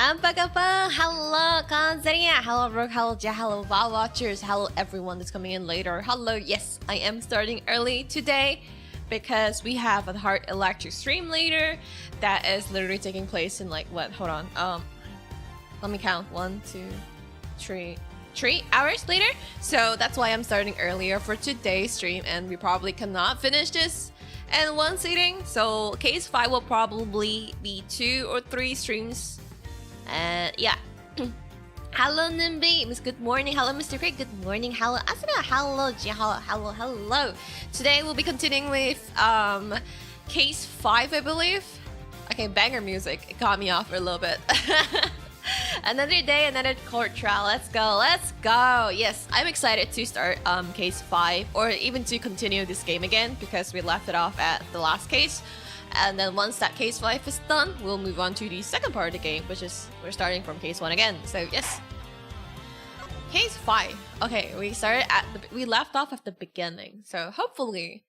Banbaka Bang! Hello, Azeria! Hello, Rook! Hello, Ja! Hello, Wow Watchers! Hello, everyone that's coming in later. Hello, yes, I am starting early today because we have a hard electric stream later that is literally taking place in like what? Hold on. Let me count. 1, 2, 3. 3 hours later. So that's why I'm starting earlier for today's stream, and we probably cannot finish this in one sitting. So case 5 will probably be 2 or 3 streams. And yeah. Hello Nimby, Miss Good morning. Hello Mr. Craig, good morning. Hello Asuna, hello Gia, hello. Today we'll be continuing with case 5, I believe. Okay, banger music. It got me off for a little bit. Another day, another court trial. Let's go. Yes, I'm excited to start case 5, or even to continue this game again, because we left it off at the last case. And then once that case 5 is done, we'll move on to the second part of the game, which is we're starting from case 1 again. So yes, case 5. Okay, we left off at the beginning, so hopefully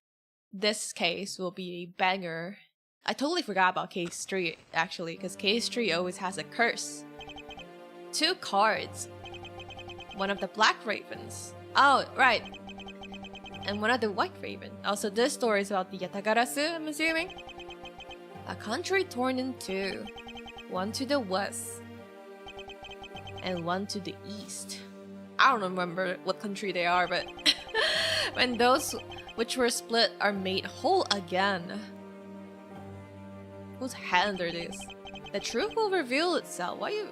this case will be a banger. I totally forgot about case 3 actually, because case 3 always has a curse. 2 cards. One of the black ravens. Oh, right. And one of the white raven. Also, this story is about the Yatagarasu, I'm assuming. A country torn in 2. One to the west. And one to the east. I don't remember what country they are, but when those which were split are made whole again. Whose hand are these? The truth will reveal itself. Why you...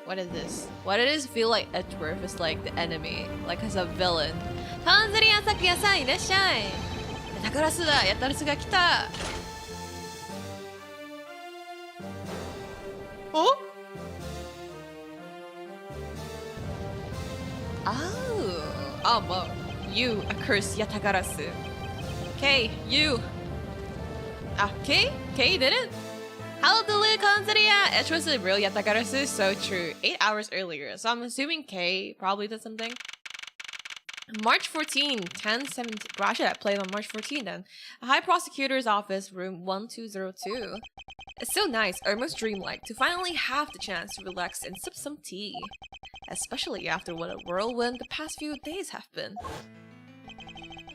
What is this? Why does this feel like Edgeworth is like the enemy? Like as a villain? Tanzania Sakuya-san, irashai! Yatagarasu da! Yatagarasu ga kita! Oh? Oh, well, you accursed Yatagarasu. Okay, you. Okay, you did it? Hello, Delu Kanzaria! It was a real Yatagarasu, so true. 8 hours earlier, so I'm assuming K probably did something. March 14, 1017. Why should I play it on March 14 then? A High Prosecutor's Office, room 1202. It's so nice, almost dreamlike, to finally have the chance to relax and sip some tea. Especially after what a whirlwind the past few days have been.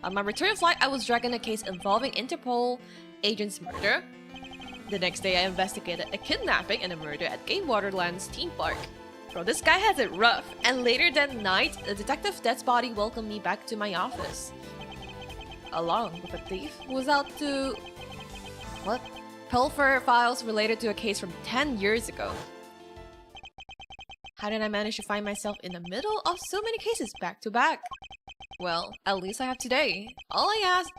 On my return flight, I was dragged in a case involving Interpol agents' murder. The next day, I investigated a kidnapping and a murder at Gay Waterlands theme park. Bro, this guy has it rough. And later that night, the detective Dead's body welcomed me back to my office. Along with a thief who was out to... what? Pilfer files related to a case from 10 years ago. How did I manage to find myself in the middle of so many cases back to back? Well, at least I have today. All I ask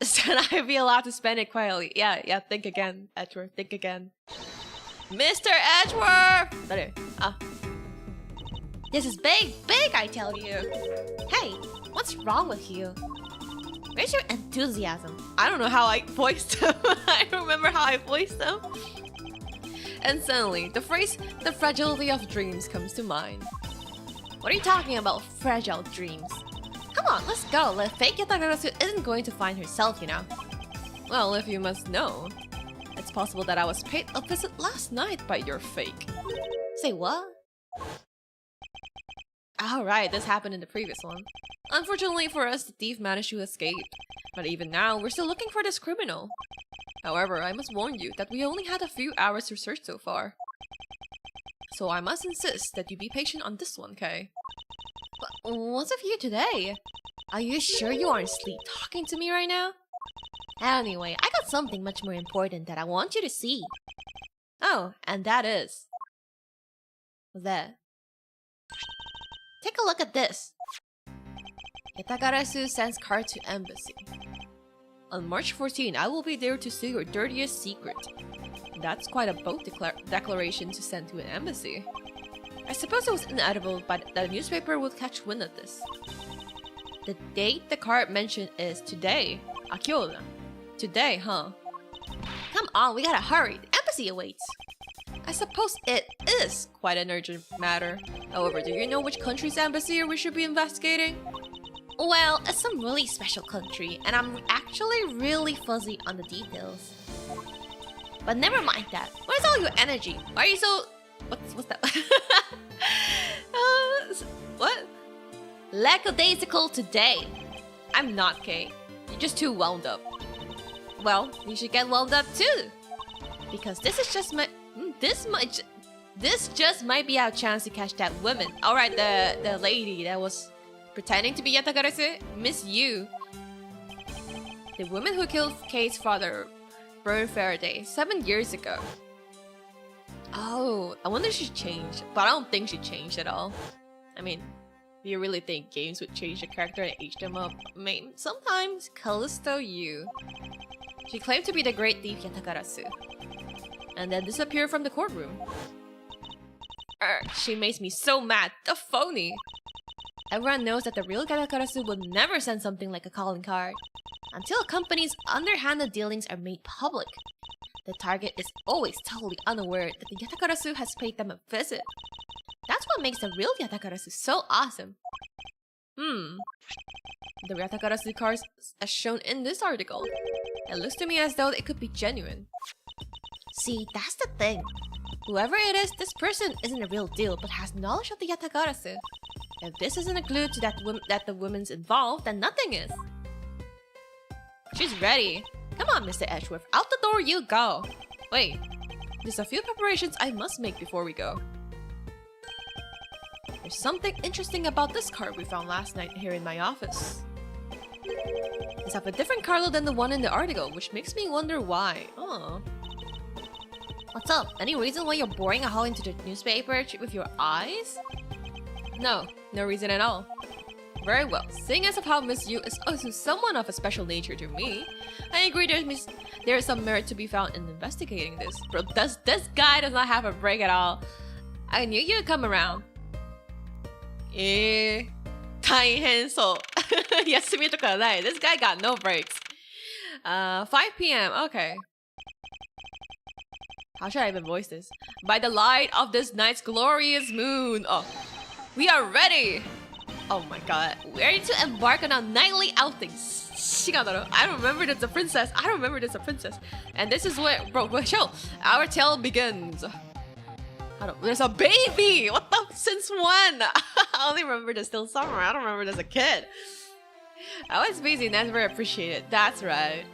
is that I be allowed to spend it quietly. Yeah, think again, Edgeworth, think again. Mr. Edgeworth! This is big, I tell you. Hey, what's wrong with you? Where's your enthusiasm? I don't know how I voiced him. I don't remember how I voiced him. And suddenly, the phrase, the fragility of dreams, comes to mind. What are you talking about, fragile dreams? Come on, let's go. The fake Yatagarasu isn't going to find herself, you know. Well, if you must know, it's possible that I was paid a visit last night by your fake. Say what? Alright, this happened in the previous one. Unfortunately for us, the thief managed to escape. But even now, we're still looking for this criminal. However, I must warn you that we only had a few hours to search so far. So I must insist that you be patient on this one, Kay. But what's with you today? Are you sure you aren't sleep talking to me right now? Anyway, I got something much more important that I want you to see. Oh, and that is... what's that? Take a look at this. Yatagarasu sends card to embassy. On March 14, I will be there to see your dirtiest secret. That's quite a bold declaration to send to an embassy. I suppose it was inevitable, but the newspaper would catch wind of this. The date the card mentioned is today. Akyoda. Today, huh? Come on, we gotta hurry. The embassy awaits. I suppose it is quite an urgent matter. However, do you know which country's embassy we should be investigating? Well, it's some really special country, and I'm actually really fuzzy on the details. But never mind that. Where's all your energy? Why are you so... What's that? What? Lackadaisical today. I'm not, Kate. You're just too wound up. Well, you should get wound up too. Because this is just my... This just might be our chance to catch that woman. Alright, the lady that was pretending to be Yatagarasu. Miss Yu. The woman who killed Kate's father, Bern Faraday, 7 years ago. Oh, I wonder if she changed. But I don't think she changed at all. I mean, do you really think games would change a character and age them up? I mean, sometimes. Callisto Yu. She claimed to be the great thief Yatagarasu. And then disappeared from the courtroom. She makes me so mad. The phony! Everyone knows that the real Yatagarasu would never send something like a calling card. Until a company's underhanded dealings are made public. The target is always totally unaware that the Yatagarasu has paid them a visit. That's what makes the real Yatagarasu so awesome. The Yatagarasu cards as shown in this article. It looks to me as though it could be genuine. See, that's the thing. Whoever it is, this person isn't a real deal but has knowledge of the Yatagarasu. If this isn't a clue to that the woman's involved, then nothing is. She's ready. Come on, Mr. Edgeworth. Out the door you go. Wait, there's a few preparations I must make before we go. There's something interesting about this card we found last night here in my office. It's of a different color than the one in the article, which makes me wonder why. Oh. What's up? Any reason why you're boring a hole into the newspaper with your eyes? No, no reason at all. Very well. Seeing as of how Miss Yu is also someone of a special nature to me, I agree there is some merit to be found in investigating this. Bro, this guy does not have a break at all. I knew you'd come around. 大変そう。休みとかない。This guy got no breaks. 5 p.m. Okay. How should I even voice this? By the light of this night's glorious moon. Oh, we are ready. Oh my god. We're ready to embark on our nightly outings. I don't remember there's a princess. I don't remember there's a princess. And this is where, bro, show. Our tale begins. There's a baby! What the? Since when? I only remember there's still summer. I don't remember there's a kid. I was busy, never appreciated. That's right.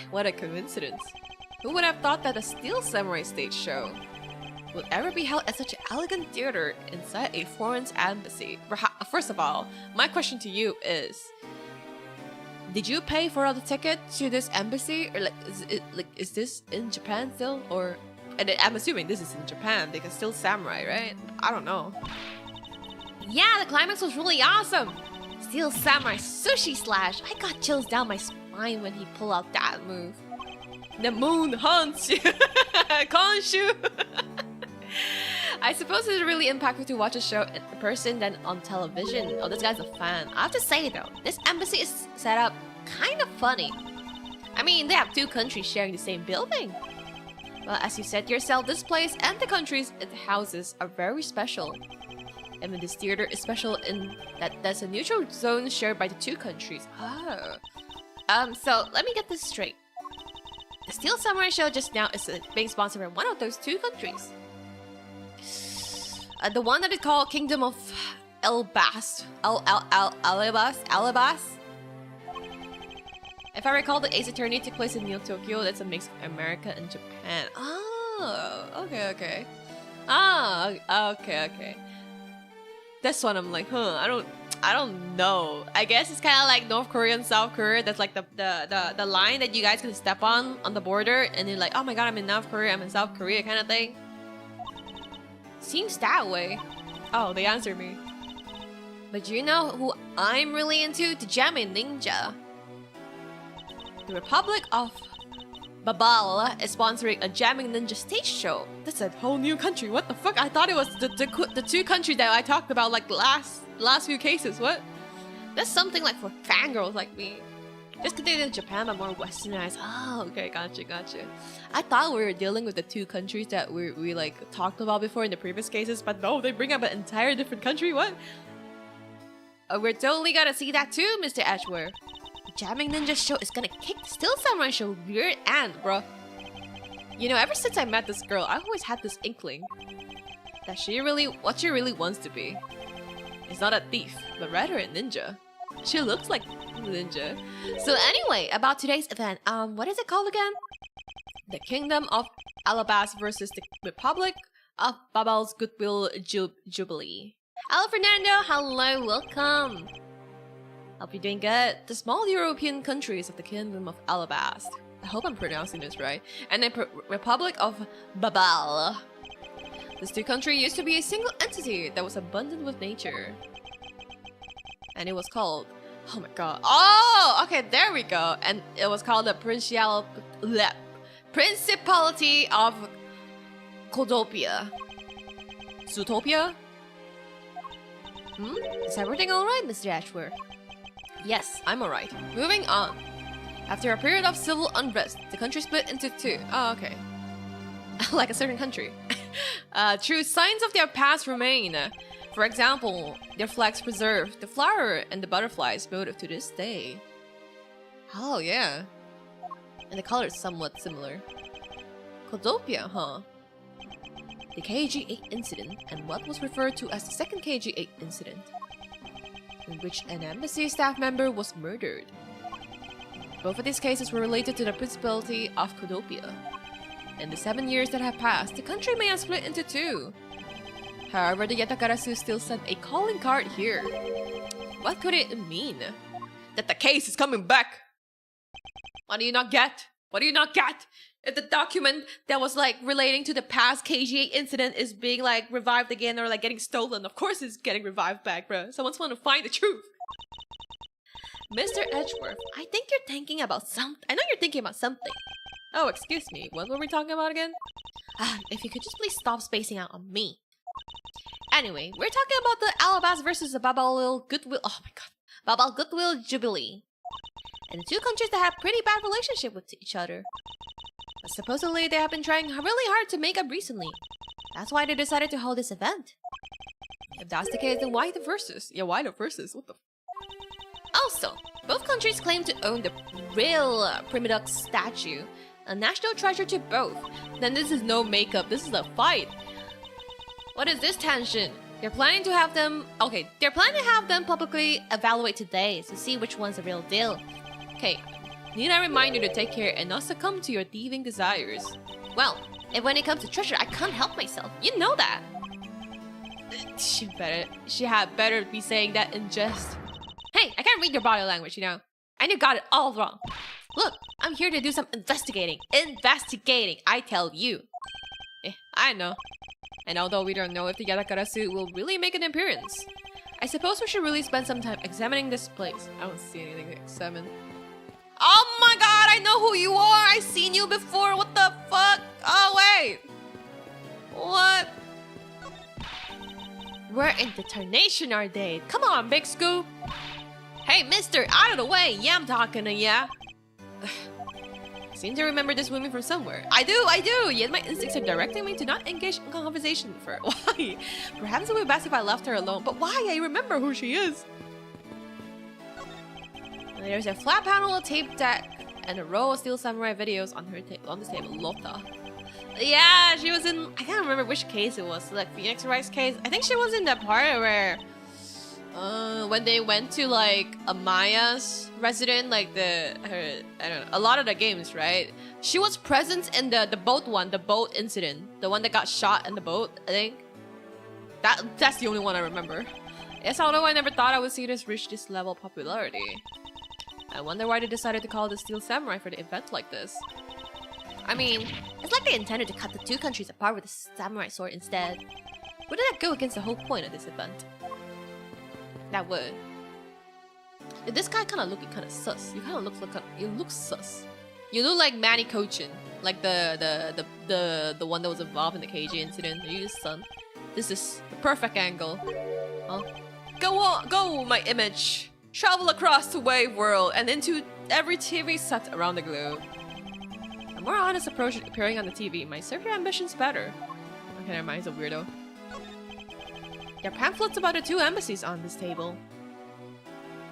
What a coincidence. Who would have thought that a Steel Samurai stage show would ever be held at such an elegant theater inside a foreign embassy? First of all, my question to you is, did you pay for the ticket to this embassy? Or is this in Japan still? Or... And I'm assuming this is in Japan because still samurai, right? I don't know. Yeah, the climax was really awesome. Steel Samurai Sushi Slash. I got chills down my spine when he pulled out that move. The moon haunts you. Konshu. I suppose it's really impactful to watch a show in person than on television. Oh, this guy's a fan. I have to say though, this embassy is set up kind of funny. I mean, they have two countries sharing the same building. Well, as you said yourself, this place and the countries it houses are very special. I mean, this theater is special in that there's a neutral zone shared by the two countries. Oh. So let me get this straight. The Steel Samurai show just now is being sponsored by one of those two countries. The one that is called Kingdom of Alabas. Alabas? If I recall, the Ace Attorney took place in Neo Tokyo. That's a mix of America and Japan. Oh, okay. Okay. This one I'm like, I don't know. I guess it's kind of like North Korea and South Korea. That's like the line that you guys can step on the border, and you're like, oh my god, I'm in North Korea, I'm in South Korea, kind of thing. Seems that way. Oh, they answered me. But you know who I'm really into? The Jamming Ninja. The Republic of Babal is sponsoring a Jamming Ninja stage show. That's a whole new country. What the fuck? I thought it was the two countries that I talked about like last few cases. What? That's something like for fangirls like me. Just because they're in Japan but more westernized. Oh, okay, gotcha. I thought we were dealing with the two countries that we like talked about before in the previous cases, but no, they bring up an entire different country. What? We're totally gonna see that too, Mr. Edgeworth. Jamming Ninja show is gonna kick the Steel Samurai show rear end, bro. You know, ever since I met this girl, I always had this inkling that what she really wants to be is not a thief, but rather a ninja. She looks like a ninja. So anyway, about today's event, what is it called again? The Kingdom of Alabas versus the Republic of Babal's Goodwill Jubilee. Hello Fernando, hello, welcome. Hope you're doing good. The small European countries of the Kingdom of Alabas, I hope I'm pronouncing this right, and the Republic of Babal. These two countries used to be a single entity that was abundant with nature. And it was called, oh my god, oh, okay, there we go. And it was called the Principality of Codopia. Zootopia? Is everything alright, Mr. Ashworth? Yes, I'm alright. Moving on. After a period of civil unrest, the country split into two. Oh, okay. Like a certain country. True signs of their past remain. For example, their flags preserved, the flower and the butterflies motive to this day. Oh, yeah. And the color is somewhat similar. Codopia, huh? The KG-8 incident and what was referred to as the second KG-8 incident, in which an embassy staff member was murdered. Both of these cases were related to the Principality of Codopia. In the 7 years that have passed, the country may have split into two. However, the Yatakarasu still sent a calling card here. What could it mean? That the case is coming back! What do you not get? What do you not get? If the document that was like relating to the past KG-8 incident is being like revived again or like getting stolen, of course it's getting revived back, bro. Someone's want to find the truth. Mr. Edgeworth, I think you're thinking about something. I know you're thinking about something. Oh, excuse me. What were we talking about again? If you could just please stop spacing out on me. Anyway, we're talking about the Alabas versus the Babal Goodwill. Oh my god. Babal Goodwill Jubilee. And the two countries that have pretty bad relationship with each other. But supposedly they have been trying really hard to make up recently. That's why they decided to hold this event. If that's the case, then why the versus? Yeah, why the versus? What the? Also, both countries claim to own the real Primidux statue, a national treasure to both. Then this is no makeup, this is a fight. What is this tension? They're planning to have them publicly evaluate today to see which one's the real deal. Okay, need I remind you to take care and not succumb to your thieving desires. Well, and when it comes to treasure, I can't help myself. You know that. She had better be saying that in jest. Hey, I can't read your body language, you know. And you got it all wrong. Look, I'm here to do some investigating. Investigating, I tell you. I know. And although we don't know if the Yatakarasu will really make an appearance, I suppose we should really spend some time examining this place. I don't see anything to examine. Oh my god, I know who you are! I've seen you before, what the fuck? Oh wait! What? Where in the tarnation are they? Come on, Big Scoop! Hey mister, out of the way! Yeah, I'm talking to ya! I seem to remember this woman from somewhere. I do! Yet my instincts are directing me to not engage in conversation with her. Why? Perhaps it would be best if I left her alone, but why? I remember who she is! And there's a flat panel, a tape deck, and a row of Steel Samurai videos on this table. Lota. Yeah, she was in... I can't remember which case it was. Like Phoenix Wright's case. I think she was in the part where... when they went to like Amaya's resident, like I don't know, a lot of the games, right? She was present in the boat one, the boat incident, the one that got shot in the boat. I think that's the only one I remember. Yes, although I never thought I would see this reach this level of popularity. I wonder why they decided to call the Steel Samurai for the event like this. I mean, it's like they intended to cut the two countries apart with a samurai sword instead. Wouldn't that go against the whole point of this event? That would. This guy kind of looking kind of sus. You kind of you look sus. You look like Manny Cochin, like the one that was involved in the KG incident. Are you his son? This is the perfect angle. Huh? Go on, go my image. Travel across the wave world and into every TV set around the globe. A more honest approach appearing on the TV might serve your ambitions better. Okay, never mind, he's a weirdo. There are pamphlets about the two embassies on this table.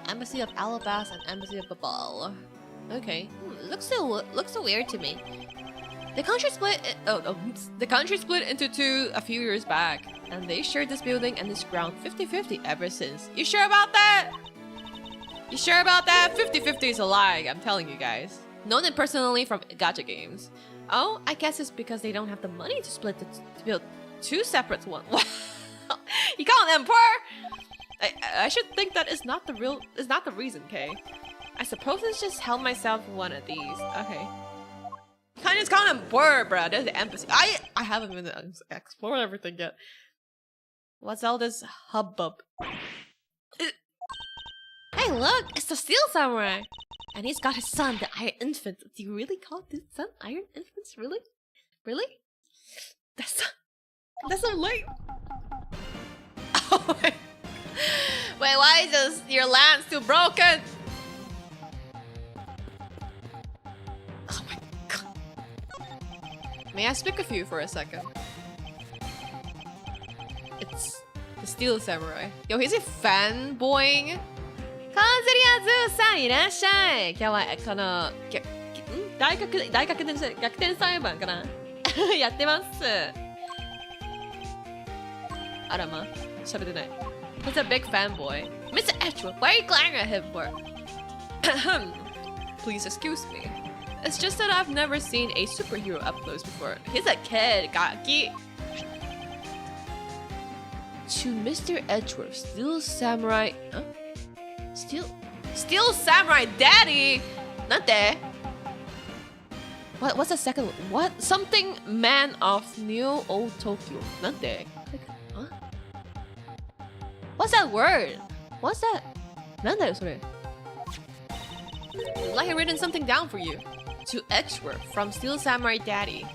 Embassy of Alabas and Embassy of Babal. Okay, looks so weird to me. The country split. The country split into two a few years back, and they shared this building and this ground 50-50 ever since. You sure about that? You sure about that? 50-50 is a lie. I'm telling you guys. Known it personally from gacha games. Oh, I guess it's because they don't have the money to split to build two separate ones. You call an emperor? I should think that is not the reason, okay? I suppose it's just help myself one of these. Okay. Kind of call an emperor, bro. There's the embassy. I haven't even explored everything yet. What's all this hubbub? Hey, look! It's the Steel Samurai! And he's got his son, the Iron Infant. Do you really call this son Iron Infants? Really? Really? That's so late. Oh my. Wait, why is your land still broken? Oh my god. May I speak with you for a second? It's the Steel Samurai. Yo, he's a fanboying. カンゼリアズーさんいらっしゃい。今日はこの大学で逆転裁判かなやってます。あらま、喋ってない。He's a big fanboy. Mr. Edgewood, why are you glaring at him for? Please excuse me. It's just that I've never seen a superhero up close before. He's a kid, Gaki. To Mr. Edgeworth, Steel Samurai. Huh? Steel Samurai Daddy! Nante? What's the second one? What? Something Man of New Old Tokyo. Nante? Huh? What's that word? What's that? Nante, sorry. Like I've written something down for you. To Edgeworth from Steel Samurai Daddy.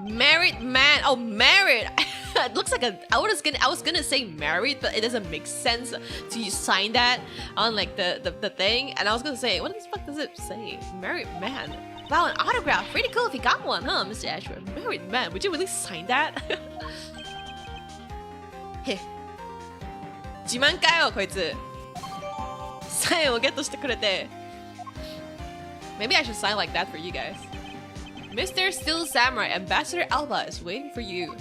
Married man. Oh, married! It looks like a. I was gonna say married, but it doesn't make sense to sign that on like the thing. And I was gonna say, what the fuck does it say? Married man. Wow, an autograph. Pretty cool if you got one, huh, Mr. Ashford? Married man. Would you really sign that? Hey. 自慢かよこいつ。サインをゲットしてくれて。Maybe I should sign like that for you guys. Mr. Steel Samurai, Ambassador Alba is waiting for you.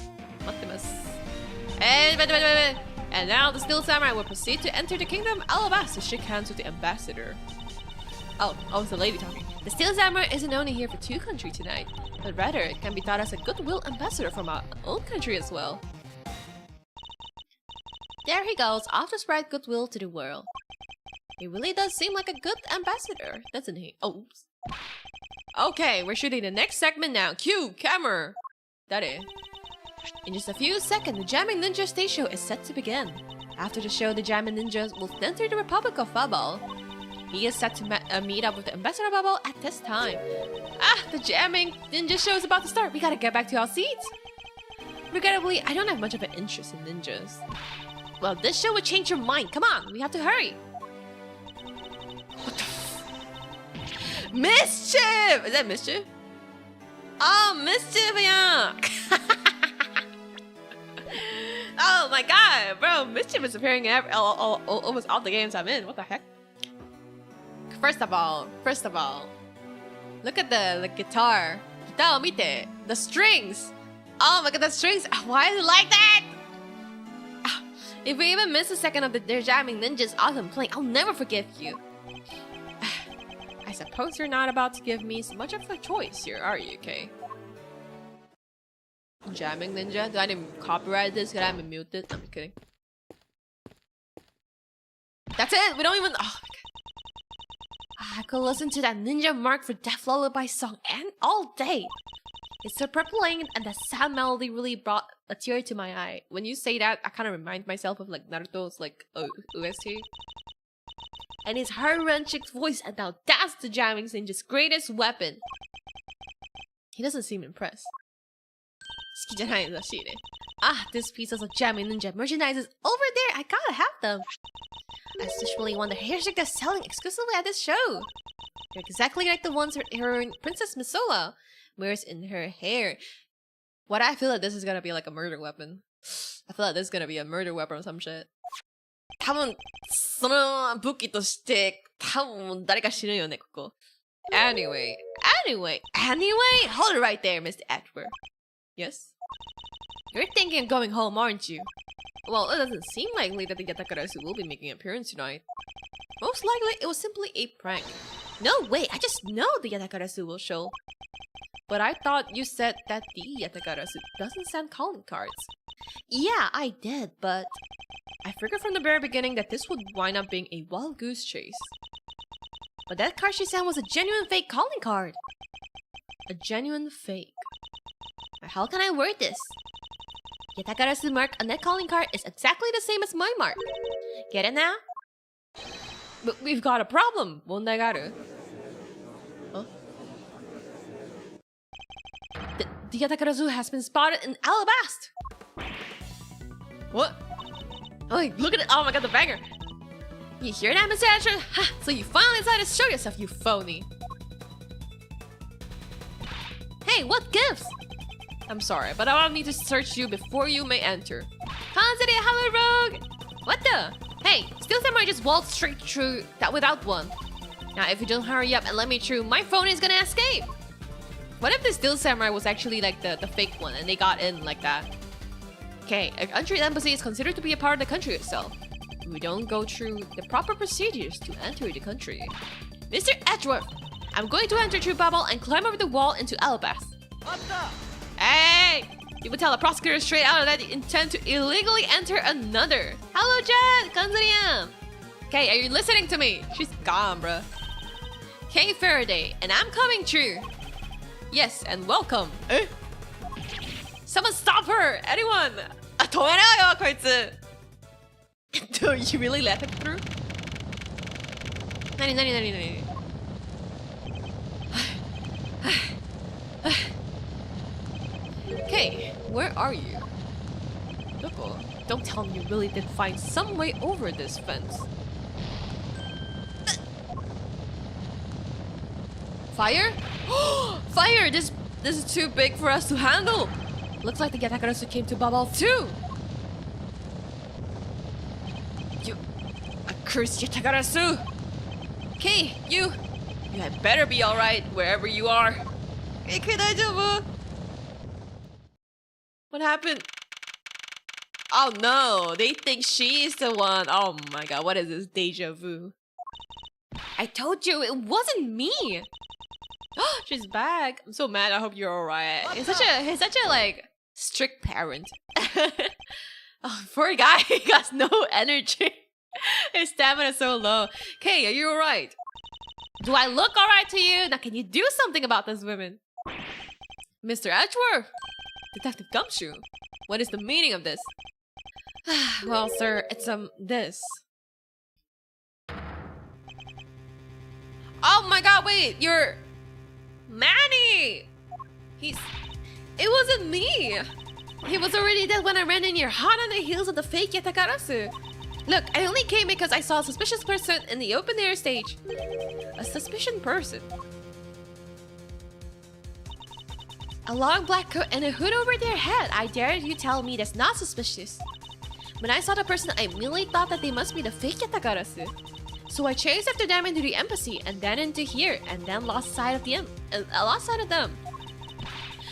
And now the Steel Samurai will proceed to enter the kingdom Alabas to shake hands with the ambassador. Oh, it's the lady talking. The Steel Samurai isn't only here for two countries tonight, but rather it can be thought as a goodwill ambassador from our own country as well. There he goes, off to spread goodwill to the world. He really does seem like a good ambassador, doesn't he? Oh, oops. Okay, we're shooting the next segment now. Cue camera. That is. In just a few seconds, the Jamming Ninja stage show is set to begin. After the show, the Jamming Ninjas will enter the Republic of Bubble. He is set to meet up with the Ambassador Bubble at this time. Ah, the Jamming Ninja show is about to start. We gotta get back to our seats. Regrettably, I don't have much of an interest in ninjas. Well, this show would change your mind. Come on, we have to hurry. What the f— Mischief! Is that Mischief? Oh, Mischief, yeah. Oh my god, bro, Mischief is appearing in almost all the games I'm in. What the heck? First of all, look at the guitar. Guitar, mite. The strings. Oh my god, the strings. Why is it like that? If we even miss a second of the Jamming Ninjas awesome playing, I'll never forgive you. I suppose you're not about to give me so much of a choice here, are you, okay? Jamming Ninja? Do I need to copyright this? Could I mute it? I'm kidding. That's it! We don't even— oh my god. I could listen to that Ninja Mark for Death Lullaby song and all day. It's so purpling and the sad melody really brought a tear to my eye. When you say that, I kind of remind myself of like Naruto's like OST. And his heart-wrenching voice, and now that's the Jamming Ninja's greatest weapon. He doesn't seem impressed. Ah, these pieces of Jamming Ninja merchandise is over there. I gotta have them. I especially want the hairstick that's selling exclusively at this show. They're exactly like the ones her Princess Misola wears in her hair. What I feel like this is gonna be like a murder weapon. I feel like this is gonna be a murder weapon or some shit. 多分その武器として多分誰か死ぬよねここ。Anyway, hold it right there, Mr. Edward. Yes? You're thinking of going home, aren't you? Well, it doesn't seem likely that the Yatakarasu will be making an appearance tonight. Most likely, it was simply a prank. No, wait, I just know the Yatakarasu will show. But I thought you said that the Yatakarasu doesn't send calling cards. Yeah, I did, but I figured from the very beginning that this would wind up being a wild goose chase. But that card she sent was a genuine fake calling card. A genuine fake. How can I word this? Yatakarasu mark on that calling card is exactly the same as my mark. Get it now? But we've got a problem. Mondai ga aru? Huh? The Yatakarasu has been spotted in Alabast. What? Oh, look at it! Oh my god, the banger! You hear that, Mr. Asher? Ha! So you finally decided to show yourself, you phony! Hey, what gives? I'm sorry, but I will need to search you before you may enter. Hanzari, hello, Rogue! What the? Hey, Steel Samurai just waltzed straight through that without one. Now, if you don't hurry up and let me through, my phone is gonna escape! What if the Steel Samurai was actually like the fake one and they got in like that? Okay, a country embassy is considered to be a part of the country itself. We don't go through the proper procedures to enter the country. Mr. Edgeworth, I'm going to enter through bubble and climb over the wall into Alabast. Hey! You would tell a prosecutor straight out that you intend to illegally enter another. Hello, Jet! Kanzurian! Okay, are you listening to me? She's gone, bruh. Okay, Faraday, and I'm coming through. Yes, and welcome. Eh? Someone stop her! Anyone! Do you really let him through? Nani. Okay, where are you? Doko, don't tell me you really did find some way over this fence. Fire? Fire! This is too big for us to handle! Looks like the Yatakarasu came to bubble too! You accursed Yatakarasu! Okay, you had better be alright wherever you are. What happened? Oh no, they think she's the one. Oh my god, what is this deja vu? I told you it wasn't me! She's back. I'm so mad. I hope you're alright. He's such a like strict parent. Oh, poor guy. He got no energy. His stamina is so low. Okay, are you alright? Do I look alright to you? Now can you do something about this woman? Mr. Edgeworth! Detective Gumshoe, what is the meaning of this? Well, sir, it's this. Oh my god, wait, you're Manny! It wasn't me! He was already dead when I ran in here, hot on the heels of the fake Yatakarasu. Look, I only came because I saw a suspicious person in the open air stage. A suspicious person? A long black coat and a hood over their head. I dare you tell me that's not suspicious. When I saw the person, I immediately thought that they must be the fake Yatakarasu. So I chased after them into the embassy and then into here and then lost sight of them.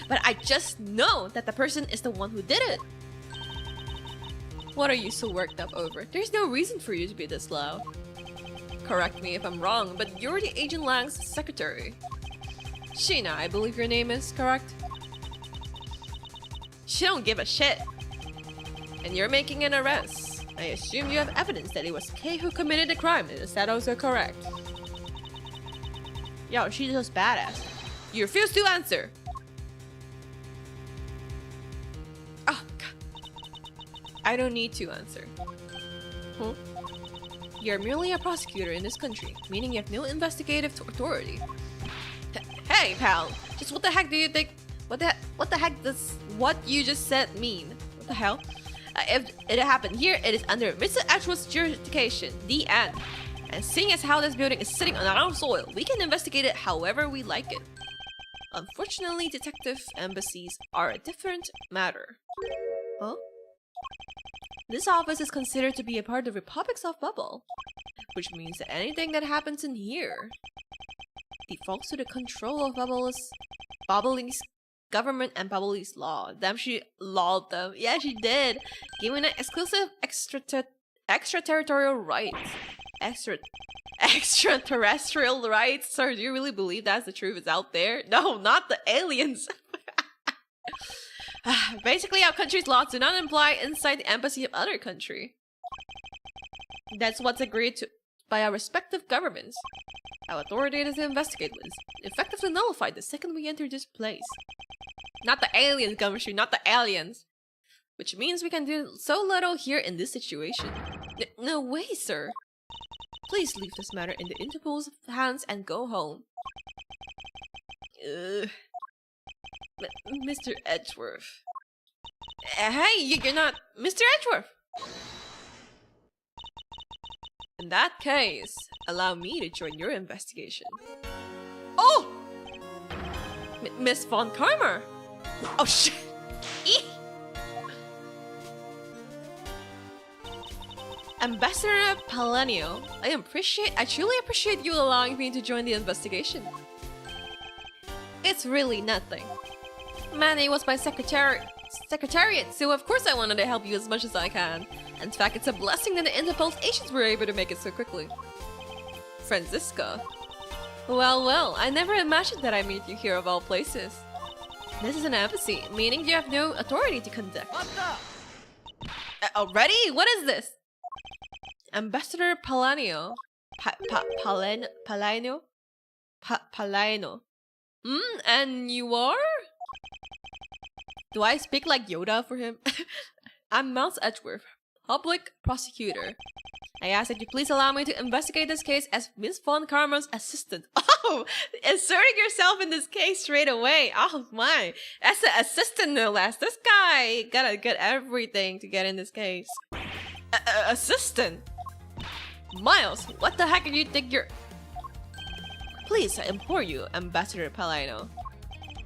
But I just know that the person is the one who did it. What are you so worked up over? There's no reason for you to be this loud. Correct me if I'm wrong, but you're the Agent Lang's secretary. Sheena, I believe your name is, correct? She don't give a shit. And you're making an arrest. I assume you have evidence that it was Kay who committed the crime. Is that also correct? Yo, she's just badass. You refuse to answer. Oh, God. I don't need to answer. Huh? You're merely a prosecutor in this country, meaning you have no investigative authority. Hey, pal. Just what the heck do you think? What the heck does what you just said mean? What the hell? If it happened here, it is under Mr. Ashworth's jurisdiction. The end. And seeing as how this building is sitting on our own soil, we can investigate it however we like it. Unfortunately, detective embassies are a different matter. Huh? This office is considered to be a part of the Republic's off bubble, which means that anything that happens in here, defaults to the control of Bubbly's government and Bubbly's law. Damn, she lawed them. Yeah, she did. Giving it exclusive extraterritorial rights. Extraterrestrial rights? Sir, do you really believe that's the truth is out there? No, not the aliens. Basically, our country's laws do not imply inside the embassy of other country. That's what's agreed to by our respective governments. Our authority is to investigate was effectively nullified the second we enter this place. Not the aliens, Gumshoe, not the aliens. Which means we can do so little here in this situation. No way, sir. Please leave this matter in the Interpol's hands and go home. Mr. Edgeworth. Hey, you're not Mr. Edgeworth! In that case, allow me to join your investigation. Oh! Miss Von Karma! Oh shit! Ambassador Palenio, I truly appreciate you allowing me to join the investigation. It's really nothing. Manny was my secretariat, so of course I wanted to help you as much as I can. In fact, it's a blessing that the Interpol's agents were able to make it so quickly. Franziska. Well, I never imagined that I'd meet you here of all places. This is an embassy, meaning you have no authority to conduct. What the? Already? What is this? Ambassador Palenio. Paleno. And you are? Do I speak like Yoda for him? I'm Miles Edgeworth, public prosecutor. I ask that you please allow me to investigate this case as Miss Von Karma's assistant. Oh, inserting yourself in this case straight away. Oh my, as an assistant no less. This guy gotta get everything to get in this case. Assistant? Miles, what the heck do you think you're... Please, I implore you, Ambassador Palino.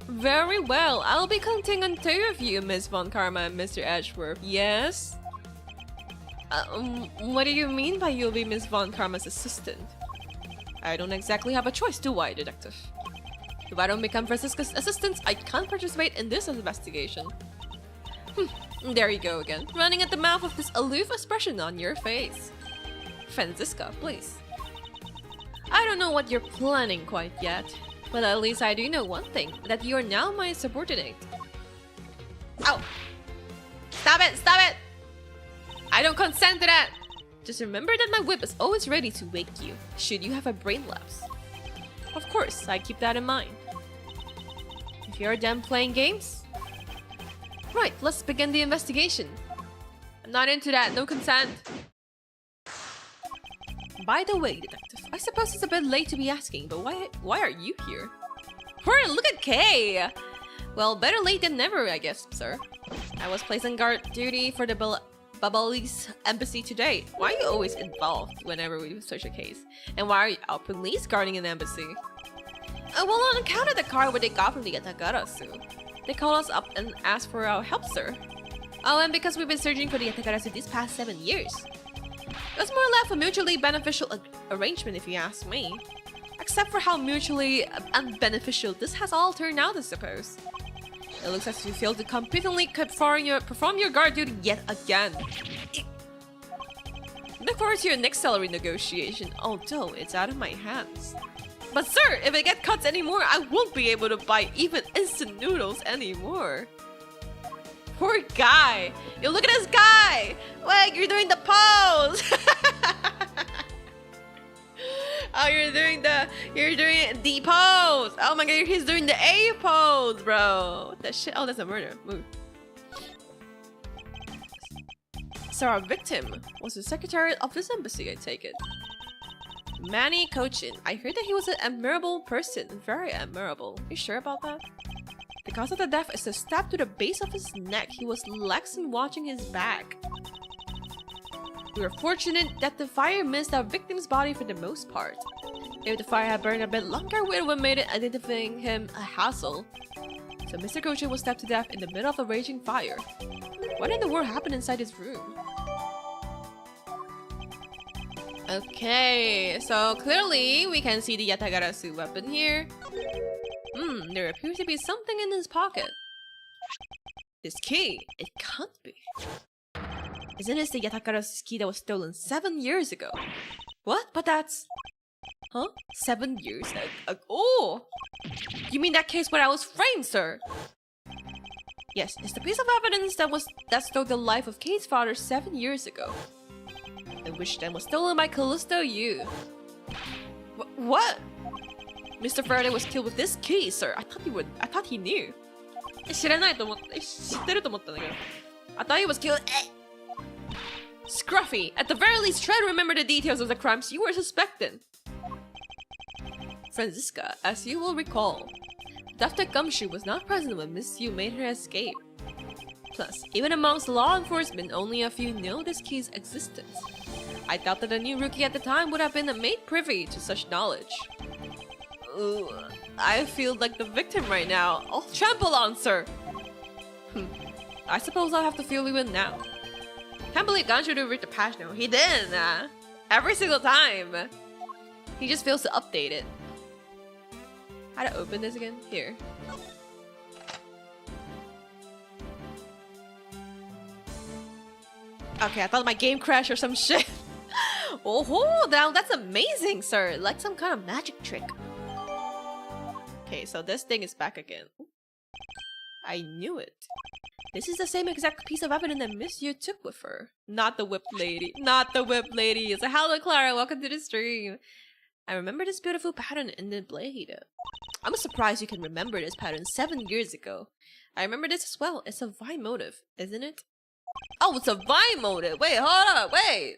Very well, I'll be counting on two of you, Miss Von Karma and Mr. Edgeworth. Yes? What do you mean by you'll be Miss Von Karma's assistant? I don't exactly have a choice, do I, detective? If I don't become Franziska's assistant, I can't participate in this investigation. There you go again, running at the mouth with this aloof expression on your face. Franziska, please. I don't know what you're planning quite yet, but at least I do know one thing, that you are now my subordinate. Ow! Stop it! Stop it! I don't consent to that! Just remember that my whip is always ready to wake you, should you have a brain lapse. Of course, I keep that in mind. If you're done playing games... Right, let's begin the investigation. I'm not into that, no consent. By the way, detective, I suppose it's a bit late to be asking, but why are you here? Look at Kay! Well, better late than never, I guess, sir. I was placed on guard duty for the Bubbly's embassy today. Why are you always involved whenever we do such a case? And why are you out police guarding an embassy? Well, on account of the car where they got from the Yatakarasu. They called us up and asked for our help, sir. Oh, and because we've been searching for the Yatakarasu these past 7 years. It was more or less a mutually beneficial arrangement, if you ask me. Except for how mutually unbeneficial this has all turned out, I suppose. It looks as if you failed to competently perform your guard duty yet again. Look forward to your next salary negotiation, although it's out of my hands. But sir, if I get cuts anymore, I won't be able to buy even instant noodles anymore. Poor guy. You look at this guy. Wait, you're doing the pose. Oh, you're doing the pose. Oh my god, he's doing the A pose, bro. That shit. Oh, that's a murder. Move. So our victim was the secretary of this embassy, I take it. Manny Kochin. I heard that he was an admirable person. Very admirable. You sure about that? The cause of the death is a stab to the base of his neck. He was lax in watching his back. We were fortunate that the fire missed our victim's body for the most part. If the fire had burned a bit longer, it would have made it identifying him a hassle. So Mr. Kochin was stabbed to death in the middle of a raging fire. What in the world happened inside his room? Okay, so clearly we can see the Yatagarasu weapon here. There appears to be something in his pocket. This key, it can't be. Isn't this the Yatakarasu's key that was stolen 7 years ago? What? But that's... Huh? 7 years ago? Oh! You mean that case where I was framed, sir? Yes, it's the piece of evidence that stole the life of Kate's father 7 years ago. And which then was stolen by Callisto Yu. What? Mr. Faraday was killed with this key, sir. I thought he knew. 知らないと思った。知ってると思ったんだけど。I thought he was killed. Scruffy, at the very least, try to remember the details of the crimes you were suspecting. Franziska, as you will recall, Dr. Gumshoe was not present when Miss Yu made her escape. Plus, even amongst law enforcement, only a few know this key's existence. I doubt that a new rookie at the time would have been made privy to such knowledge. Ooh, I feel like the victim right now. I'll trample on, sir. I suppose I'll have to fill you in now. Can't believe Ganshu didn't read the patch note. He did. Every single time. He just fails to update it. How to open this again? Here. Okay, I thought my game crashed or some shit. Oh, now that's amazing, sir. Like some kind of magic trick. Okay, so this thing is back again. I knew it. This is the same exact piece of evidence that Miss Yu took with her. Not the whipped lady. Not the whipped lady. It's a hello, Clara. Welcome to the stream. I remember this beautiful pattern in the blade. I'm surprised you can remember this pattern 7 years ago. I remember this as well. It's a vine motive, isn't it? Oh, it's a vine motive. Wait, hold up. Wait.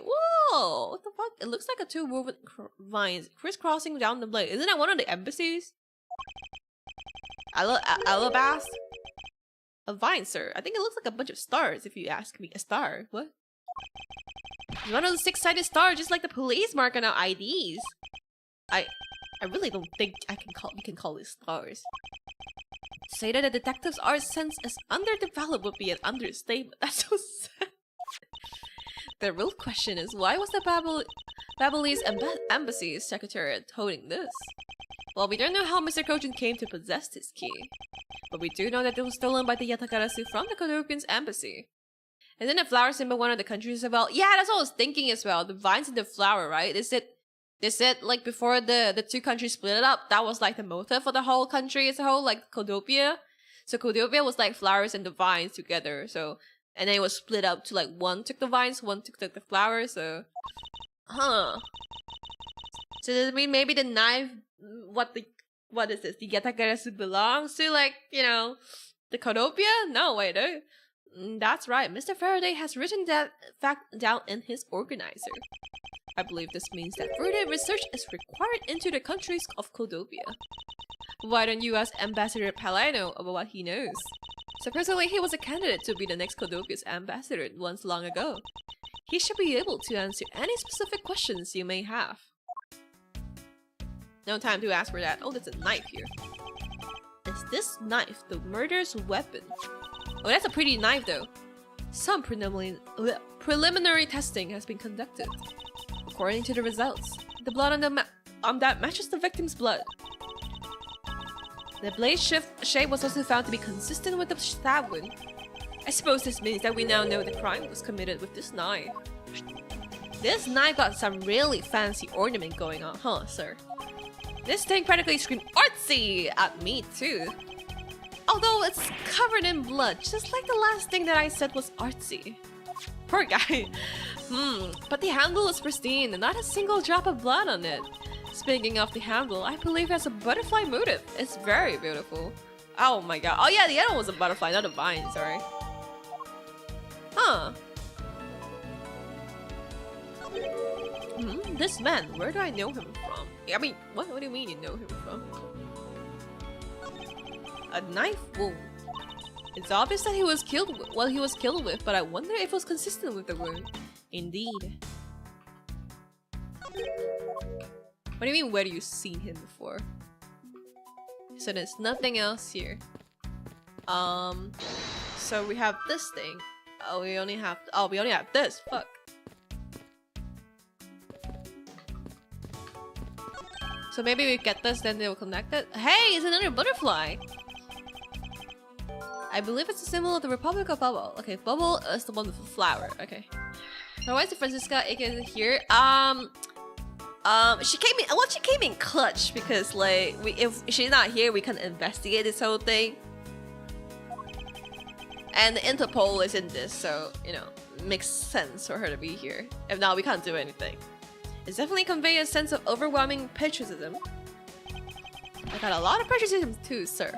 Whoa. What the fuck? It looks like a two woven vines crisscrossing down the blade. Isn't that one of the embassies? Alabast? A vine, sir. I think it looks like a bunch of stars, if you ask me. A star? What? It's one of the 6-sided stars, just like the police mark on our IDs. I really don't think we can call these stars. To say that the detective's art sense is underdeveloped would be an understatement. That's so sad. The real question is, why was the Babylese embassy's secretariat holding this? Well, we don't know how Mr. Kojin came to possess this key. But we do know that it was stolen by the Yatakarasu from the Kodopian's embassy. Isn't the flower symbol one of the countries as well? Yeah, that's what I was thinking as well. The vines and the flower, right? Is it like before the two countries split it up, that was like the motive for the whole country as a whole, like Kodopia? So Kodopia was like flowers and the vines together, so... And then it was split up to like one took the vines, one took the flowers, so... Huh. So does it mean maybe the knife... What is this? The Yatakarasu belongs to, like, you know, the Kodopia? No, wait, that's right. Mr. Faraday has written that fact down in his organizer. I believe this means that further research is required into the countries of Kodopia. Why don't you ask Ambassador Palino about what he knows? Supposedly, he was a candidate to be the next Kodopia's ambassador once long ago. He should be able to answer any specific questions you may have. No time to ask for that. Oh, there's a knife here. Is this knife the murderer's weapon? Oh, that's a pretty knife though. Some preliminary testing has been conducted. According to the results, the blood on that matches the victim's blood. The blade shape was also found to be consistent with the stab wound. I suppose this means that we now know the crime was committed with this knife. This knife got some really fancy ornament going on, huh, sir? This thing practically screamed artsy at me too. Although it's covered in blood, just like the last thing that I said was artsy. Poor guy. But the handle is pristine and not a single drop of blood on it. Speaking of the handle, I believe it has a butterfly motif. It's very beautiful. Oh my god. Oh yeah, the other one was a butterfly, not a vine, sorry. Huh. This man, where do I know him from? I mean, what do you mean you know him from? A knife wound. It's obvious that he was killed with, but I wonder if it was consistent with the wound. Indeed. What do you mean, where do you seen him before? So there's nothing else here. So we have this thing. We only have this. Fuck. So maybe we get this, then they'll connect it. Hey, it's another butterfly. I believe it's a symbol of the Republic of Bubble. Okay, Bubble is the one with the flower. Okay. So why is Francisca AKA here? She came in. Well, she came in clutch because like if she's not here, we can investigate this whole thing. And the Interpol is in this, so you know, it makes sense for her to be here. If not, we can't do anything. It's definitely convey a sense of overwhelming patriotism. I got a lot of patriotism too, sir.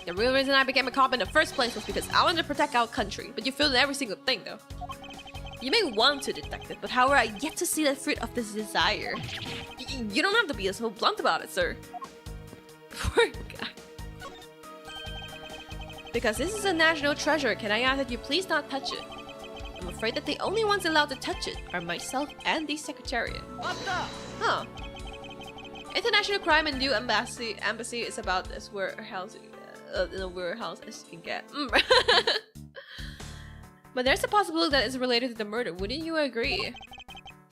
The real reason I became a cop in the first place was because I wanted to protect our country, but you feel every single thing though. You may want to detect it, but however, I yet to see the fruit of this desire. You don't have to be so blunt about it, sir. Poor guy. Because this is a national treasure, can I ask that you please not touch it? I'm afraid that the only ones allowed to touch it are myself and the Secretariat. What the? Huh. International Crime and New Embassy is about as warehouse, in a warehouse as you can get. But there's a possibility that it's related to the murder. Wouldn't you agree?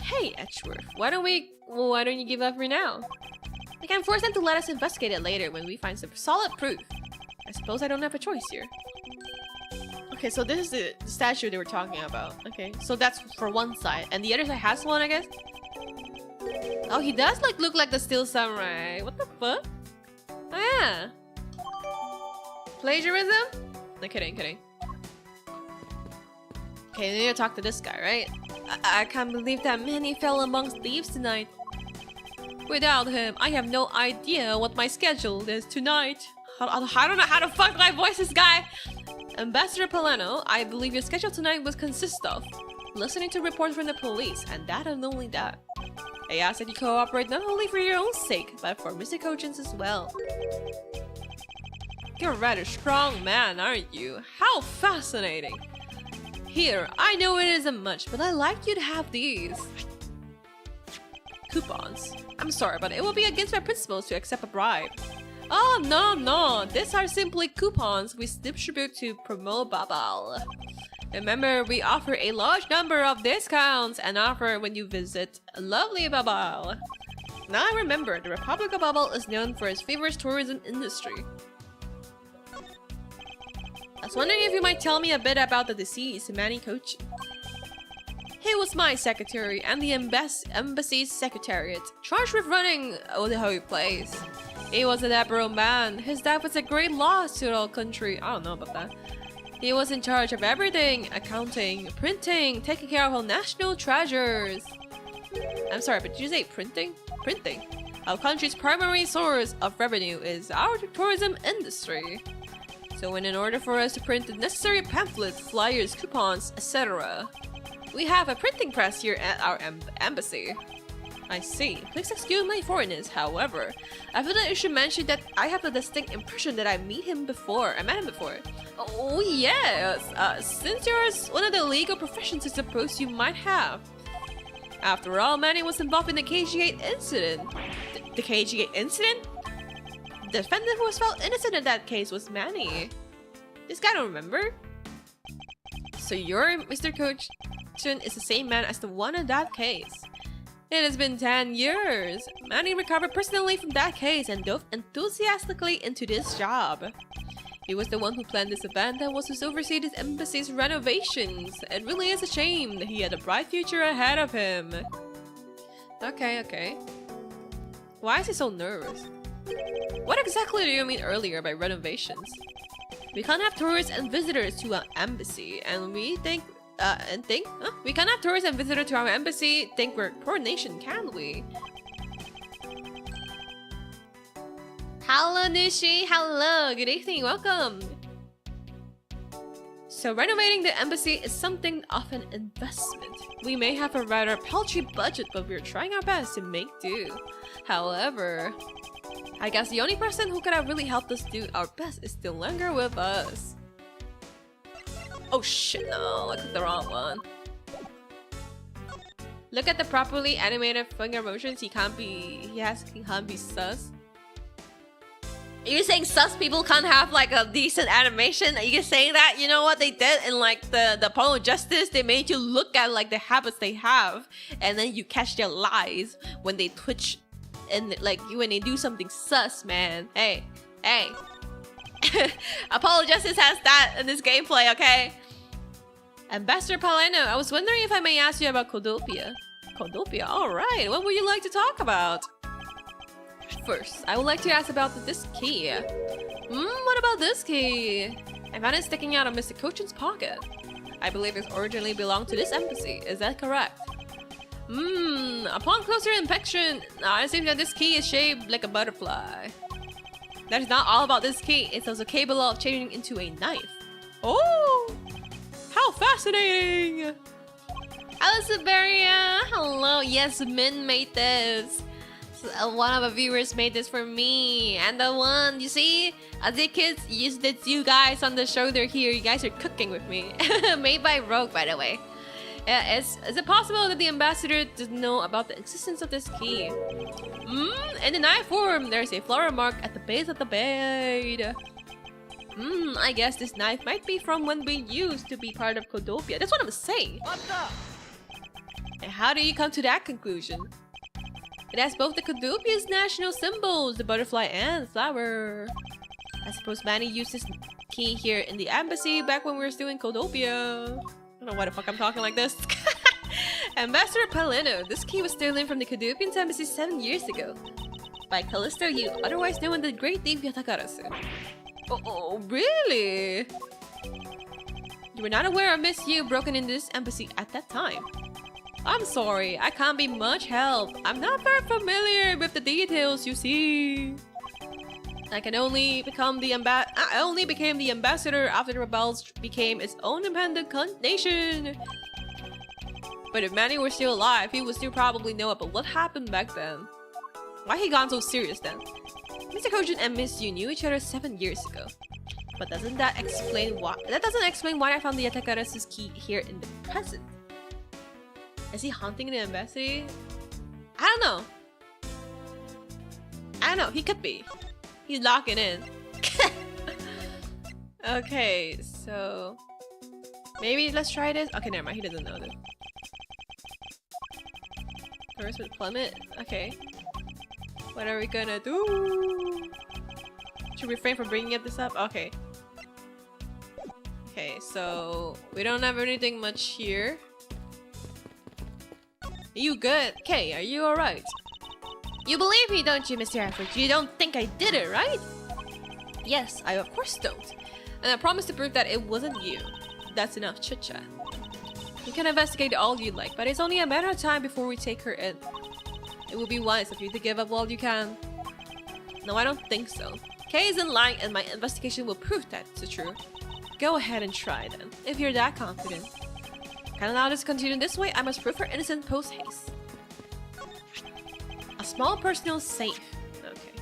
Hey, Edgeworth, why don't you give up for now? I can force them to let us investigate it later when we find some solid proof. I suppose I don't have a choice here. Okay, so this is the statue they were talking about. Okay, so that's for one side, and the other side has one, I guess. Oh, he does like look like the Steel Samurai. What the fuck? Oh yeah. Plagiarism? No, kidding. Okay, we need to talk to this guy, right? I can't believe that many fell amongst thieves tonight. Without him, I have no idea what my schedule is tonight. I don't know how the fuck do I voice this guy. Ambassador Polano, I believe your schedule tonight would consist of listening to reports from the police, and that and only that. I ask that you cooperate not only for your own sake, but for Mr. Kojin's as well. You're a rather strong man, aren't you? How fascinating! Here, I know it isn't much, but I'd like you to have these coupons. I'm sorry, but it will be against my principles to accept a bribe. Oh, no. These are simply coupons we distribute to promote Babal. Remember, we offer a large number of discounts and offer when you visit lovely Babal. Now I remember, the Republic of Babal is known for its famous tourism industry. I was wondering if you might tell me a bit about the deceased Manny Kochi. He was my secretary and the embassy's secretariat, charged with running the whole place. He was an admirable man. His death was a great loss to the whole country. I don't know about that. He was in charge of everything: accounting, printing, taking care of all national treasures. I'm sorry, but did you say printing? Printing. Our country's primary source of revenue is our tourism industry. So in order for us to print the necessary pamphlets, flyers, coupons, etc., we have a printing press here at our embassy. I see. Please excuse my foreignness, however. I feel that you should mention that I have a distinct impression that I met him before. Oh yes, since yours one of the legal professions I suppose you might have. After all, Manny was involved in the KG8 incident. The KG8 incident? The defendant who was found innocent in that case was Manny. This guy don't remember? So your Mr. Kojin is the same man as the one in that case. It has been 10 years. Manny recovered personally from that case and dove enthusiastically into this job. He was the one who planned this event and was to oversee this embassy's renovations. It really is a shame that he had a bright future ahead of him. Okay. Why is he so nervous? What exactly do you mean earlier by renovations? We can't have tourists and visitors to our embassy, and we think we can't have tourists and visitors to our embassy think we're a poor nation, can we? Hello Nishi, hello, good evening, welcome. So renovating the embassy is something of an investment. We may have a rather paltry budget, but we're trying our best to make do. However, I guess the only person who could have really helped us do our best is still longer with us. Oh shit, no, I clicked the wrong one. Look at the properly animated finger motions. He can't be sus. Are you saying sus people can't have like a decent animation? Are you saying that? You know what they did in like the Apollo Justice? They made you look at like the habits they have, and then you catch their lies when they twitch and like when they do something sus, man. Hey. Apologists has that in this gameplay, okay? Ambassador Paleno, I was wondering if I may ask you about Codopia. Codopia, alright. What would you like to talk about? First, I would like to ask about this key. What about this key? I found it sticking out of Mr. Cochin's pocket. I believe it originally belonged to this embassy. Is that correct? Upon closer inspection, it seems that this key is shaped like a butterfly. That is not all about this key. It's also capable of changing into a knife. Oh! How fascinating! Hello, Siberia! Hello! Yes, Min made this. One of the viewers made this for me. And the one, you see? AzeKids, it's you guys on the shoulder here. You guys are cooking with me. Made by Rogue, by the way. Is it possible that the ambassador doesn't know about the existence of this key? In the knife form, there's a floral mark at the base of the blade. I guess this knife might be from when we used to be part of Codopia. That's what I'm saying. And how do you come to that conclusion? It has both the Codopia's national symbols, the butterfly and flower. I suppose Manny used this key here in the embassy back when we were still in Codopia. I don't know why the fuck I'm talking like this. Ambassador Paleno, this key was stolen from the Codopian embassy 7 years ago. By Callisto Yu, otherwise known as the Great Thief Yatakarasu. Oh, really? You were not aware of Miss Yu broken into this embassy at that time. I'm sorry, I can't be much help. I'm not very familiar with the details, you see. I only became the ambassador after the rebels became its own independent nation. But if Manny were still alive, he would still probably know about what happened back then. Why he gone so serious then? Mr. Kojin and Miss Yu knew each other 7 years ago. But doesn't that explain why? That doesn't explain why I found the Yatakara's key here in the present. Is he haunting the embassy? I don't know. He could be. He's locking in. Okay, so maybe let's try this. Okay, never mind. He doesn't know this. First with plummet. Okay. What are we gonna do? Should we refrain from bringing this up? Okay. Okay, so we don't have anything much here. You good? Okay, are you alright? You believe me, don't you, Mr. Effort? You don't think I did it, right? Yes, I of course don't. And I promise to prove that it wasn't you. That's enough chit-chat. You can investigate all you like, but it's only a matter of time before we take her in. It would be wise of you to give up all you can. No, I don't think so. Kay isn't lying and my investigation will prove that it's true. Go ahead and try then, if you're that confident. Can't allow this to continue this way, I must prove her innocent post-haste. A small personal safe. Okay.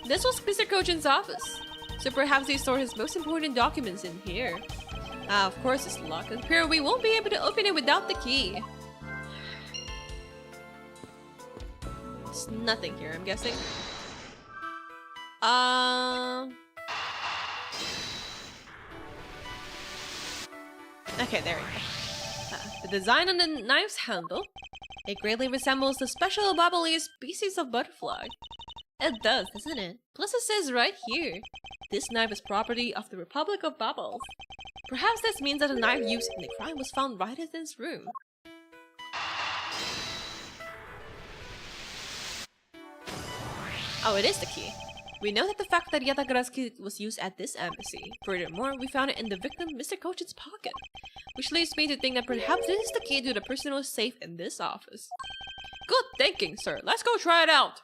This was Mr. Kojin's office, so perhaps he stored his most important documents in here. Of course it's locked, and here we won't be able to open it without the key. There's nothing here, I'm guessing. Okay, there we go. The design on the knife's handle, it greatly resembles the special bubbly species of butterfly. It does, doesn't it? Plus it says right here, this knife is property of the Republic of Bubbles. Perhaps this means that the knife used in the crime was found right in this room. Oh, it is the key. We know that the fact that Yatakara's key was used at this embassy. Furthermore, we found it in the victim Mr. Kojin's pocket. Which leads me to think that perhaps this is the key to the personal safe in this office. Good thinking, sir. Let's go try it out.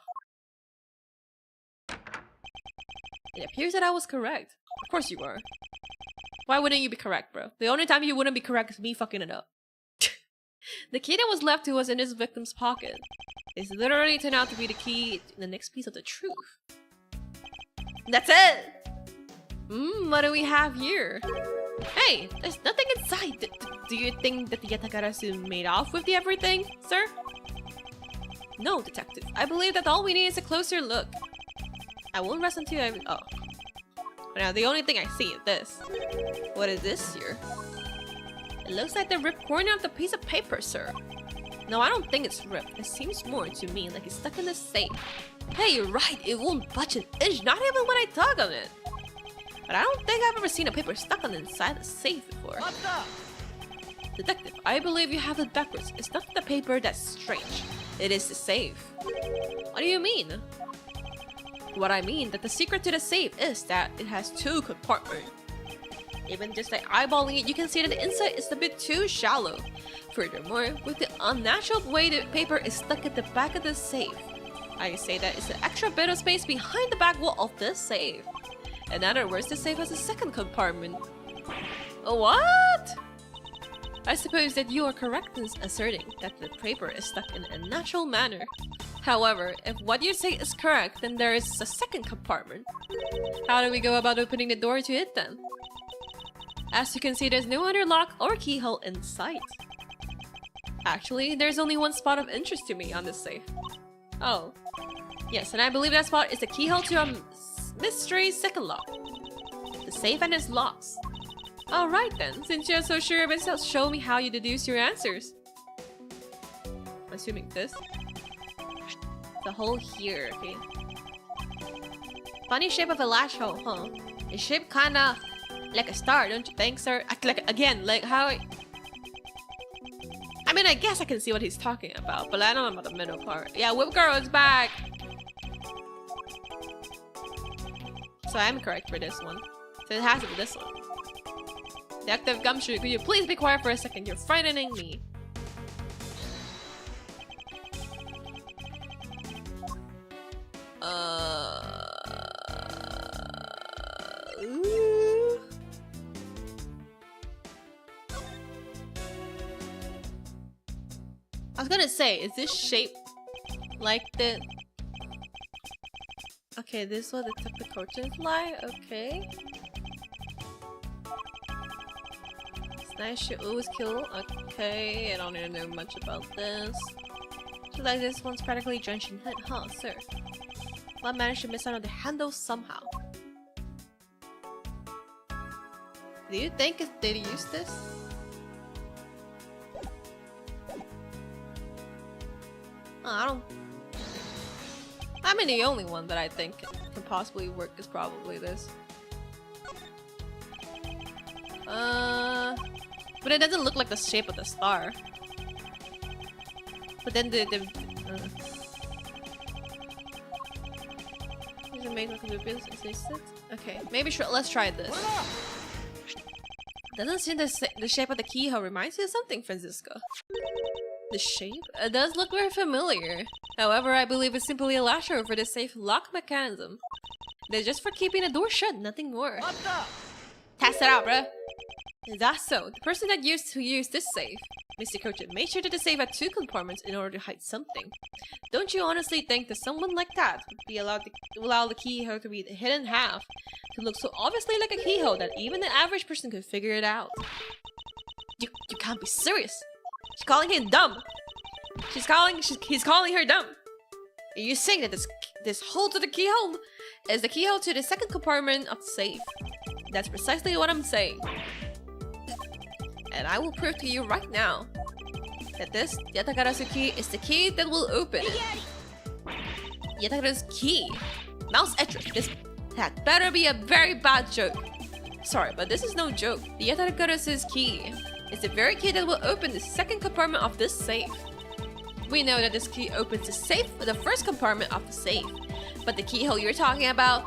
It appears that I was correct. Of course you are. Why wouldn't you be correct, bro? The only time you wouldn't be correct is me fucking it up. The key that was left to us in this victim's pocket is literally turned out to be the key to the next piece of the truth. That's it! What do we have here? Hey, there's nothing inside. Do you think that the Yatakarasu made off with the everything, sir? No, detective. I believe that all we need is a closer look. I won't rest until I... Oh. Now, the only thing I see is this. What is this here? It looks like the ripped corner of the piece of paper, sir. No, I don't think it's ripped. It seems more to me like it's stuck in the safe. Hey, you're right. It won't budge an inch, not even when I tug on it. But I don't think I've ever seen a paper stuck on the inside of the safe before. What's up? Detective, I believe you have it backwards. It's not the paper that's strange. It is the safe. What do you mean? What I mean that the secret to the safe is that it has 2 compartments. Even just like eyeballing it, you can see that the inside is a bit too shallow. Furthermore, with the unnatural way the paper is stuck at the back of the safe, I say that it's an extra bit of space behind the back wall of this safe. In other words, the safe has a 2nd compartment. What? I suppose that you are correct in asserting that the paper is stuck in a natural manner. However, if what you say is correct, then there is a 2nd compartment. How do we go about opening the door to it then? As you can see, there's no other lock or keyhole in sight. Actually, there's only one spot of interest to me on this safe. Oh. Yes, and I believe that spot is the keyhole to a mystery 2nd lock. The safe and its locks. Alright then, since you're so sure of it, show me how you deduce your answers. I'm assuming this. The hole here, okay. Funny shape of a lash hole, huh? It's shaped kinda like a star, don't you think, sir? Like, again, like how... I mean, I guess I can see what he's talking about, but I don't know about the middle part. Yeah, Whip Girl is back! So I'm correct for this one. So it has to be this one. Detective Gumshoe, could you please be quiet for a second? You're frightening me. Ooh. I was gonna say, is this shape like the... Okay, this is what the Detective Coaching Fly, okay. Nice shit, always kill. Okay, I don't even know much about this. So like this one's practically drenched in head, huh, sir? Well, I managed to miss out on the handle somehow. Do you think they'd use this? Oh, I don't... I mean, the only one that I think can possibly work is probably this. But it doesn't look like the shape of the star. But then the is it made like okay, maybe let's try this. Doesn't seem the shape of the keyhole reminds you of something, Francisco. The shape? It does look very familiar. However, I believe it's simply a lasher for the safe lock mechanism. They're just for keeping the door shut, nothing more. Test it out, bruh. Is that so? The person that used to use this safe, Mr. Coach, made sure that the safe had 2 compartments in order to hide something. Don't you honestly think that someone like that would be allowed to allow the keyhole to be hidden in half, to look so obviously like a keyhole that even the average person could figure it out? You can't be serious. She's calling him dumb. He's calling her dumb. Are you saying that this hole to the keyhole is the keyhole to the 2nd compartment of the safe? That's precisely what I'm saying. And I will prove to you right now that this Yatakarasu key is the key that will open it. Yatakara's key. Mouse Etrick, that better be a very bad joke. Sorry, but this is no joke. The Yatakara's key is the very key that will open the 2nd compartment of this safe. We know that this key opens the safe with the 1st compartment of the safe, but the keyhole you're talking about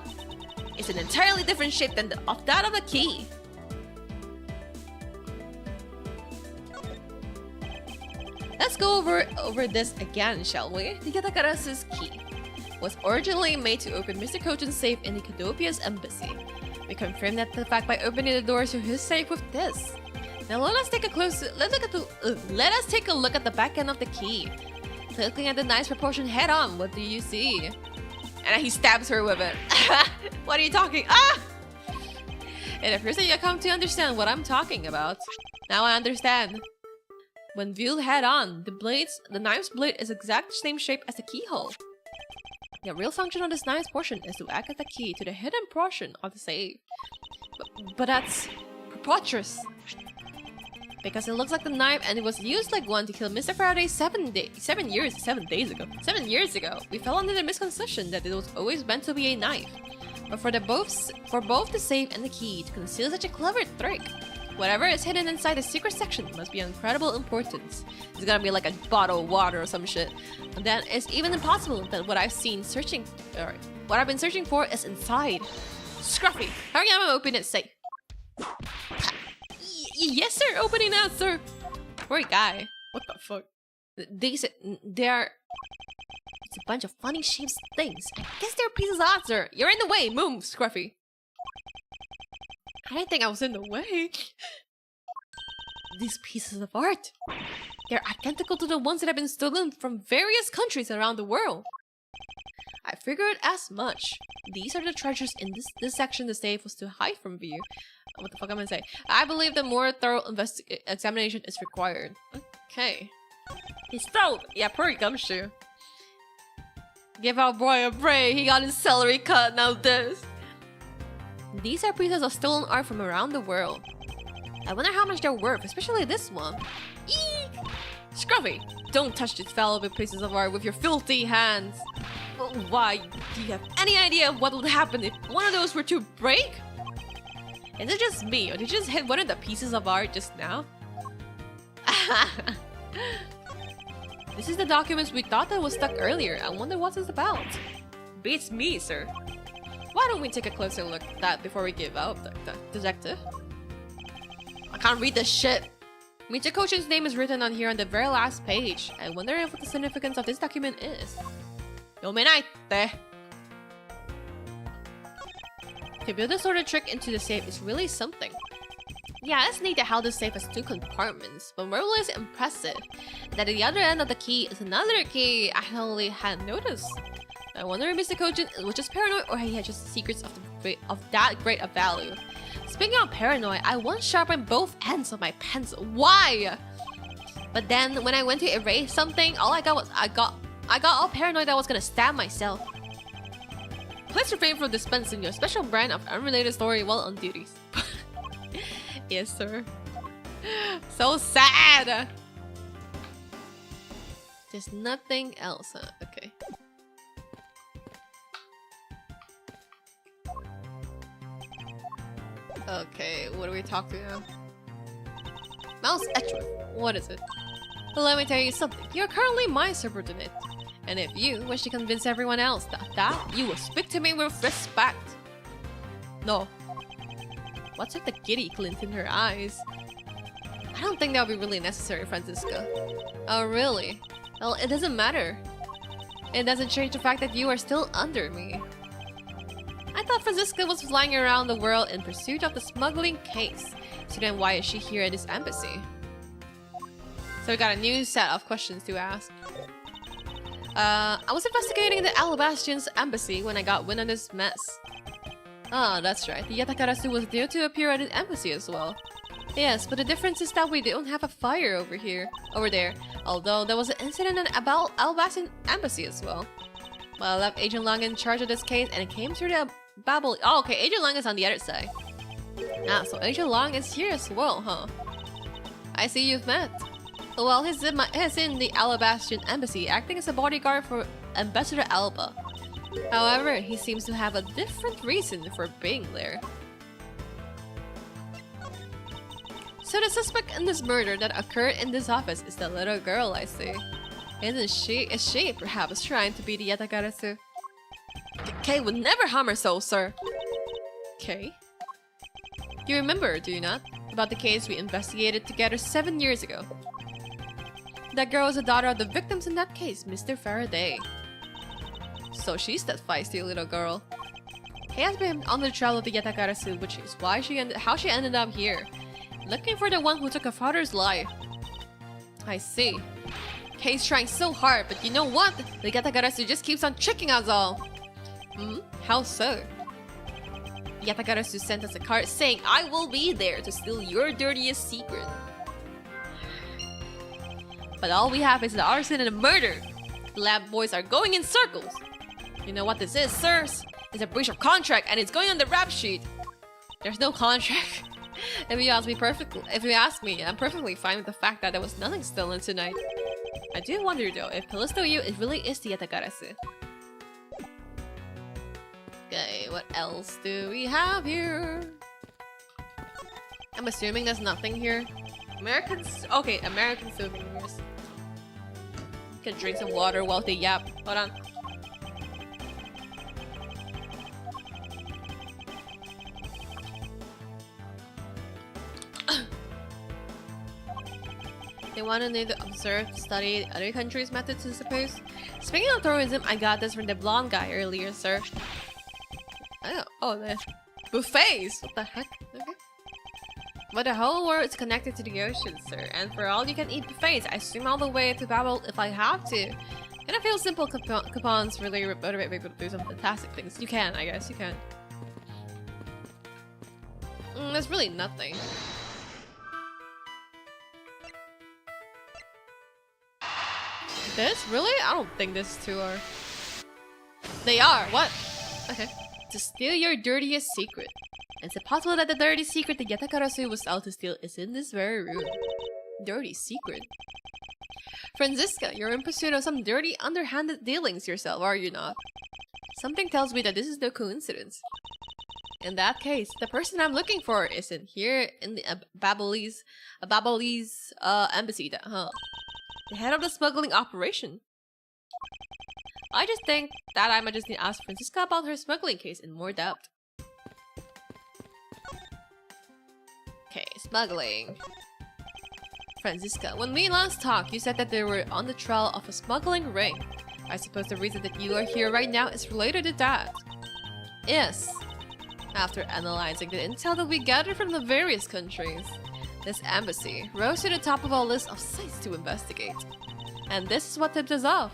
is an entirely different shape than that of the key. Let's go over this again, shall we? The Yatakara's key was originally made to open Mr. Kojin's safe in the Cadopia's embassy. We confirmed that the fact by opening the door to his safe with this. Now let us take a look at the back end of the key. Looking at the nice proportion head on, what do you see? And he stabs her with it. What are you talking? Ah! It appears that you come to understand what I'm talking about. Now I understand. When viewed head on, the knife's blade is the exact same shape as the keyhole. The real function of this knife's portion is to act as the key to the hidden portion of the safe. But that's preposterous. Because it looks like the knife and it was used like one to kill Mr. Faraday 7 years ago. We fell under the misconception that it was always meant to be a knife. But for both the safe and the key to conceal such a clever trick, whatever is hidden inside the secret section must be of incredible importance. It's gonna be like a bottle of water or some shit. And then it's even impossible that what I've been searching for is inside. Scruffy, hurry up and open it safe. Yes, sir. Opening now, sir. Poor guy. What the fuck? They are. It's a bunch of funny shaped things. I guess they're pieces of art, sir. You're in the way. Move, Scruffy. I didn't think I was in the way. These pieces of art. They're identical to the ones that have been stolen from various countries around the world. I figured as much. These are the treasures in this section the safe was to hide from view. What the fuck am I gonna say? I believe that more thorough examination is required. Okay. He's stole. Yeah, poor gumshoe. Give our boy a break. He got his celery cut. Now this. These are pieces of stolen art from around the world. I wonder how much they're worth, especially this one. Eek! Scruffy, don't touch these valuable pieces of art with your filthy hands. Why? Do you have any idea of what would happen if one of those were to break? Is it just me, or did you just hit one of the pieces of art just now? This is the documents we thought that was stuck earlier. I wonder what it's about. Beats me, sir. Why don't we take a closer look at that before we give up, detective? I can't read this shit. Michiko-chan's name is written on here on the very last page. I wonder what the significance of this document is. Yomenaite. To build this sort of trick into the safe is really something. Yeah, it's neat how this safe has 2 compartments, but more or less impressive that at the other end of the key is another key I only had noticed. I wonder if Mr. Kojin was just paranoid or he had just secrets of that great of value. Speaking of paranoid, I once sharpened both ends of my pencil. Why? But then when I went to erase something, all I got all paranoid that I was gonna stab myself. Please refrain from dispensing your special brand of unrelated story while on duties. Yes, sir. So sad. There's nothing else, huh? Okay. Okay, what do we talk to now? Mouse Etchwood. What is it? Well, let me tell you something. You're currently my subordinate. And if you wish to convince everyone else that you will speak to me with respect. No. What's with the giddy glint in her eyes? I don't think that would be really necessary, Francisca. Oh, really? Well, it doesn't matter. It doesn't change the fact that you are still under me. I thought Francisca was flying around the world in pursuit of the smuggling case. So then why is she here at this embassy? So we got a new set of questions to ask. I was investigating the Alabastian's embassy when I got wind of this mess. Ah, that's right. The Yatakarasu was due to appear at the embassy as well. Yes, but the difference is that we don't have a fire over there. Although there was an incident about Alabastian embassy as well. Well, I left Agent Lang in charge of this case and it came through the babble. Oh, okay, Agent Lang is on the other side. Ah, so Agent Lang is here as well, huh? I see you've met. Well, he's in the Alabastian embassy, acting as a bodyguard for Ambassador Alba. However, he seems to have a different reason for being there. So the suspect in this murder that occurred in this office is the little girl, I see. Is she perhaps trying to be the Yatakarasu? Kay would never harm herself, sir. Kay? You remember, do you not? About the case we investigated together 7 years ago. That girl is the daughter of the victims in that case, Mr. Faraday. So she's that feisty little girl. Kay has been on the trail of the Yatakarasu, which is why how she ended up here. Looking for the one who took her father's life. I see. Kay's trying so hard, but you know what? The Yatakarasu just keeps on tricking us all. Hmm? How so? Yatakarasu sent us a card saying I will be there to steal your dirtiest secret. But all we have is the arson and the murder. The lab boys are going in circles. You know what this is, sirs? It's a breach of contract and it's going on the rap sheet. There's no contract. If you ask me, I'm perfectly fine with the fact that there was nothing stolen tonight. I do wonder though, if Callisto Yu it really is the Yatakarasu. Okay, what else do we have here? I'm assuming there's nothing here. Americans, okay, American souvenirs. Can drink some water while they yap. Hold on. They want to need to observe, study other countries' methods, I suppose. Speaking of tourism, I got this from the blonde guy earlier, sir. Oh, the buffets! What the heck? Okay. But the whole world is connected to the ocean, sir. And for all you can eat buffets, I swim all the way to Babel if I have to. And I feel simple coupons really motivate people to do some fantastic things. You can, I guess, you can. There's really nothing. This? Really? I don't think this two are. They are! What? Okay. To steal your dirtiest secret. Is it possible that the dirty secret that Yatakarasu was out to steal is in this very room? Dirty secret? Franziska, you're in pursuit of some dirty, underhanded dealings yourself, are you not? Something tells me that this is no coincidence. In that case, the person I'm looking for isn't here in the Babalese embassy, huh? The head of the smuggling operation. I just think that I might just need to ask Franziska about her smuggling case in more depth. Okay, smuggling. Franziska, when we last talked, you said that they were on the trail of a smuggling ring. I suppose the reason that you are here right now is related to that. Yes. After analyzing the intel that we gathered from the various countries, this embassy rose to the top of our list of sites to investigate. And this is what tipped us off.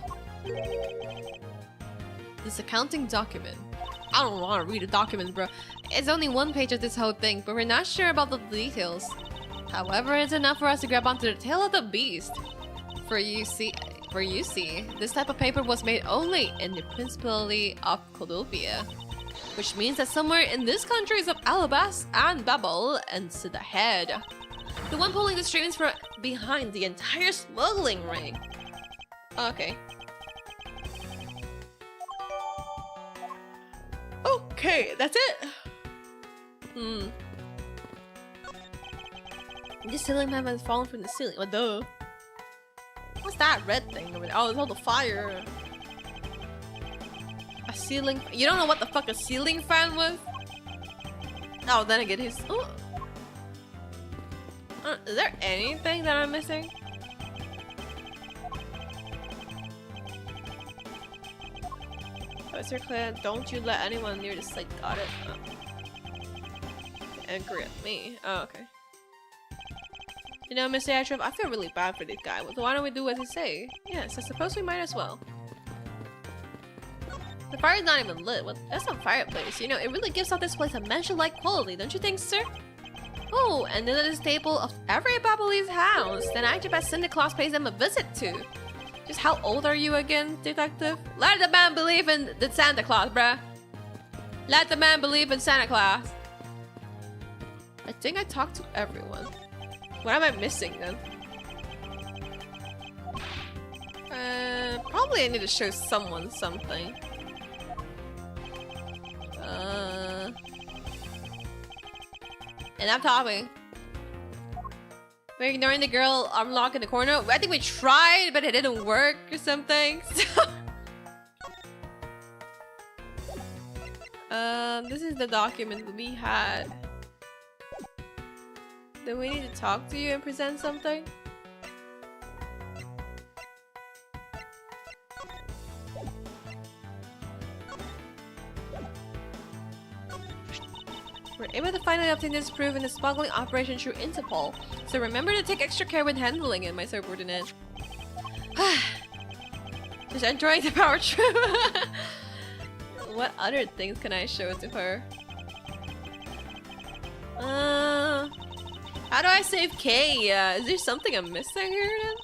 This accounting document. I don't want to read a document, bro. It's only one page of this whole thing, but we're not sure about the details. However, it's enough for us to grab onto the tail of the beast. For you see, this type of paper was made only in the Principality of Codopia. Which means that somewhere in this countries of Alabas and Babel and to the head. The one pulling the strings from behind the entire smuggling ring. Okay. Okay, that's it. This ceiling fan has fallen from the ceiling. What the? What's that red thing over there? Oh, it's all the fire. A ceiling. You don't know what the fuck a ceiling fan was? Oh, then again, his. Oh. Is there anything that I'm missing? Professor Claire, don't you let anyone near the site. Got it. Oh. Angry at me. Oh, okay. You know, Mr. Ashraf, I feel really bad for this guy. So why don't we do what he say? Yes, I suppose we might as well. The fire's not even lit. What? That's a fireplace. You know, it really gives off this place a mansion-like quality, don't you think, sir? Oh, and then there's a staple of every Babalese house. Then I bet Santa Claus pays them a visit to. Just how old are you again, detective? Let the man believe in the Santa Claus, bruh. Let the man believe in Santa Claus. I think I talked to everyone. What am I missing then? Probably I need to show someone something. And I'm talking. We're ignoring the girl arm lock in the corner. I think we tried, but it didn't work or something. This is the document we had. Do we need to talk to you and present something? We're able to finally obtain this proof in the smuggling operation through Interpol. So remember to take extra care when handling it, my subordinate. Just enjoying the power trip. What other things can I show to her? How do I save K? Is there something I'm missing here then?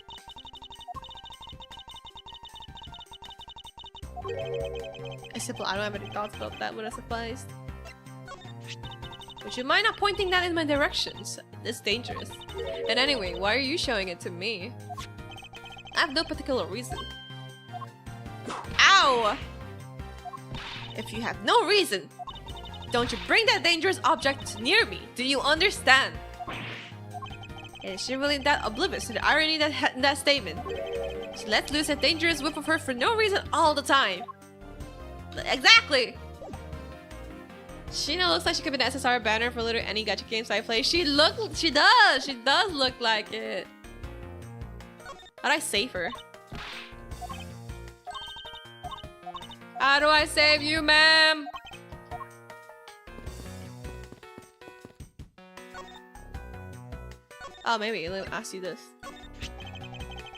I don't have any thoughts about that, but I sufficed. Would you mind not pointing that in my directions? It's dangerous. And anyway, why are you showing it to me? I have no particular reason. Ow! If you have no reason, don't you bring that dangerous object near me. Do you understand? Is she really that oblivious to the irony in that statement? She lets loose a dangerous whip of her for no reason all the time. Exactly! Sheena looks like she could be the SSR banner for literally any gacha games I play. She does look like it. How'd I save her? How do I save you, ma'am? Oh, maybe let me ask you this.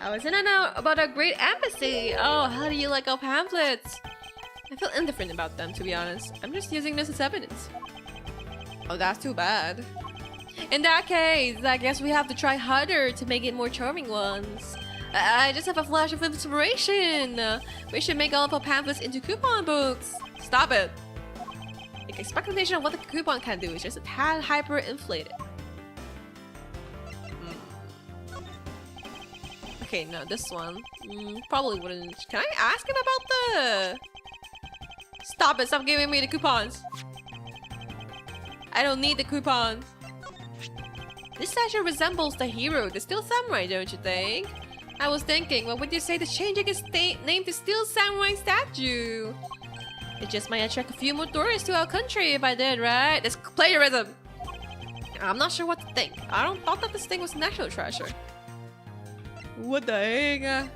I was in and out about a great embassy. Oh, how do you like our pamphlets? I feel indifferent about them, to be honest. I'm just using this as evidence. Oh, that's too bad. In that case, I guess we have to try harder to make it more charming ones. I just have a flash of inspiration. We should make all of our pamphlets into coupon books. Stop it. The expectation of what the coupon can do is just a tad hyper-inflated. Okay, no, this one. Probably wouldn't. Can I ask him about the... Stop it, stop giving me the coupons. I don't need the coupons. This statue resembles the hero, the Steel Samurai, don't you think? I was thinking, what would you say to changing his name to Steel Samurai statue? It just might attract a few more tourists to our country if I did, right? It's plagiarism. I'm not sure what to think. I thought that this thing was national treasure. What the heck?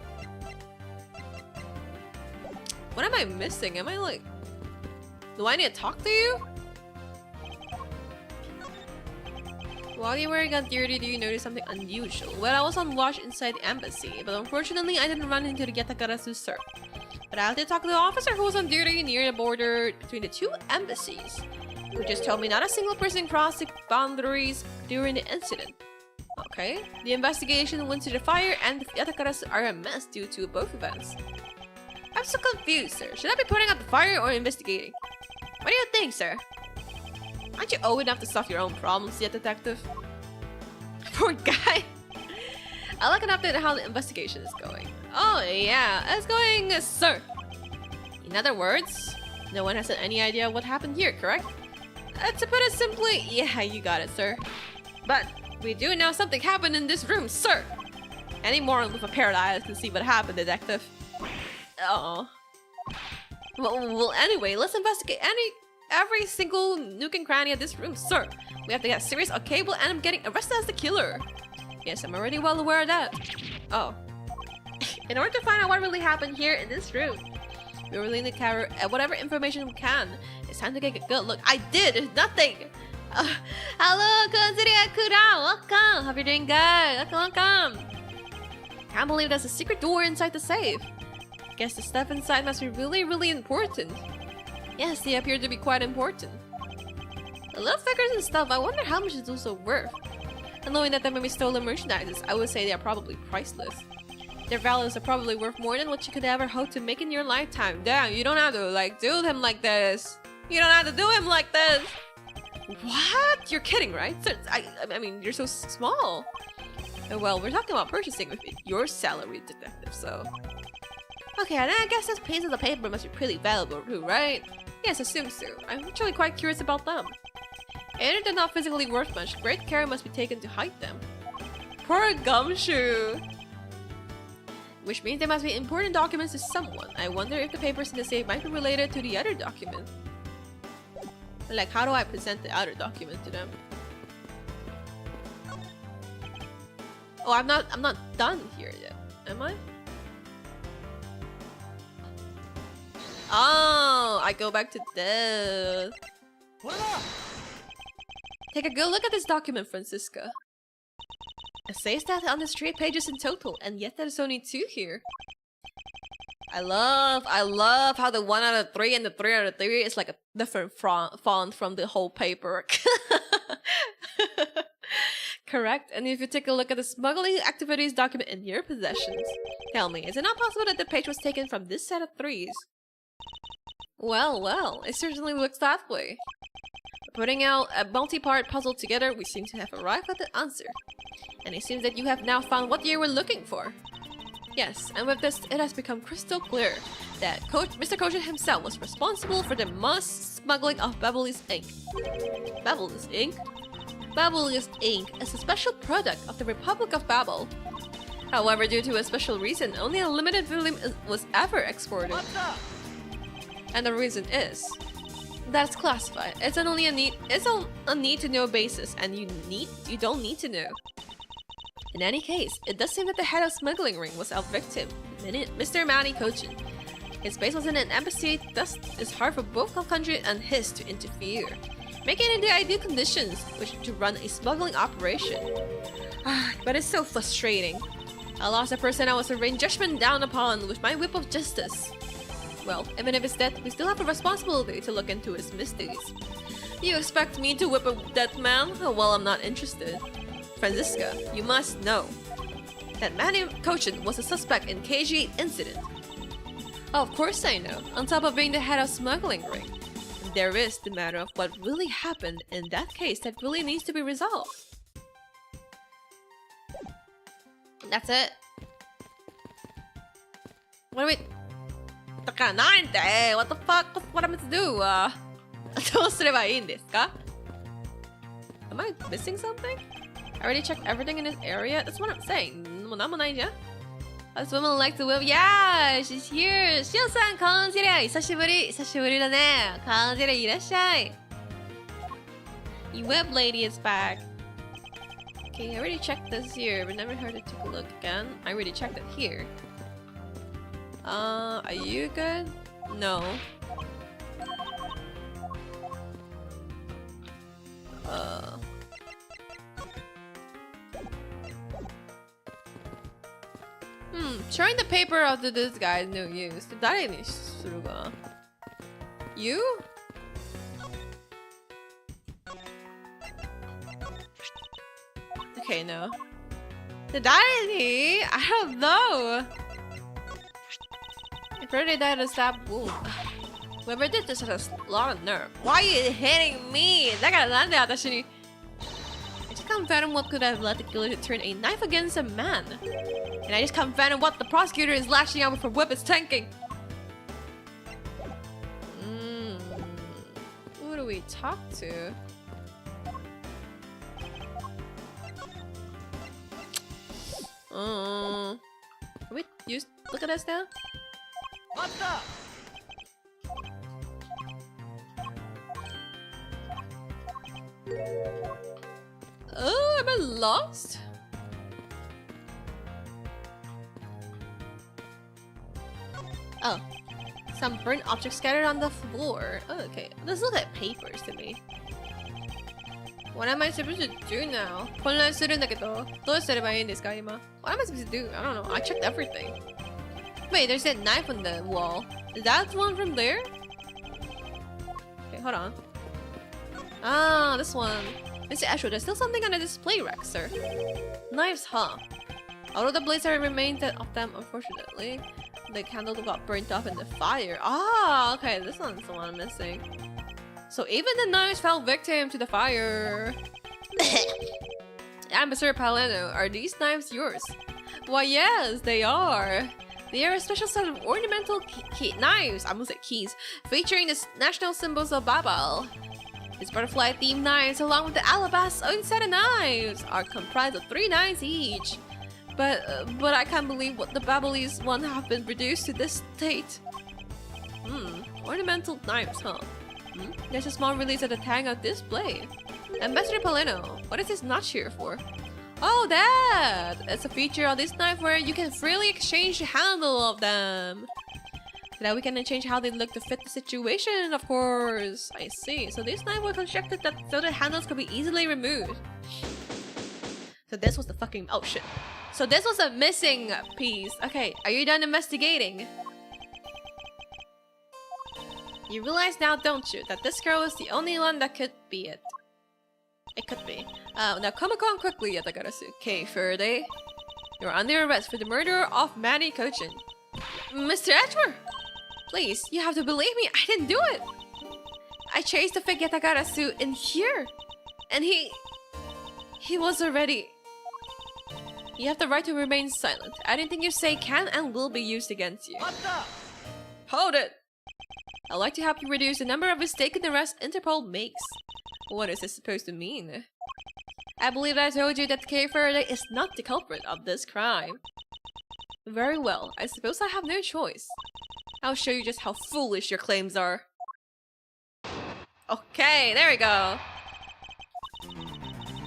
What am I missing? Am I like... Do I need to talk to you? While you're wearing on duty, do you notice something unusual? Well, I was on watch inside the embassy, but unfortunately I didn't run into the Yatakarasu, sir. But I did talk to the officer who was on duty near the border between the two embassies, who just told me not a single person crossed the boundaries during the incident. Okay, the investigation went to the fire and the Yatakarasu are a mess due to both events. I'm so confused, sir. Should I be putting out the fire or investigating? What do you think, sir? Aren't you old enough to solve your own problems yet, detective? Poor guy. I'd like an update on how the investigation is going. Oh yeah, it's going, sir. In other words, no one has any idea what happened here, correct? To put it simply, yeah, you got it, sir. But we do know something happened in this room, sir. Any moron with a pair of eyes can see what happened, detective. Oh. Well, anyway, let's investigate every single nook and cranny of this room, sir. We have to get serious or Cable and I'm getting arrested as the killer. Yes, I'm already well aware of that. Oh. In order to find out what really happened here in this room, we really need to cover whatever information we can. It's time to get a good look. I did! It's nothing! Hello, Azeria-kuran! Welcome! Hope you're doing good! Welcome! Can't believe there's a secret door inside the safe. Guess the stuff inside must be really important. Yes, they appear to be quite important. The little figures and stuff, I wonder how much is also worth. And knowing that they may be stolen merchandise, I would say they are probably priceless. Their values are probably worth more than what you could ever hope to make in your lifetime. Damn, you don't have to like do him like this. You don't have to do him like this. What? You're kidding, right? I mean, you're so small. Well, we're talking about purchasing with your salary, detective, so... Okay, and I guess this piece of the paper must be pretty valuable too, right? Yes, assume so. I'm actually quite curious about them. And they're not physically worth much. Great care must be taken to hide them. Poor Gumshoe! Which means they must be important documents to someone. I wonder if the papers in the safe might be related to the other document. Like, how do I present the other document to them? Oh, I'm not done here yet, am I? Oh, I go back to this. Take a good look at this document, Francisca. It says that on the 3 pages in total, and yet there's only 2 here. I love how the 1 out of 3 and the 3 out of 3 is like a different font from the whole paper. Correct. And if you take a look at the smuggling activities document in your possessions, tell me, is it not possible that the page was taken from this set of 3s? Well, it certainly looks that way. Putting out a multi-part puzzle together, we seem to have arrived at the answer. And it seems that you have now found what you were looking for. Yes, and with this, it has become crystal clear that Mr. Kojin himself was responsible for the mass smuggling of Babel's ink. Babel's ink? Babel's ink is a special product of the Republic of Babel. However, due to a special reason, only a limited volume was ever exported. And the reason is that's classified. It's only a need to know basis, and you don't need to know. In any case, it does seem that the head of smuggling ring was our victim, Mr. Manny Kojin. His base was in an embassy, thus it's hard for both our country and his to interfere, making it the ideal conditions to run a smuggling operation. But it's so frustrating. I lost a person I was arraigned judgment down upon with my whip of justice. Well, even if it's dead, we still have a responsibility to look into his misdeeds. You expect me to whip a dead man? Well, I'm not interested. Franziska, you must know that Manny Kojin was a suspect in KG incident. Oh, of course I know, on top of being the head of smuggling ring. There is the matter of what really happened in that case that really needs to be resolved. That's it. What do we... What the fuck? What am I to do? どうすればいいんですか? Am I missing something? I already checked everything in this area? That's what I'm saying. もう何もないじゃん? This woman likes the whip. Yeah, she's here. しおさん、こんにちは。久しぶり。久しぶりだね。こんにちは。いらっしゃい。The whip lady is back. Okay, I already checked this here, but never heard to take a look again. I already checked it here. Are you good? No. Throwing the paper out to this guy is no use. 誰にするか? You? Okay, no. 誰に? I don't know. If already died of a stab wound. Whoever did this has a lot of nerve. Why are you hitting me? だからなんで私に? I just can't fathom what could have led the killer to turn a knife against a man. And I just can't fathom what the prosecutor is lashing out with her whip is tanking. Who do we talk to? Wait, you look at us now? Oh, am I lost? Oh, some burnt objects scattered on the floor. Oh, okay, let's look at papers to me. What am I supposed to do now? 混乱するんだけど、どうすればいいんですか今? What am I supposed to do? I don't know. I checked everything. Wait, there's that knife on the wall. Is that one from there? Okay, hold on. Ah, this one. Mr. Ashwood, there's still something on the display rack, sir. Knives, huh? Although the blades are remained of them, unfortunately, the candle got burnt off in the fire. Ah, okay, this one's the one missing. So even the knives fell victim to the fire. Yeah, Mr. Paleno, are these knives yours? Why, yes, they are. They are a special set of ornamental knives, I almost said keys, featuring the national symbols of Babel. These butterfly-themed knives, along with the alabaster own set of knives, are comprised of 3 knives each. But I can't believe what the Babelese one have been reduced to this state. Ornamental knives, huh? There's a small release at the tang of display. Ambassador Paleno, what is this notch here for? Oh, that! It's a feature of this knife where you can freely exchange the handle of them. So that we can change how they look to fit the situation, of course. I see. So this knife was constructed so the handles could be easily removed. So this was the fucking... oh shit. So this was a missing piece. Okay, are you done investigating? You realize now, don't you, that this girl is the only one that could be it. It could be. Now come on quickly, Yatagarasu. Okay, Faraday. You're under arrest for the murder of Manny Kojin. Mr. Edgeworth! Please, you have to believe me, I didn't do it! I chased the fake Yatagarasu in here, and he was already. You have the right to remain silent. Anything you say can and will be used against you. Hold it! I'd like to help you reduce the number of mistaken arrests Interpol makes. What is this supposed to mean? I believe I told you that Kei Faraday is not the culprit of this crime. Very well, I suppose I have no choice. I'll show you just how foolish your claims are. Okay, there we go.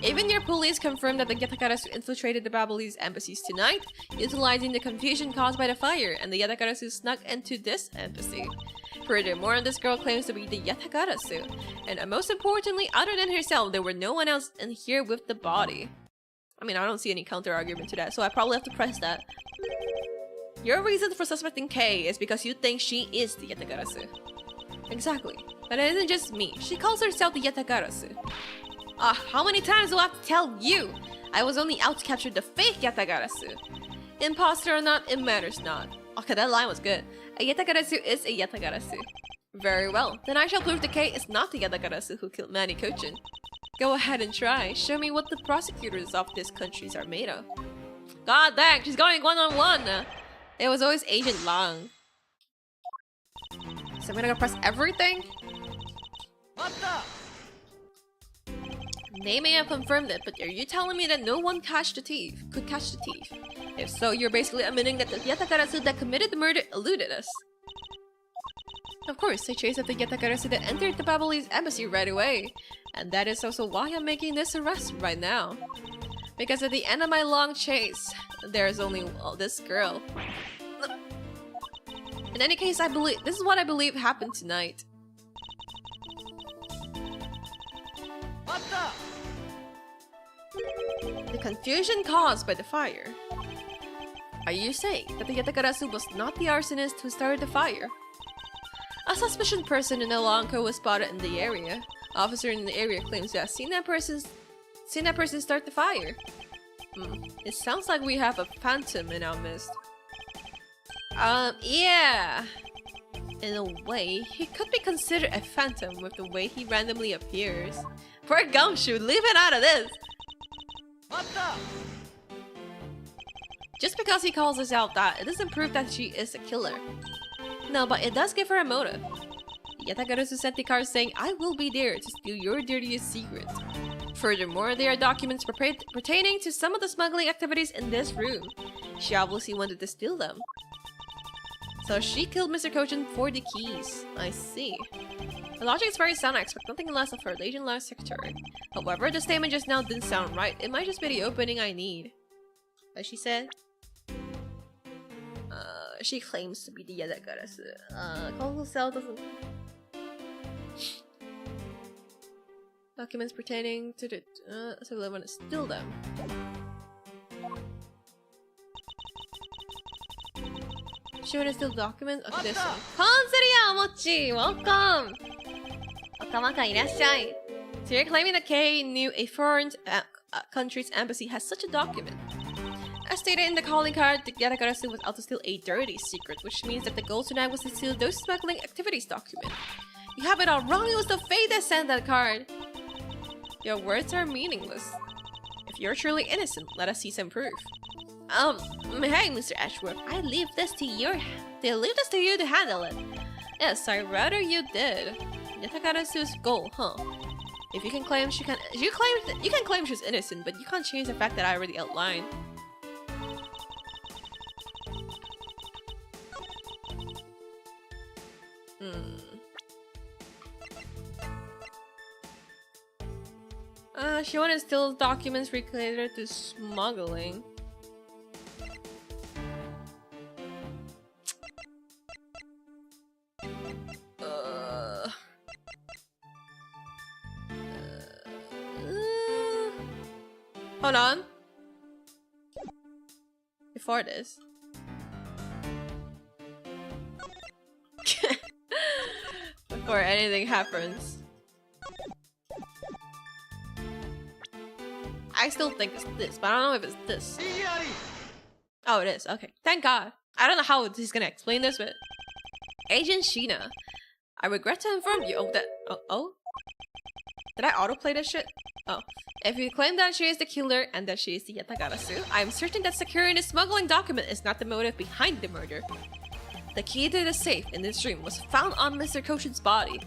Even your police confirmed that the Yatakarasu infiltrated the Babalese embassies tonight, utilizing the confusion caused by the fire, and the Yatakarasu snuck into this embassy. Furthermore, this girl claims to be the Yatakarasu, and most importantly, other than herself, there were no one else in here with the body. I mean, I don't see any counter-argument to that, so I probably have to press that. Your reason for suspecting Kei is because you think she is the Yatakarasu. Exactly. But it isn't just me. She calls herself the Yatakarasu. How many times do I have to tell you? I was only out to capture the fake Yatagarasu. Imposter or not, it matters not. Okay, that line was good. A Yatagarasu is a Yatagarasu. Very well, then I shall prove the Kei is not the Yatagarasu who killed Manny Kochin. Go ahead and try. Show me what the prosecutors of this countries are made of. God dang, she's going one-on-one! It was always Agent Lang. So I'm gonna go press everything? They may have confirmed it, but are you telling me that no one could catch the thief? If so, you're basically admitting that the Yatakarasu that committed the murder eluded us. Of course, I chased after the Yatakarasu that entered the Babalese embassy right away. And that is also why I'm making this arrest right now. Because at the end of my long chase, there's only this girl. In any case, this is what I believe happened tonight. The confusion caused by the fire. Are you saying that the Yatakarasu was not the arsonist who started the fire? A suspicious person in Elanco was spotted in the area. Officer in the area claims to have seen that person start the fire. It sounds like we have a phantom in our midst. Yeah. In a way, he could be considered a phantom with the way he randomly appears. Poor Gumshoe, leave it out of this! Just because he calls us out that, it doesn't prove that she is a killer. No, but it does give her a motive. Yatagarasu sent the card saying, I will be there to steal your dirtiest secret. Furthermore, there are documents pertaining to some of the smuggling activities in this room. She obviously wanted to steal them. So she killed Mr. Kochin for the keys. I see. The logic is very sound. I expect nothing less of her Legion Last Secretary. However, the statement just now didn't sound right. It might just be the opening I need. As she said. She claims to be the Yatakarasu. Console cell doesn't... Documents pertaining to the... so they want to steal them. She want to steal documents? Okay, this one. Konseria Mochi! Welcome! Okamaka, irashai! So you're claiming that Kei knew a foreign country's embassy has such a document. As stated in the calling card, the Yatakarasu was out to steal a dirty secret, which means that the goal tonight was to steal those smuggling activities document. You have it all wrong, it was the Fae that sent that card! Your words are meaningless. If you're truly innocent, let us see some proof. Hey, Mr. Ashworth, I leave this to you to handle it. Yes, I'd rather you did. Yatakarasu's goal, huh? If you can claim you can claim she's innocent, but you can't change the fact that I already outlined. She wanted to steal documents related to smuggling. Hold on. Before this. Before anything happens. I still think it's this, but I don't know if it's this. Oh, it is. Okay. Thank God. I don't know how he's gonna explain this, but... Agent Sheena. I regret to inform you that... Oh? Did I autoplay this shit? Oh. If you claim that she is the killer and that she is the Yatagarasu, I am certain that securing the smuggling document is not the motive behind the murder. The key to the safe in this room was found on Mr. Koshin's body.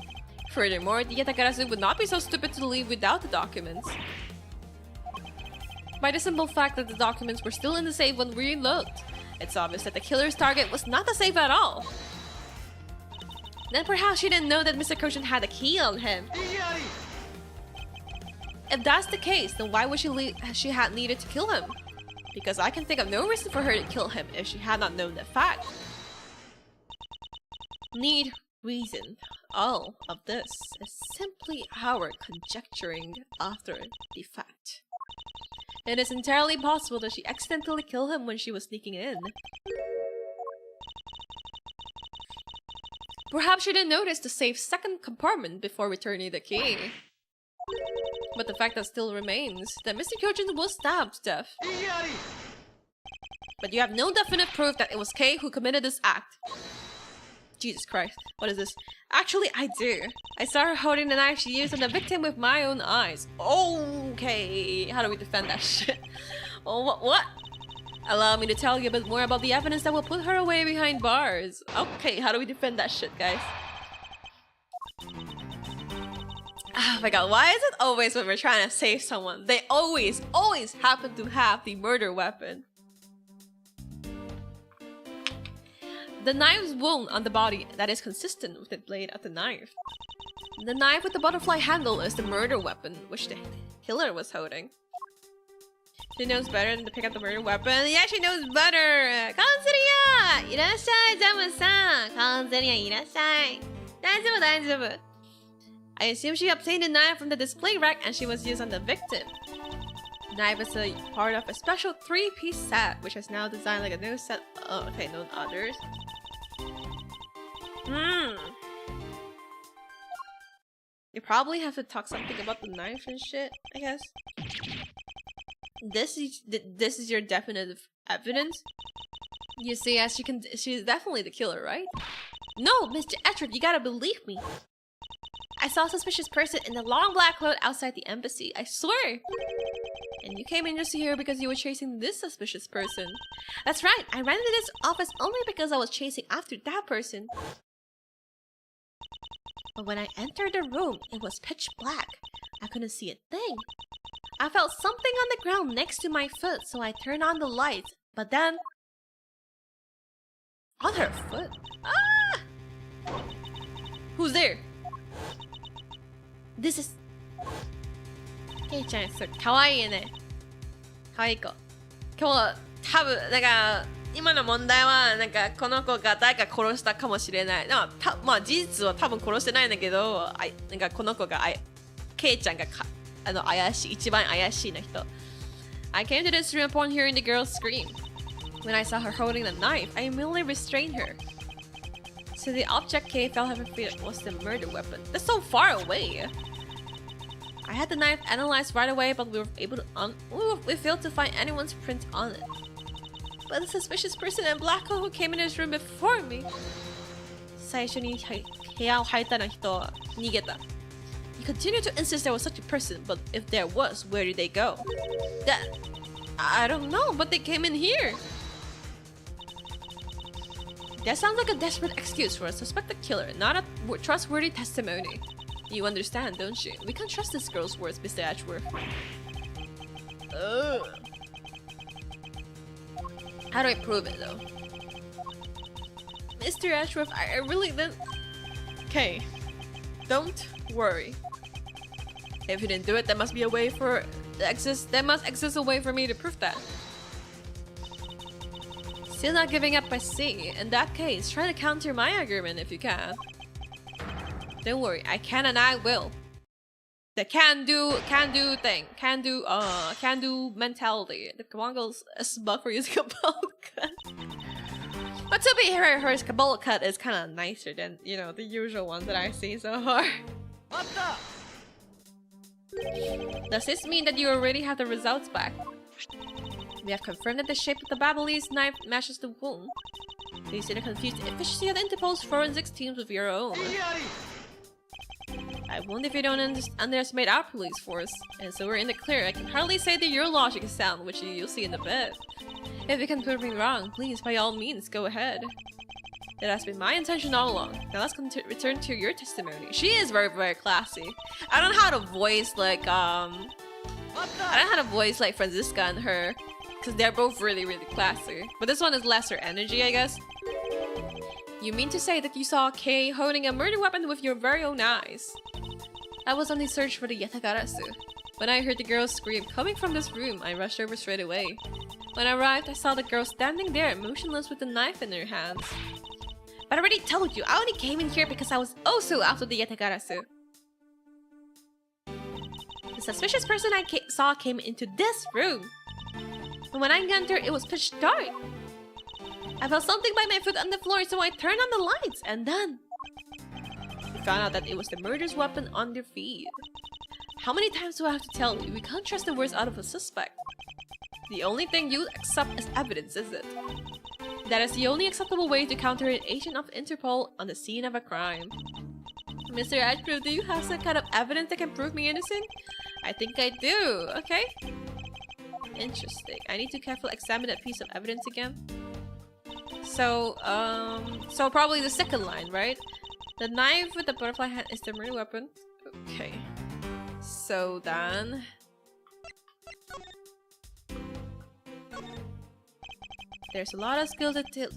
Furthermore, the Yatagarasu would not be so stupid to leave without the documents. By the simple fact that the documents were still in the safe when we looked, it's obvious that the killer's target was not the safe at all. Then perhaps she didn't know that Mr. Koshin had a key on him. If that's the case, then why would she had needed to kill him? Because I can think of no reason for her to kill him if she had not known that fact. Need reason. All of this is simply our conjecturing after the fact. It is entirely possible that she accidentally killed him when she was sneaking in. Perhaps she didn't notice the safe's second compartment before returning the key. But the fact that still remains that Mr. Kojin was stabbed to death. But you have no definite proof that it was Kei who committed this act. Jesus Christ, what is this? Actually, I do. I saw her holding the knife she used on the victim with my own eyes. Okay, how do we defend that shit? Oh, what? Allow me to tell you a bit more about the evidence that will put her away behind bars. Okay, how do we defend that shit, guys? Oh my god, why is it always when we're trying to save someone, they always happen to have the murder weapon? The knife's wound on the body that is consistent with the blade of the knife. The knife with the butterfly handle is the murder weapon, which the killer was holding. She knows better than to pick up the murder weapon. Yeah, she knows better! Kanseria! Irashai, Zamu-san! Kanseria, irashai! Daijoubu, daijoubu! I assume she obtained the knife from the display rack and she was used on the victim. The knife is a part of a special 3-piece set, which is now designed like a new set. Oh, okay, no others. You probably have to talk something about the knife and shit, I guess. This is your definitive evidence? You see, as she's definitely the killer, right? No, Mr. Ettrick, you gotta believe me. I saw a suspicious person in a long black cloak outside the embassy, I swear! And you came in just here because you were chasing this suspicious person. That's right, I ran into this office only because I was chasing after that person. But when I entered the room, it was pitch black. I couldn't see a thing. I felt something on the ground next to my foot, so I turned on the lights. But then... on her foot? Ah! Who's there? This is... Kei-chan, so kawaiiね。可愛い子。今日は多分なんか今の問題はなんかこの子が誰か殺したかもしれない。まあ事実は多分殺してないんだけど、なんかこの子がケイちゃんが怪しい一番怪しいな人。I came to this room upon hearing the girl scream. When I saw her holding the knife, I immediately restrained her. So the object Kei felt her feet was the murder weapon. That's so far away. I had the knife analyzed right away, but we failed to find anyone's print on it. But the suspicious person in black coat who came in this room before me. 最初に部屋を入った人は逃げた。He continued to insist there was such a person, but if there was, where did they go? I don't know, but they came in here. That sounds like a desperate excuse for a suspected killer, not a trustworthy testimony. You understand, don't you? We can't trust this girl's words, Mr. Ashworth. How do I prove it, though? Mr. Ashworth, I really didn't... Okay. Don't worry. If you didn't do it, there must be a way for... There must exist a way for me to prove that. Still not giving up, I see. In that case, try to counter my argument if you can. Don't worry, I can and I will. The can-do thing. Can-do mentality. The Kawango's smug for using a bowl cut. But to be fair, her bowl cut is kind of nicer than, you know, the usual one that I've seen so far. Does this mean that you already have the results back? We have confirmed that the shape of the Babyliss knife matches the wound. You see the confused efficiency of the Interpol's forensics teams with your own. I wonder if you don't underestimate our police force. And so we're in the clear. I can hardly say that your logic is sound, which you'll see in a bit. If you can prove me wrong, please, by all means, go ahead. That has been my intention all along. Now let's return to your testimony. She is very, very classy. I don't know how to voice like Franziska and her, because they're both really, really classy. But this one is lesser energy, I guess. You mean to say that you saw Kei holding a murder weapon with your very own eyes? I was on the search for the Yatagarasu. When I heard the girl scream coming from this room, I rushed over straight away. When I arrived, I saw the girl standing there, motionless with a knife in her hands. But I already told you, I only came in here because I was also after the Yatagarasu. The suspicious person I saw came into this room. And when I entered, it was pitch dark. I felt something by my foot on the floor, so I turned on the lights, and then we found out that it was the murderer's weapon on their feet. How many times do I have to tell you? We can't trust the words out of a suspect. The only thing you accept as evidence, is it? That is the only acceptable way to counter an agent of Interpol on the scene of a crime. Mr. Ashbrook, do you have some kind of evidence that can prove me innocent? I think I do. Okay. Interesting. I need to carefully examine that piece of evidence again. So probably the second line, right? The knife with the butterfly hand is the murder weapon. Okay. So then... there's a lot of skill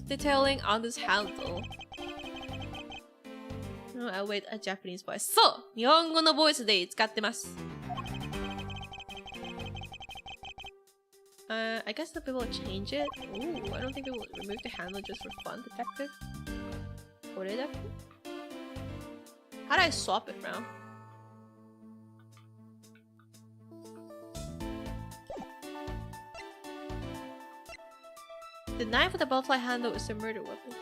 detailing on this handle. Oh, I'll wait a Japanese voice. So, 日本語のボイスで使ってます。I guess the people will change it. Ooh, I don't think they will remove the handle just for fun, detective. How do I swap it around? The knife with the butterfly handle is a murder weapon.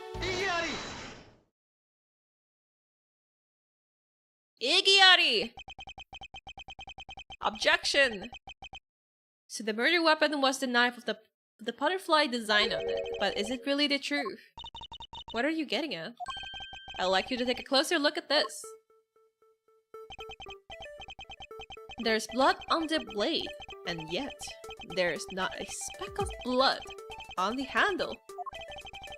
Igiari! Objection! So the murder weapon was the knife with the butterfly design on it. But is it really the truth? What are you getting at? I'd like you to take a closer look at this. There's blood on the blade, and yet there's not a speck of blood on the handle.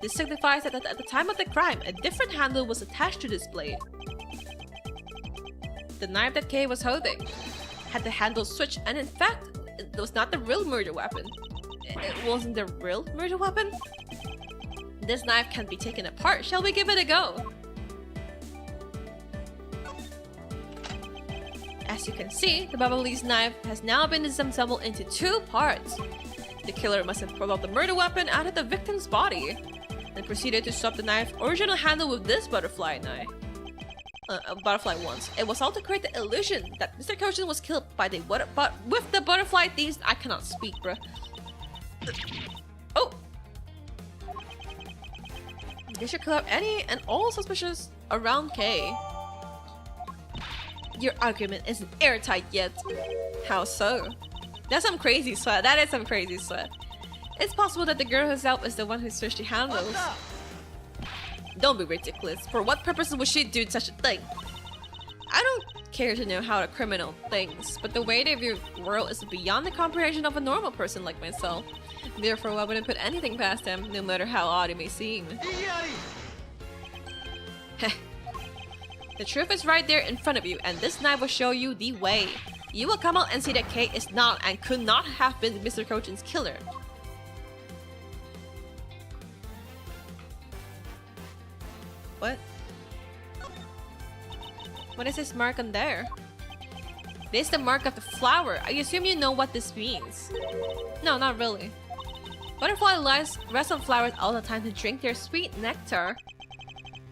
This signifies that at the time of the crime, a different handle was attached to this blade. The knife that Kei was holding had the handle switched, and in fact, it was not the real murder weapon. It wasn't the real murder weapon? This knife can be taken apart. Shall we give it a go? As you can see, the Babalis knife has now been disassembled into two parts. The killer must have pulled out the murder weapon out of the victim's body and proceeded to swap the knife's original handle with this butterfly knife. Butterfly once. It was all to create the illusion that Mr. Kojin was killed by the with the butterfly thieves. I cannot speak, bruh. Oh! They should clear up any and all suspicions around Kei. Your argument isn't airtight yet. How so? That's some crazy sweat. That is some crazy sweat. It's possible that the girl herself is the one who switched the handles. Don't be ridiculous. For what purpose would she do such a thing? I don't care to know how a criminal thinks, but the way they view the world is beyond the comprehension of a normal person like myself. Therefore, I wouldn't put anything past them, no matter how odd it may seem. Heh. The truth is right there in front of you, and this knife will show you the way. You will come out and see that Kei is not and could not have been Mr. Kojin's killer. What? What is this mark on there? This is the mark of the flower. I assume you know what this means. No, not really. Butterflies rest on flowers all the time to drink their sweet nectar.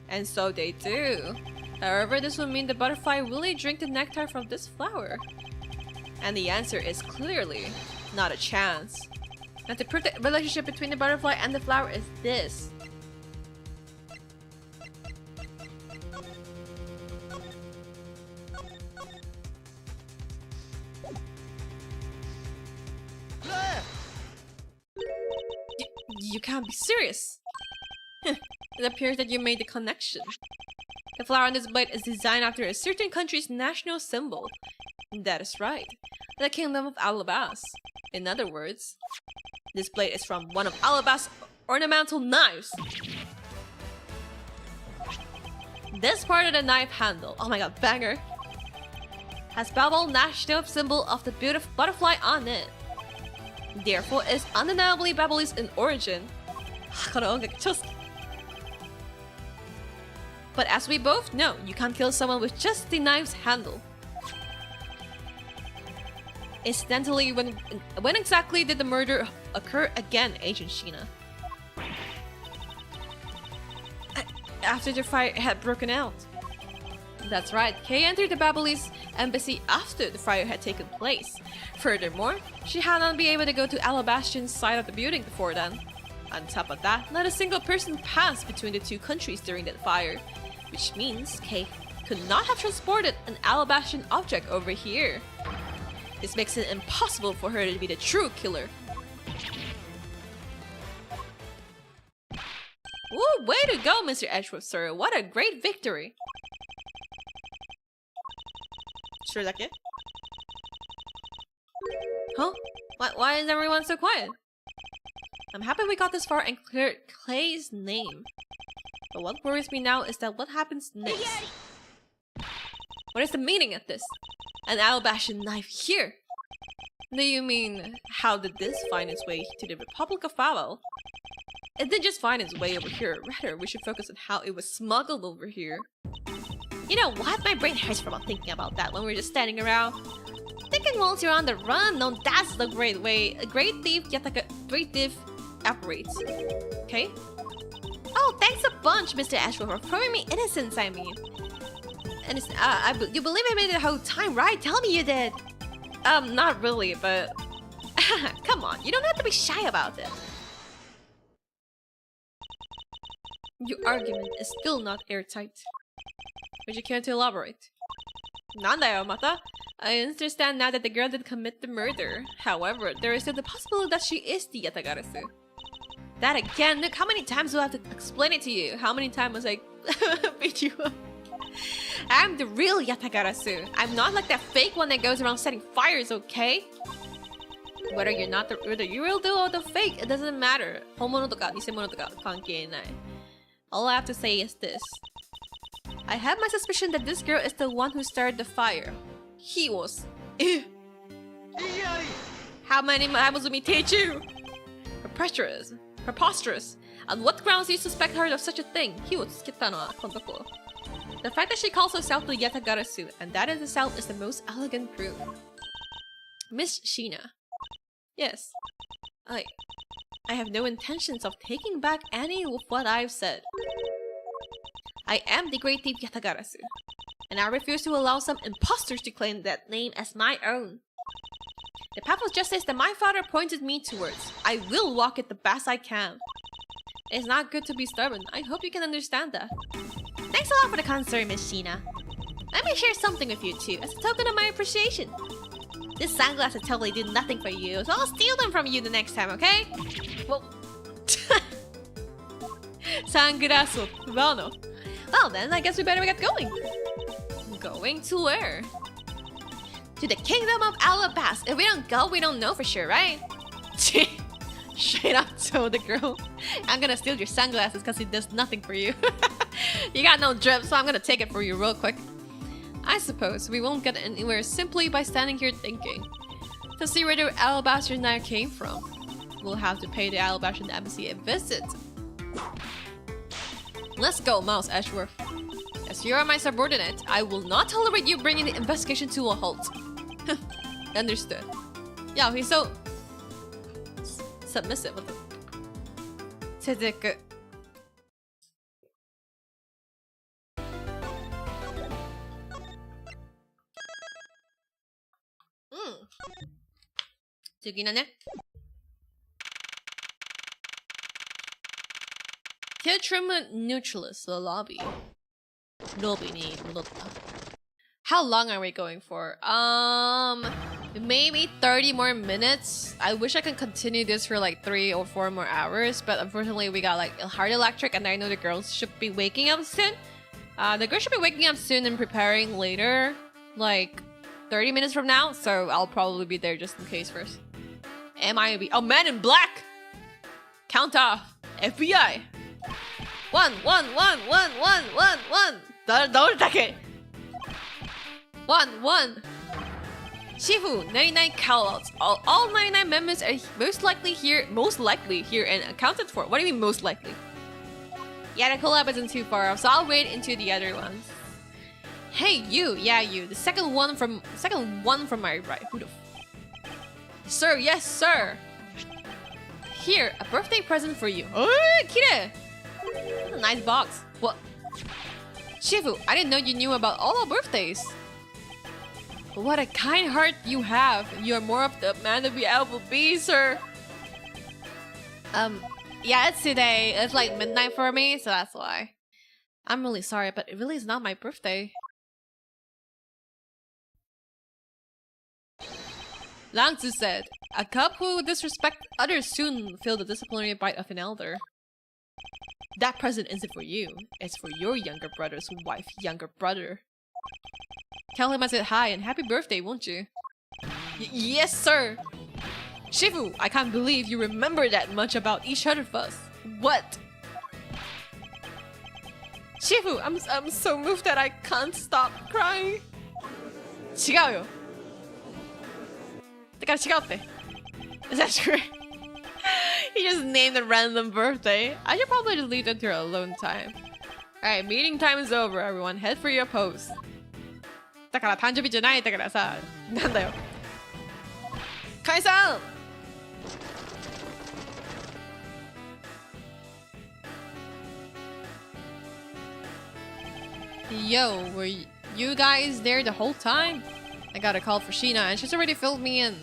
And so they do. However, this would mean the butterfly really drink the nectar from this flower. And the answer is clearly not a chance. And to prove the relationship between the butterfly and the flower is this. You can't be serious. It appears that you made the connection. The flower on this blade is designed after a certain country's national symbol. That is right. The Kingdom of Alabas. In other words, this blade is from one of Alabas' ornamental knives. This part of the knife handle, oh my god, banger, has Babel national symbol of the beautiful butterfly on it. Therefore, it is undeniably Babelese in origin. But as we both know, you can't kill someone with just the knife's handle. Incidentally, when exactly did the murder occur again, Agent Sheena? After the fire had broken out. That's right, Kay entered the Babelese embassy after the fire had taken place. Furthermore, she had not been able to go to Alabastian's side of the building before then. On top of that, not a single person passed between the two countries during that fire, which means Kay could not have transported an Alabastian object over here. This makes it impossible for her to be the true killer. Ooh, way to go, Mr. Edgeworth, sir. What a great victory. Sure, that's it? Huh? Why is everyone so quiet? I'm happy we got this far and cleared Clay's name. But what worries me now is that what happens next? What is the meaning of this? An Alabastian knife here? Do you mean, how did this find its way to the Republic of Babel? It didn't just find its way over here, rather we should focus on how it was smuggled over here. You know what? My brain hurts from thinking about that when we're just standing around. Thinking whilst you're on the run, no, that's the great way. A great thief, yet like a great thief operates. Okay? Oh, thanks a bunch, Mr. Ashworth, for proving me innocence, I mean. And it's, you believe I made it the whole time, right? Tell me you did. Not really, but... Come on, you don't have to be shy about it. Your argument is still not airtight. Would you care to elaborate? Nandayo, Mata. I understand now that the girl did commit the murder. However, there is still the possibility that she is the Yatagarasu. That again, look how many times do I have to explain it to you? How many times was I beat you up? I'm the real Yatagarasu. I'm not like that fake one that goes around setting fires, okay? Whether you're not the real deal or the fake, it doesn't matter. Homono toka, nisemono toka, kankei nai. All I have to say is this. I have my suspicion that this girl is the one who started the fire. He was. How many times will me teach you? Preposterous. Preposterous. On what grounds do you suspect her of such a thing? He was kitano kontoko. The fact that she calls herself the Yatagarasu, and that in itself is the most elegant proof. Miss Sheena. Yes. I have no intentions of taking back any of what I've said. I am the great thief Yatagarasu, and I refuse to allow some imposters to claim that name as my own. The path of justice that my father pointed me towards, I will walk it the best I can. It's not good to be stubborn. I hope you can understand that. Thanks a lot for the concern, Miss Sheena. Let me share something with you too, as a token of my appreciation. This sunglasses totally did nothing for you, so I'll steal them from you the next time, okay? Well... Sunglasses, well, well then, I guess we better get going. Going to where? To the Kingdom of Alabas. If we don't go, we don't know for sure, right? Straight up told the girl, I'm gonna steal your sunglasses because it does nothing for you. You got no drip, so I'm gonna take it for you real quick. I suppose we won't get anywhere simply by standing here thinking. To see where the Alabaster knife came from, we'll have to pay the Alabaster embassy a visit. Let's go, Mouse Ashworth. As you are my subordinate, I will not tolerate you bringing the investigation to a halt. Understood. Yeah, he's so... submissive with it. Tsuzuku. Tetrama Neutralis, the lobby. ロビーに戻った. How long are we going for? Maybe 30 more minutes. I wish I could continue this for like 3 or 4 more hours, but unfortunately we got like hard electric, and I know the girls should be waking up soon. The girls should be waking up soon and preparing later, like 30 minutes from now, so I'll probably be there just in case first. MIB. Oh, Man in Black! Count off. FBI. 1, 1, 1, 1, 1, 1, 1. Don't attack it. 1, 1. Shifu, 99 callouts. All 99 members are most likely here and accounted for. What do you mean most likely? Yeah, the collab isn't too far off, so I'll wait into the other ones. Hey, you. Yeah, you. The second one from my right. Who the Sir, yes, sir. Here, a birthday present for you. Oh, kire. Nice box. What? Shifu, I didn't know you knew about all our birthdays. What a kind heart you have. You are more of the man to be able to be, sir. Yeah, it's today. It's like midnight for me, so that's why. I'm really sorry, but it really is not my birthday. Langzi said, a cub who disrespects others soon feel the disciplinary bite of an elder. That present isn't for you. It's for your younger brother's wife, younger brother. Tell him I said hi and happy birthday, won't you? Yes, sir! Shifu, I can't believe you remember that much about each other of us. What? Shifu, I'm so moved that I can't stop crying. 違うよ. だから違うって. Is that true? He just named a random birthday. I should probably just leave them to her alone time. Alright, meeting time is over, everyone. Head for your post. だから誕生日じゃないだからさ、なんだよ。解散! Yo, were you guys there the whole time? I got a call for Sheena and she's already filled me in.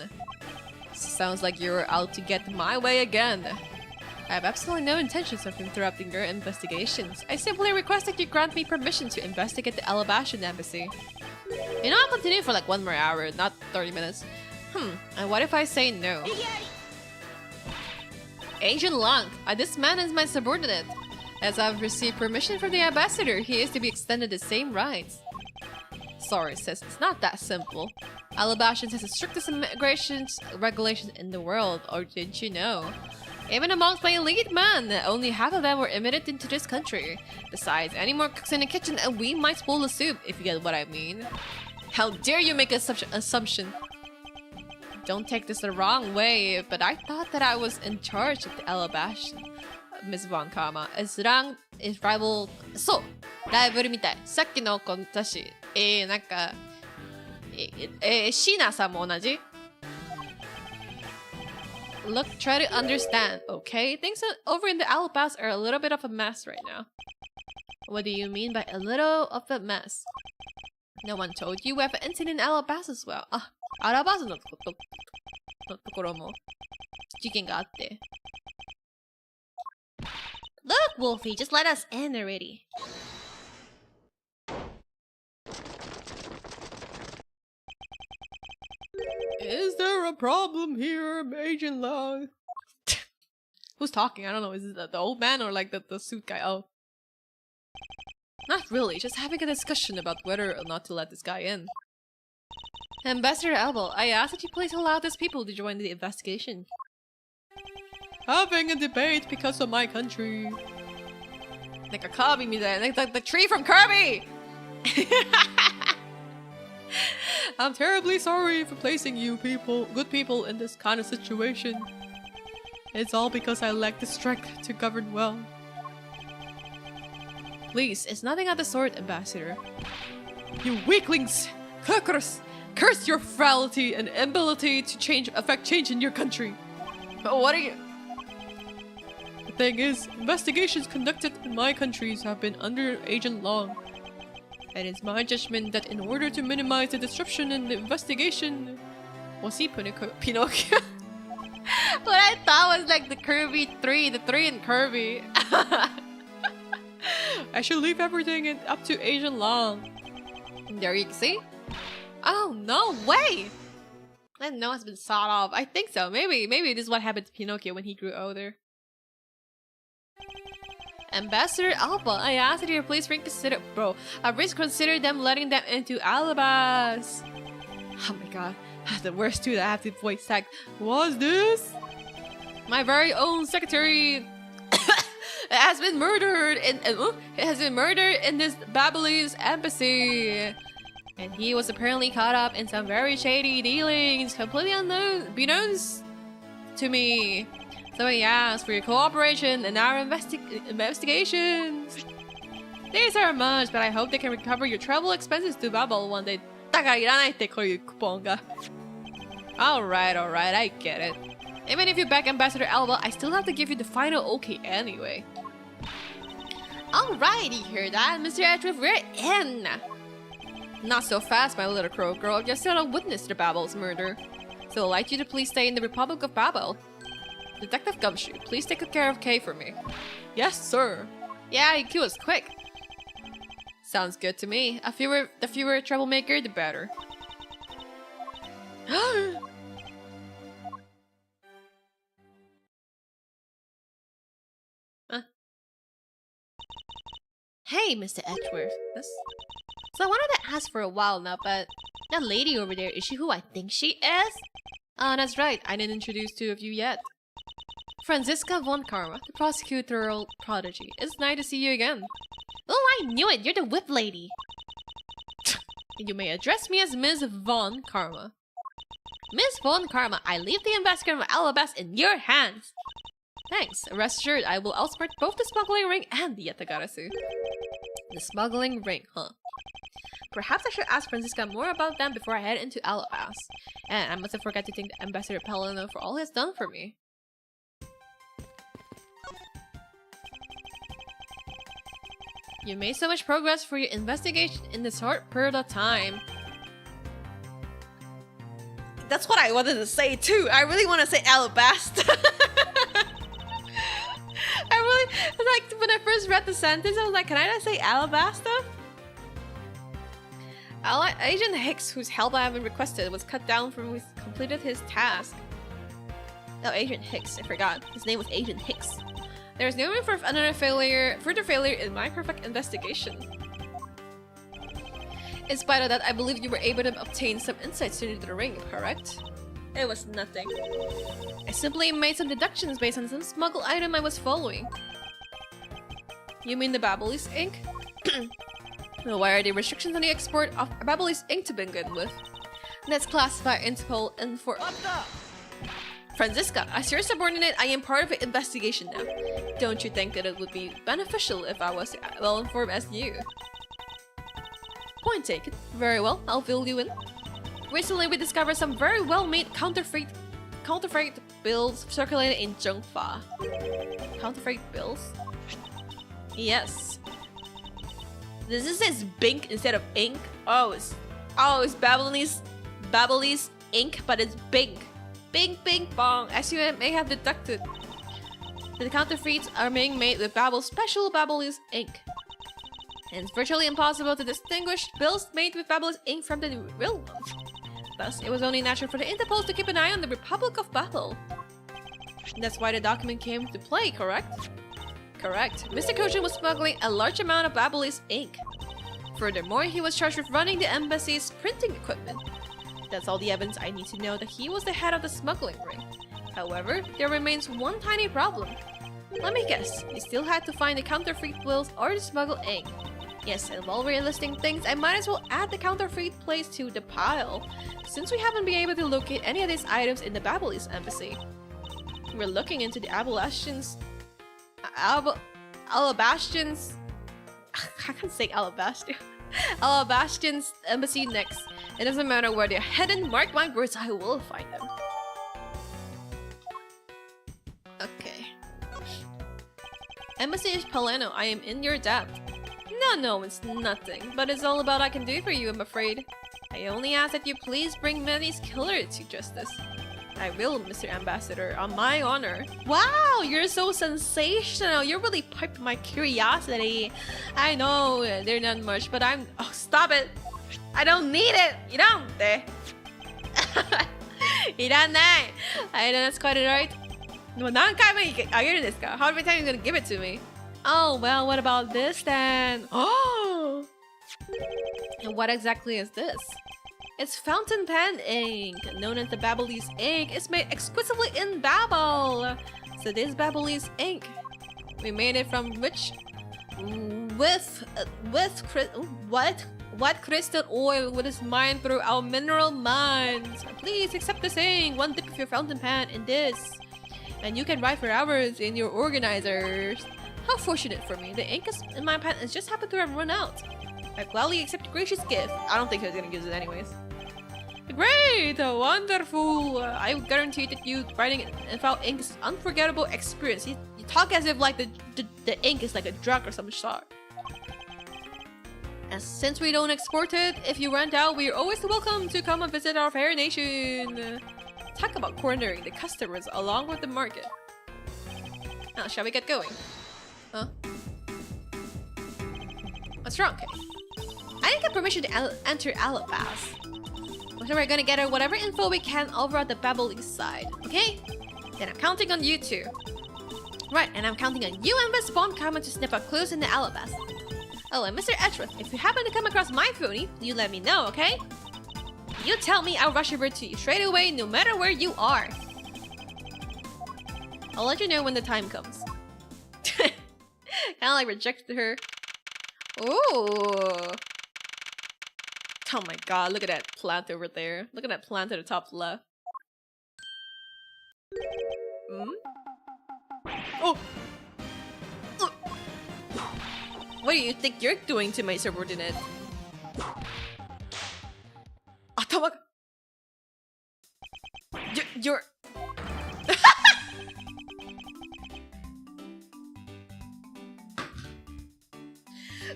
Sounds like you're out to get my way again. I have absolutely no intentions of interrupting your investigations. I simply request that you grant me permission to investigate the Alabashan embassy. You know, I'll continue for like 1 more hour, not 30 minutes. And what if I say no? Agent Long, this man is my subordinate. As I've received permission from the ambassador, he is to be extended the same rights. Sorry sis, it's not that simple. Alabashan has the strictest immigration regulations in the world, or didn't you know? Even amongst my elite men, only half of them were admitted into this country. Besides, any more cooks in the kitchen and we might spoil the soup, if you get what I mean. How dare you make such an assumption? Don't take this the wrong way, but I thought that I was in charge of the Alabashan. Miss Von Kama, is rank is rival. So, ライバルみたい。さっきの子たち、なんか、シーナさんも同じ? Look, try to understand, okay? Things over in the Alabas are a little bit of a mess right now. What do you mean by a little of a mess? No one told you we have an incident in Alabas as well. アラバスのところも事件があって。Look, Wolfie, just let us in already. Is there a problem here, Agent Long? Who's talking? I don't know. Is it the old man or like the suit guy? Oh. Not really. Just having a discussion about whether or not to let this guy in. Ambassador Elbow, I ask that you please allow these people to join the investigation. Having a debate because of my country. Like a Kirby, like the tree from Kirby! I'm terribly sorry for placing you good people in this kind of situation. It's all because I lack the strength to govern well. Please, it's nothing of the sort, Ambassador. You weaklings! Curse your frailty and inability to affect change in your country. But what are you? The thing is, investigations conducted in my countries have been under Agent Long. And it's my judgment that in order to minimize the disruption in the investigation... Was he Pinocchio? What I thought was like the Kirby 3, the 3 in Kirby. I should leave everything up to Agent Long. There you see? Oh, no way! That nose has been sawed off. I think so. Maybe this is what happened to Pinocchio when he grew older. Ambassador Alba, I asked that you please reconsider. Bro, I've reconsidered them letting them into Alabas. Oh my god. The worst two that I have to voice act. What's this? My very own secretary has been murdered in this Babylese embassy. And he was apparently caught up in some very shady dealings, completely unbeknownst to me. So he asked for your cooperation in our investigations. These are much, but I hope they can recover your travel expenses to Babel one day. Alright, I get it. Even if you back Ambassador Alba, I still have to give you the final okay anyway. Alright, you hear that, Mr. Edgeworth, we're in! Not so fast, my little crow girl. You're still a witness to the Babel's murder. So I'd like you to please stay in the Republic of Babel. Detective Gumshoe, please take care of Kay for me. Yes, sir. Yeah, he was quick. Sounds good to me. The fewer troublemaker, the better. Hey, Mr. Edgeworth. So I wanted to ask for a while now, but that lady over there, is she who I think she is? Oh, that's right. I didn't introduce two of you yet. Franziska von Karma, the prosecutorial prodigy. It's nice to see you again. Oh, I knew it! You're the whip lady! You may address me as Ms. Von Karma. Ms. Von Karma, I leave the ambassador of Alabas in your hands! Thanks. Rest assured, I will outsmart both the smuggling ring and the Yatagarasu. The smuggling ring, huh? Perhaps I should ask Franziska more about them before I head into Alabas. And I must have forgot to thank Ambassador Palladino for all he has done for me. You made so much progress for your investigation in this short period of time. That's what I wanted to say too. I really want to say Alabasta. Like when I first read the sentence, I was like, can I not say Alabasta? Agent Hicks, whose help I haven't requested, was cut down from who completed his task. Oh, Agent Hicks, I forgot. His name was Agent Hicks. There is no room for further failure in my perfect investigation. In spite of that, I believe you were able to obtain some insights into the ring, correct? It was nothing. I simply made some deductions based on some smuggled item I was following. You mean the Babylese ink? Well, why are there restrictions on the export of Babylese ink to begin with? Let's classify Interpol and for— Franziska, as your subordinate, I am part of the investigation now. Don't you think that it would be beneficial if I was well informed as you? Point taken. Very well, I'll fill you in. Recently, we discovered some very well-made counterfeit bills circulating in Zhengfa. Counterfeit bills? Yes. This is Bink instead of ink. Oh, it's Babylese ink, but it's Bink. Bing, bing, bong. As you may have deducted, the counterfeits are being made with special Babylese ink. And it's virtually impossible to distinguish bills made with Babylese ink from the real ones. Thus, it was only natural for the Interpol to keep an eye on the Republic of Babel. That's why the document came to play, correct? Correct. Mr. Kojin was smuggling a large amount of Babylese ink. Furthermore, he was charged with running the embassy's printing equipment. That's all the evidence I need to know that he was the head of the smuggling ring. However, there remains one tiny problem. Let me guess, you still had to find the counterfeit bills or the smuggled ink. Yes, and while we're listing things, I might as well add the counterfeit place to the pile, since we haven't been able to locate any of these items in the Babylese embassy. We're looking into the Alabastians. I can't say Alabastia. Alabastians embassy next. It doesn't matter where they're hidden, mark my words, I will find them. Okay. Embassy Paleno, I am in your debt. No, it's nothing. But it's all about I can do for you, I'm afraid. I only ask that you please bring Manny's killer to justice. I will, Mr. Ambassador, on my honor. Wow, you're so sensational. You really piqued my curiosity. I know they're not much, but I'm— oh, stop it. I don't need it! いらんって。いらない。I know that's quite alright. もう何回目あげるんですか? How many times are you gonna give it to me? Oh, well, what about this then? Oh! And what exactly is this? It's fountain pen ink, known as the Babbleese ink. It's made exclusively in Babel. So this is Babbleese ink. We made it from which? What crystal oil with its mined through our mineral mines. Please accept this ink. One dip of your fountain pen in this, and you can write for hours in your organizers. How fortunate for me. The ink in my pen has just happened to have run out. I gladly accept a gracious gift. I don't think I was gonna use it anyways. Great! Wonderful! I guarantee that you writing in foul ink is an unforgettable experience. You talk as if like the ink is like a drug or some sort. And since we don't export it, if you rent out, we are always welcome to come and visit our fair nation. Talk about cornering the customers along with the market. Now, shall we get going? Huh? What's wrong, Kay? I didn't get permission to enter Alabas. So we're gonna gather whatever info we can over at the Babbleese side, okay? Then I'm counting on you two. Right, and I'm counting on you and Miss Bond coming to snip up clues in the Alabas. Oh, and Mr. Edgeworth, if you happen to come across my phony, you let me know, okay? You tell me, I'll rush over to you straight away, no matter where you are. I'll let you know when the time comes. Kinda like rejected her. Ooh. Oh my god, look at that plant over there. Look at that plant at the top left. Oh! What do you think you're doing to my subordinate? Atama... You're...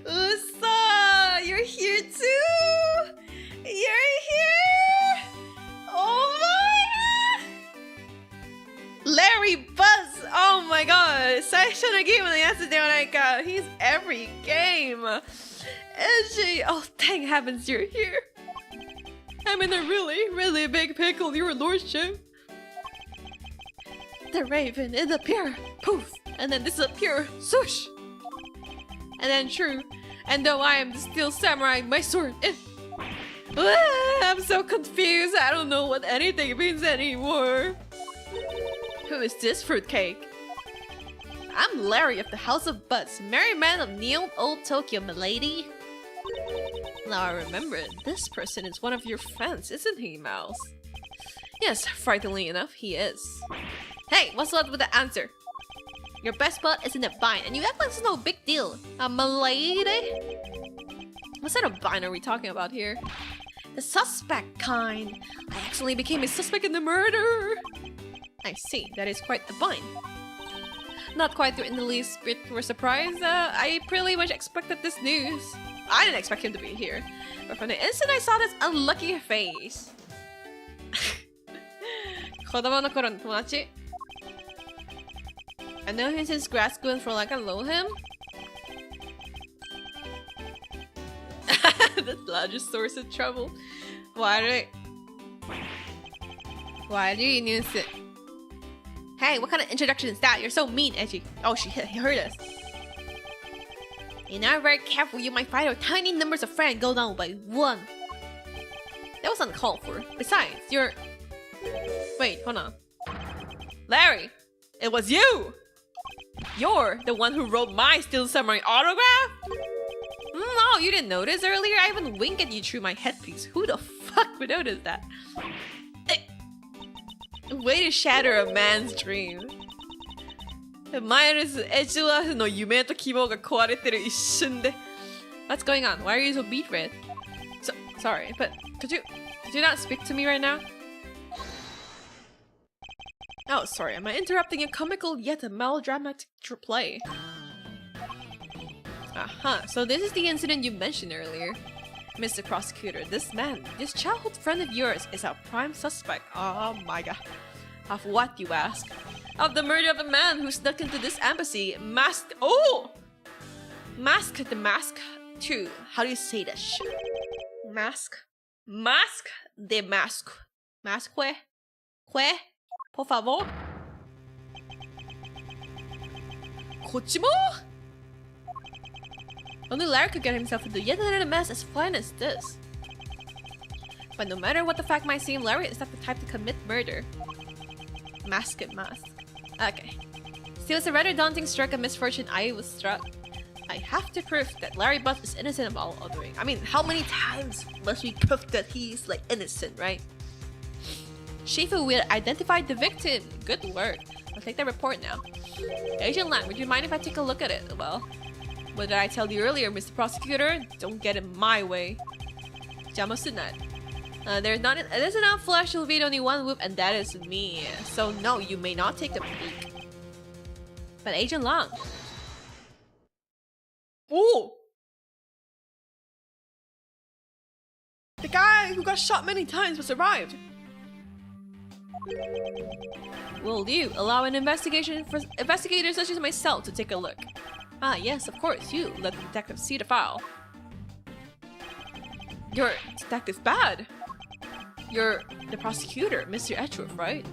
Usa! You're here too! You're here! Oh my god! Larry Buzz! Oh my god! 最初のゲームのやつではないか! He's every game! Edgy! Oh, thank heavens you're here! I'm in a really big pickle, your lordship! The raven, it appeared! Poof! And then disappear! Swoosh! And then true. And though I am the steel samurai, my sword is... I'm so confused. I don't know what anything means anymore. Who is this fruitcake? I'm Larry of the House of Butts, merry man of Neo Old Tokyo, milady. Now I remember it. This person is one of your friends, isn't he, Mouse? Yes, frighteningly enough, he is. Hey, what's up with the answer? Your best spot is in the bind, and you act like it's no big deal. Milady? What sort of bind are we talking about here? The suspect kind. I actually became a suspect in the murder. I see, that is quite the bind. Not quite in the least bit were surprised. I pretty much expected this news. I didn't expect him to be here. But from the instant I saw this unlucky face. 子供の頃の友達 I know him since grad school and for like I know him. The largest source of trouble. Why do you use it? Hey, what kind of introduction is that? You're so mean, Edgy. Oh, he heard us. You're not very careful, you might find our tiny numbers of friends go down by one. That was uncalled for. Besides, you're... Wait, hold on. Larry! It was you! You're the one who wrote my Steel Samurai autograph? Oh, you didn't notice earlier? I even winked at you through my headpiece. Who the fuck would notice that? Way to shatter a man's dream. 前のエッジワーフの夢と希望が壊れてる一瞬で What's going on? Why are you so beat red? Sorry, but could you not speak to me right now? Oh, sorry, am I interrupting a comical yet a melodramatic play? So this is the incident you mentioned earlier. Mr. Prosecutor, this childhood friend of yours is our prime suspect. Oh my god. Of what, you ask? Of the murder of a man who snuck into this embassy, masked... Oh! Masked the mask too. How do you say that shit? Mask de mask. Masque? Por favor? こっちも? Only Larry could get himself into yet another mess as fine as this. But no matter what the fact might seem, Larry is not the type to commit murder. Mask. Okay. Still, it's a rather daunting stroke of misfortune I was struck. I have to prove that Larry Buff is innocent of all doing. I mean, how many times must we prove that he's like innocent, right? Shifu will identify the victim. Good lord. I'll take that report now. Agent Lang, would you mind if I take a look at it? Well, what did I tell you earlier, Mr. Prosecutor? Don't get in my way. Jamasunat. There's enough flesh to feed only one wolf, and that is me. So no, you may not take a peek. But Agent Lang. Oh! The guy who got shot many times was arrived. Will you allow an investigation for investigators such as myself to take a look? Ah, yes, of course. You let the detective see the file. You're Detective Bad. You're the prosecutor, Mr. Edgeworth, right?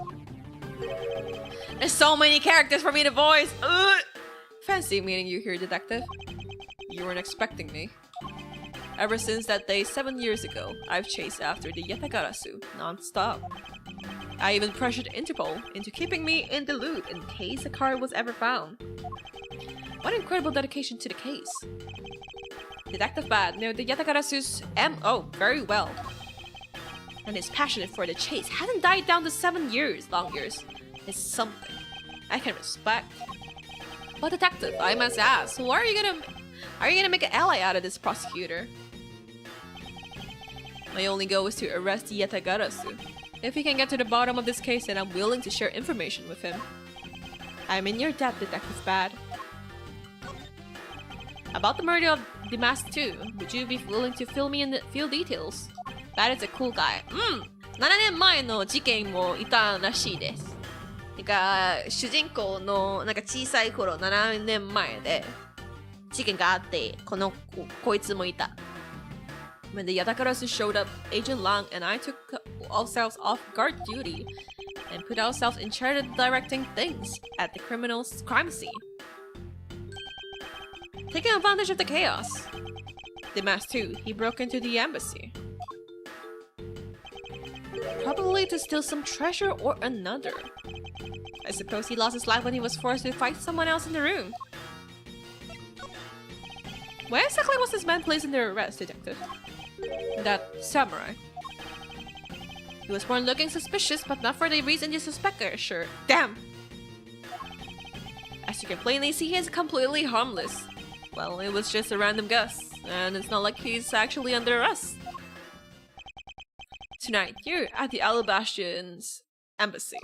There's so many characters for me to voice. Ugh. Fancy meeting you here, Detective. You weren't expecting me. Ever since that day 7 years ago, I've chased after the Yatakarasu non-stop. I even pressured Interpol into keeping me in the loop in case a card was ever found. What incredible dedication to the case. Detective Bad knew the Yatakarasu's MO very well. And his passion for the chase hasn't died down to 7 years, long years. It's something I can respect. But Detective, I must ask, why are you gonna make an ally out of this prosecutor? My only goal is to arrest the Yatagarasu. If he can get to the bottom of this case, then I'm willing to share information with him. I'm in your debt, Detective Bad. About the murder of the Mask 2, would you be willing to fill me in the field details? Bad is a cool guy. 7年前の事件もいたらしいです。なんか主人公のなんか小さい頃7年前で事件があってこいつもいた。When the Yatakarasu showed up, Agent Lang and I took ourselves off guard duty and put ourselves in charge of directing things at the criminal's crime scene. Taking advantage of the chaos. The Mask 2, he broke into the embassy. Probably to steal some treasure or another. I suppose he lost his life when he was forced to fight someone else in the room. Where exactly was this man placed under arrest, Detective? That samurai. He was born looking suspicious, but not for the reason you suspect, sure. Damn! As you can plainly see, he is completely harmless. Well, it was just a random guess, and it's not like he's actually under arrest. Tonight, you're at the Alabastian's embassy.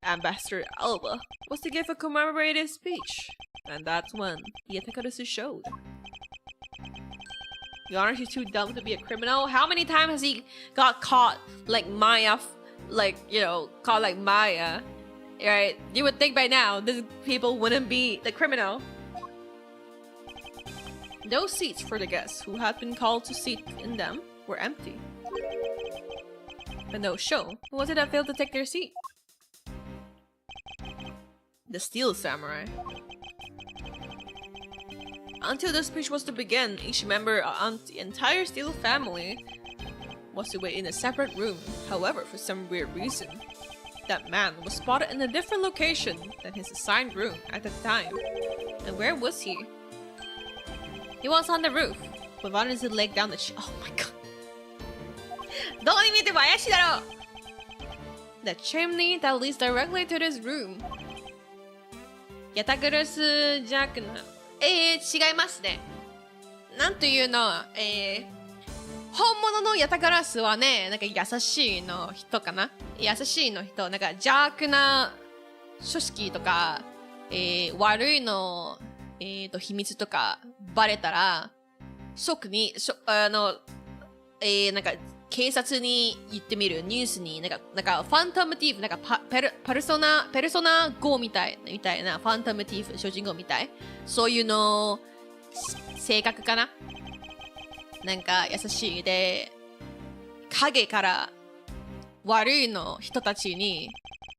Ambassador Alba was to give a commemorative speech, and that's when Yatakarasu showed. You aren't you too dumb to be a criminal? How many times has he got caught like Maya, caught like Maya? Right? You would think by now these people wouldn't be the criminal. Those seats for the guests who had been called to sit in them were empty. But no show. Who was it that failed to take their seat? The Steel Samurai. Until the speech was to begin, each member of the entire Steel family was to wait in a separate room. However, for some weird reason, that man was spotted in a different location than his assigned room at the time. And where was he? He was on the roof, with on his leg down the oh my god. The chimney that leads directly to this room. Yatakarasu じゃなくな。違いますね。なんというの、本物のヤタガラスはね、なんか優しいの人かな。優しいの人、なんか邪悪な組織とか、悪いの、秘密とかバレたら、即に、なんか警察に言ってみるニュースになんかファントムティーフなんかペルソナ5みたいなファントムティーフ主人公みたいそういうの性格かななんか優しいで、影から悪いの人たちに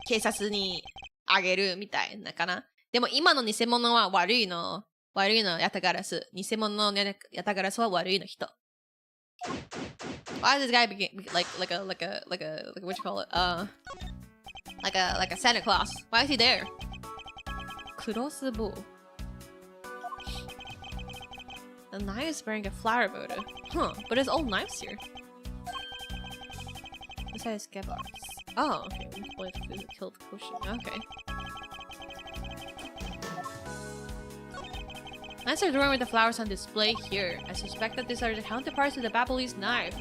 警察にあげるみたいなかな。でも今の偽物は悪いのヤタガラス。偽物のヤタガラスは悪いの人。Why does this guy like what you call it? Like a Santa Claus. Why is he there? Crossbow. The knife is wearing a flower motive. Huh, but there's old knives here. Besides scabbers. Oh, okay. We killed Oshi. Okay. Knives are drawn with the flowers on display here. I suspect that these are the counterparts of the Babalese knife.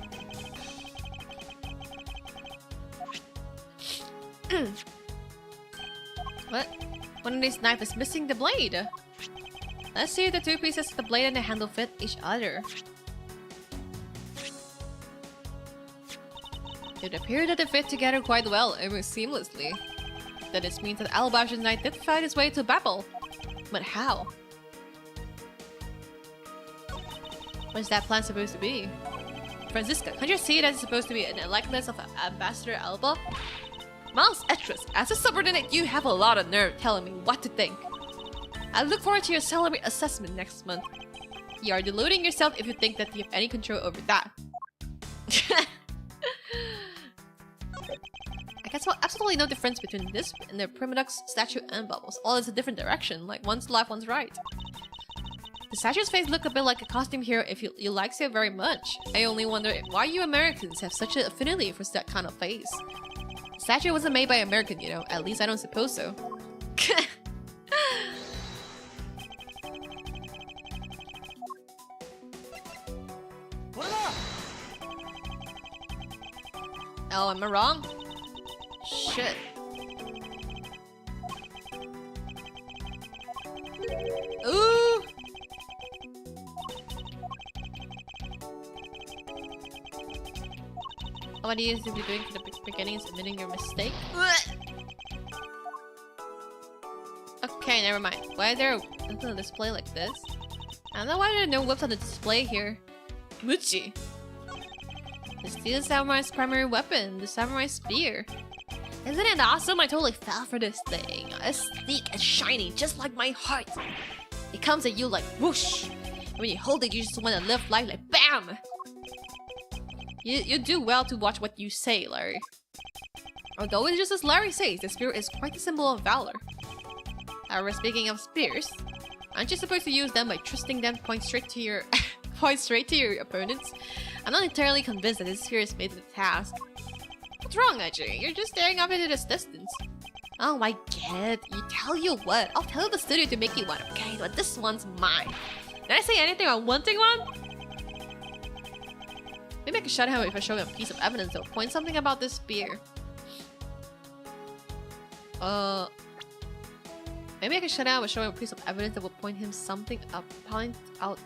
What? One of these knives is missing the blade. Let's see if the two pieces of the blade and the handle fit each other. It appeared that they fit together quite well and move seamlessly. That this means that Alabash's knight did find his way to Babel. But how? What's that plan supposed to be? Francisca, can't you see that it's supposed to be an likeness of Ambassador Alba? Miles Etrus, as a subordinate, you have a lot of nerve telling me what to think. I look forward to your salary assessment next month. You are deluding yourself if you think that you have any control over that. I can tell absolutely no difference between this and the Primadux statue and Bubbles. All is a different direction, like one's left, one's right. The statue's face looked a bit like a costume hero if you likes it very much. I only wonder why you Americans have such an affinity for that kind of face. The statue wasn't made by American, you know. At least I don't suppose so. Oh, am I wrong? Shit. Ooh! What do you usually be doing for the beginning is admitting your mistake? Okay, never mind. Why is there a display like this? I don't know why there are no whips on the display here. Muchi! The steel samurai's primary weapon, the samurai spear. Isn't it awesome? I totally fell for this thing. It's sleek and shiny, just like my heart. It comes at you like whoosh. And when you hold it, you just want to live life like BAM! You do well to watch what you say, Larry. Although it's just as Larry says, the spear is quite a symbol of valor. However, speaking of spears, aren't you supposed to use them by twisting them point straight to your opponents? I'm not entirely convinced that this spear is made for the task. What's wrong, AJ? You're just staring off into this distance. Oh, I get it. Tell you what, I'll tell the studio to make you one, okay? But this one's mine. Did I say anything about wanting one? Maybe I can shut him if I show him a piece of evidence that will point something about this spear. Maybe I can shut down by showing a piece of evidence that will point him something up, point out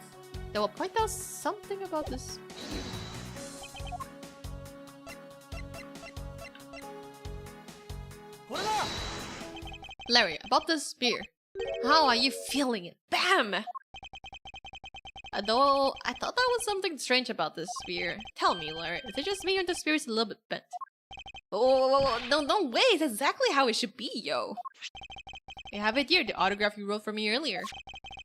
something about this spear. Larry, about this spear. How are you feeling it? BAM! Although, I thought there was something strange about this spear. Tell me, Larry, is it just me or the spear is a little bit bent? Oh, no way, it's exactly how it should be, yo. I have it here, the autograph you wrote for me earlier.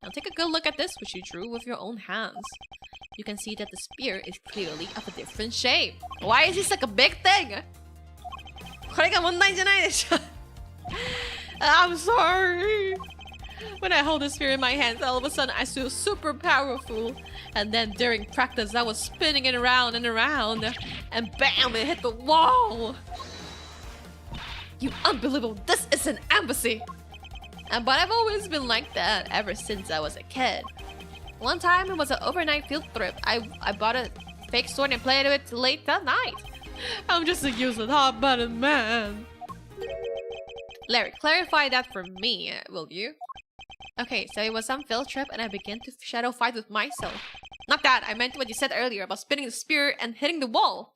Now take a good look at this, which you drew with your own hands. You can see that the spear is clearly of a different shape. Why is this like a big thing? これが問題じゃないでしょ I'm sorry. When I hold the spear in my hands, all of a sudden I feel super powerful. And then during practice, I was spinning it around and around. And BAM! It hit the wall! You unbelievable! This is an embassy! But I've always been like that ever since I was a kid. One time, it was an overnight field trip. I bought a fake sword and played with it till late that night. I'm just a useless hot-button man. Larry, clarify that for me, will you? Okay, so it was some field trip and I began to shadow fight with myself. Not that, I meant what you said earlier about spinning the spear and hitting the wall.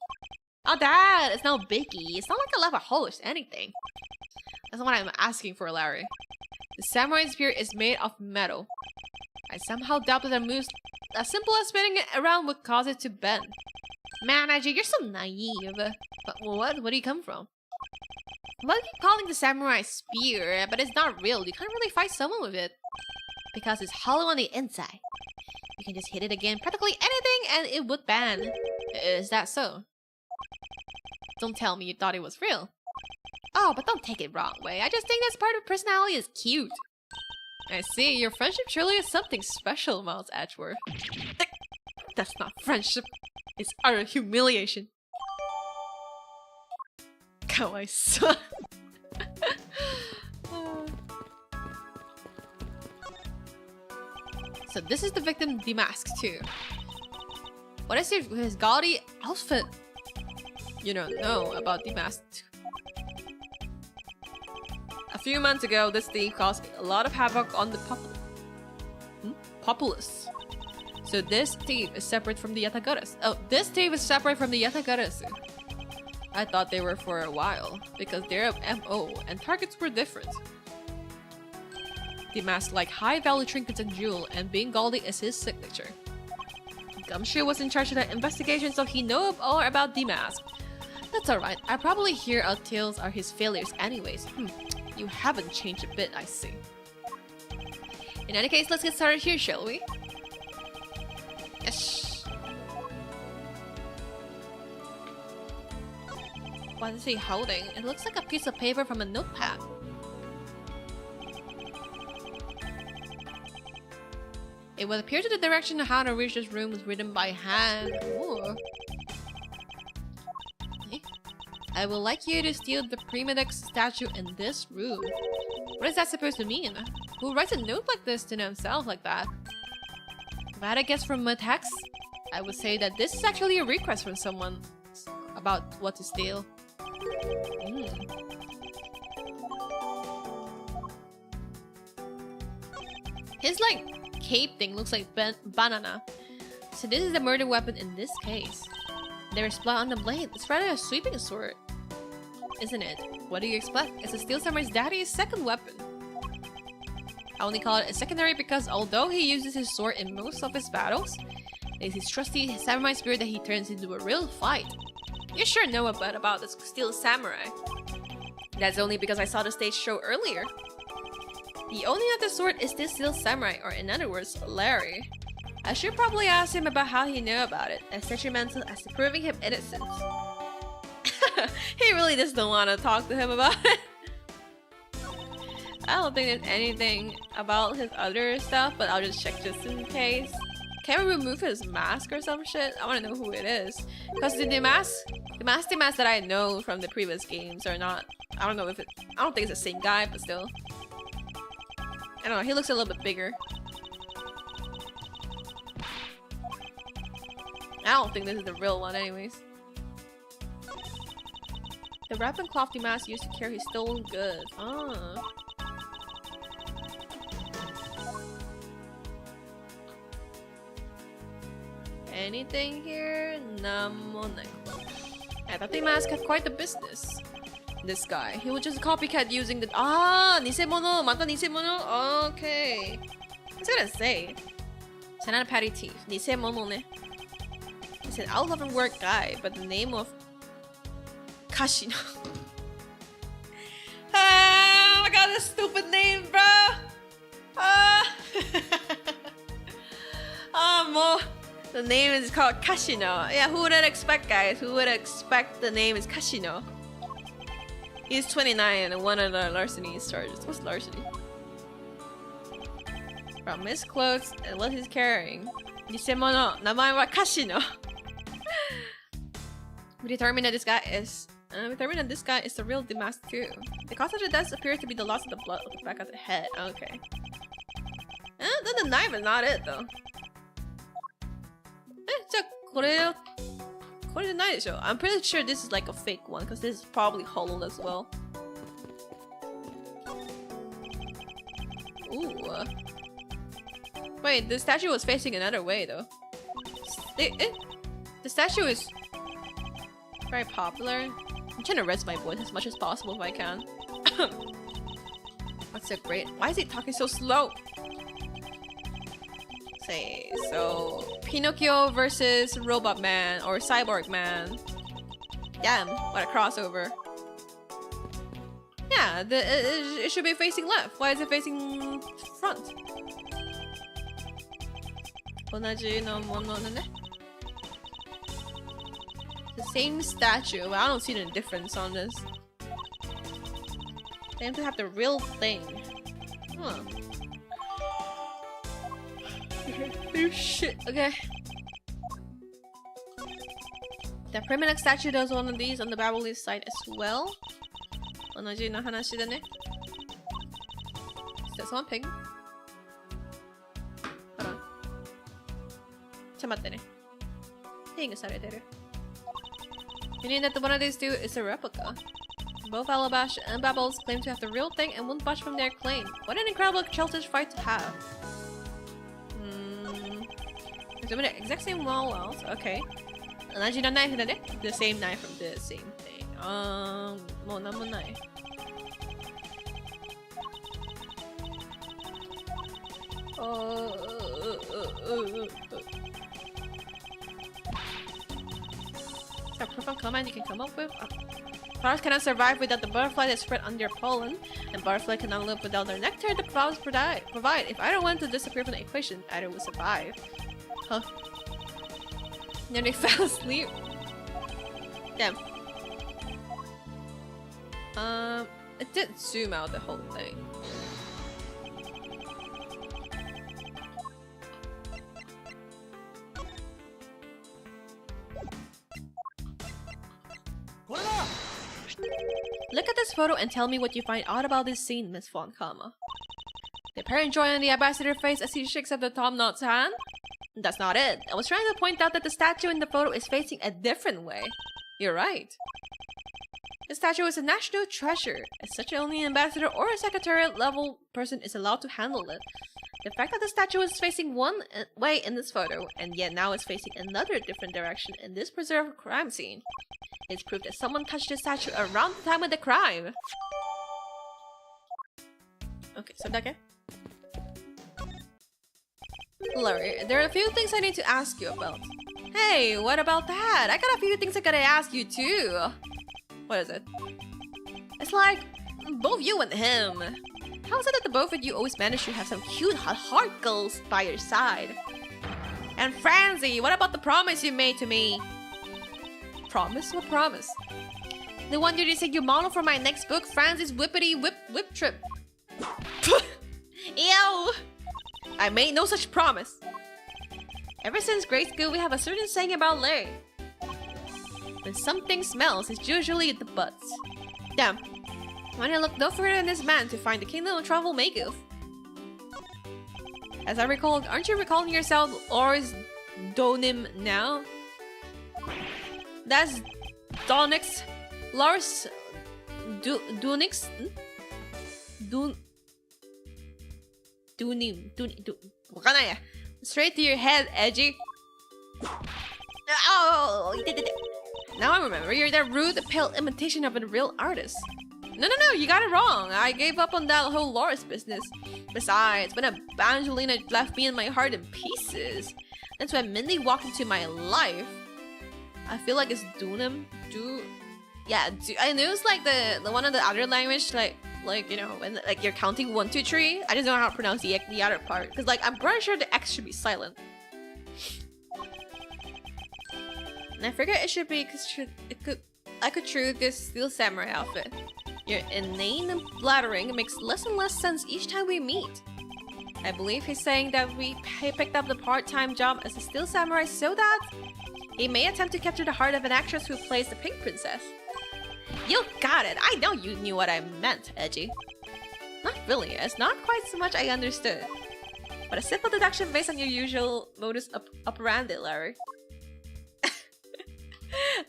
Not that, it's no biggie. It's not like I left a hole or anything. That's what I'm asking for, Larry. The samurai spear is made of metal. I I somehow doubted a move as simple as spinning it around would cause it to bend. Man, Aji, you're so naive. But where do you come from? Well, you keep calling the samurai spear, but it's not real. You can't really fight someone with it. Because it's hollow on the inside. You can just hit it again, practically anything, and it would bend. Is that so? Don't tell me you thought it was real. Oh, but don't take it wrong way. I just think this part of personality is cute. I see. Your friendship surely is something special, Miles Edgeworth. That's not friendship. It's utter humiliation. Kawaii-san. So this is the victim demasked too. What is it with his gaudy outfit? You don't know about demasked. A few months ago, this thief caused a lot of havoc on the populace. So this thief is separate from the Yatagaras. Oh, this thief is separate from the Yatagaras. I thought they were for a while, because their MO and targets were different. Demasked like high-value trinkets and jewel, and being gaudy is his signature. Gumshoe was in charge of that investigation, so he knows all about Demasked. That's alright, I probably hear our tales are his failures anyways. You haven't changed a bit, I see. In any case, let's get started here, shall we? Yes. What is he holding? It looks like a piece of paper from a notepad. It would appear to the direction of how to reach this room was written by hand. Ooh. I would like you to steal the Primidex statue in this room. What is that supposed to mean? Who writes a note like this to himself like that? If I had a guess from my text, I would say that this is actually a request from someone about what to steal. His like cape thing looks like banana. So this is the murder weapon in this case. There is blood on the blade. It's rather a sweeping sword, isn't it? What do you expect? It's a Steel Samurai's daddy's second weapon. I only call it a secondary because although he uses his sword in most of his battles, it is his trusty samurai spirit that he turns into a real fight. You sure know a bit about the Steel Samurai. That's only because I saw the stage show earlier. The owner of the sword is this Steel Samurai, or in other words, Larry. I should probably ask him about how he knew about it, as detrimental as to proving him innocent. He really just don't want to talk to him about it. I don't think there's anything about his other stuff, but I'll just check just in case. Can we remove his mask or some shit? I want to know who it is. Because the masks that I know from the previous games are not... I don't know if it... I don't think it's the same guy, but still. I don't know, he looks a little bit bigger. I don't think this is the real one anyways. The wrap and cloth mask used to carry his stolen goods. Ah. Anything here? I thought the mask had quite the business. This guy, he was just a copycat using the... Ah! Nisemono! Mata nisemono? Okay. What's I gonna say? It's not a patty thief. Nisemono ne. He's an out-of work guy, but the name of... Kashino. Ah! I got a stupid name, bro! Ah! Mo. The name is called Kashino. Yeah, who would expect, guys? Who would expect the name is Kashino? He's 29 and one of the larceny charges. What's larceny? From his clothes and what he's carrying. Nisemono. Namae wa Kashino. We determined that this guy is the real Demasked too. The cause of the death appears to be the loss of the blood on the back of the head. Okay. Then the knife is not it though. I'm pretty sure this is like a fake one because this is probably hollow as well. Ooh. Wait, the statue was facing another way though. The statue is very popular. I'm trying to rest my voice as much as possible if I can. What's so great? Why is he talking so slow? say, so Pinocchio versus Robot Man or Cyborg Man. Damn, what a crossover. Yeah, it should be facing left. Why is it facing front? 同じのものね. The same statue, but I don't see the difference on this. They have to have the real thing. Huh. Oh shit, okay. The primitive statue does one of these on the Babylon side as well. 同じの話だね. Is that someone ping? Hold on. ちょっと待ってね. Ping されてる. Meaning that the one of these two is a replica. Both Alabash and Babbles claim to have the real thing and won't budge from their claim. What an incredible childish fight to have. The exact same walls, okay. 同じのナイフだね. The same knife from the same thing. もうなんもない. Is that a profound comment you can come up with? Flowers cannot survive without the butterfly that spread on their pollen, and butterfly cannot live without their nectar the flowers provide. If either one to disappear from the equation, either will survive. Huh. Then they fell asleep. Damn. It did zoom out the whole thing. Look at this photo and tell me what you find odd about this scene, Miss Von Kama. The apparent joy on the ambassador's face as he shakes up the top knot's hand? That's not it. I was trying to point out that the statue in the photo is facing a different way. You're right. The statue is a national treasure. As such, only an ambassador or a secretariat level person is allowed to handle it. The fact that the statue is facing one way in this photo, and yet now is facing another different direction in this preserved crime scene, is proof that someone touched the statue around the time of the crime. Okay, so okay. Larry, there are a few things I need to ask you about. Hey, what about that? I got a few things I gotta ask you too. What is it? It's like, both you and him. How is it that the both of you always manage to have some cute hot heart girls by your side? And Francie, what about the promise you made to me? Promise? What promise? The one you said you model for my next book, Francie's Whippity Whip Trip. Ew! I made no such promise. Ever since grade school, we have a certain saying about Larry. When something smells, it's usually the butts. Damn. When I look no further than this man to find the Kingdom of Trouble makeup. As I recall, aren't you recalling yourself Lars Donim now? That's Donix. Lars Dunix? Dunim. Straight to your head, Edgy. Oh, now I remember. You're that rude, pale imitation of a real artist. No, you got it wrong. I gave up on that whole Loris business. Besides, when Evangelina left me and my heart in pieces, that's when Mindy walked into my life. I feel like it's Dunim. I knew it's like the one of the other language, like you know, when like you're counting 1, 2, 3. I just don't know how to pronounce the other part, because like I'm pretty sure the X should be silent. And I figured it should be because I could choose this Steel Samurai outfit. Your inane and flattering makes less and less sense each time we meet. I believe he's saying that he picked up the part-time job as a Steel Samurai so that he may attempt to capture the heart of an actress who plays the Pink Princess. You got it! I know you knew what I meant, Edgy. Not really, it's not quite so much I understood. But a simple deduction based on your usual modus operandi, Larry.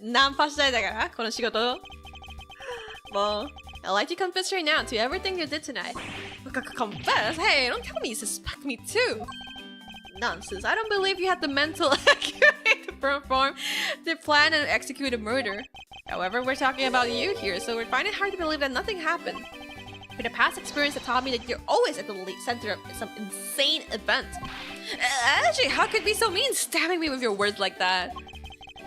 ナンパしたいだからこの仕事Well, I'd like to confess right now to everything you did tonight. Confess? Hey, don't tell me you suspect me too. Nonsense. I don't believe you had the mental acumen to perform, to plan and execute a murder. However, we're talking about you here, so we're finding it hard to believe that nothing happened. With a past experience that taught me that you're always at the center of some insane event. Actually, how could you be so mean, stabbing me with your words like that?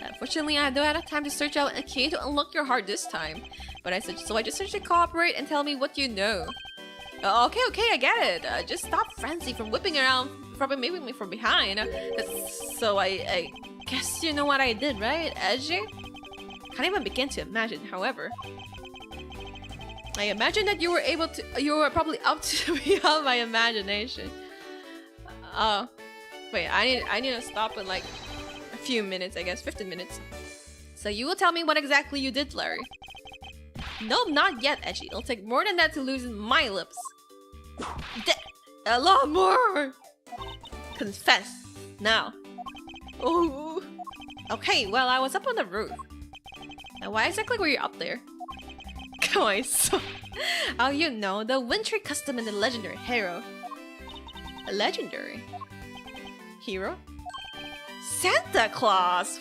Unfortunately, I don't have time to search out a key to unlock your heart this time. But I just search to cooperate and tell me what you know. Okay, I get it. Just stop Frenzy from whipping around, from maybe me from behind. So I guess you know what I did, right, Edgy? Can't even begin to imagine, however. I imagine that you were probably up to beyond my imagination. Wait, I need to stop in like a few minutes, I guess, 15 minutes. So you will tell me what exactly you did, Larry. No, not yet, Edgy. It'll take more than that to loosen my lips. A lot more! Confess, now. Oh. Okay, well, I was up on the roof. Now, why exactly were you up there? Come on, so... Oh, you know, the wintry custom and the legendary hero. A legendary? Hero? Santa Claus!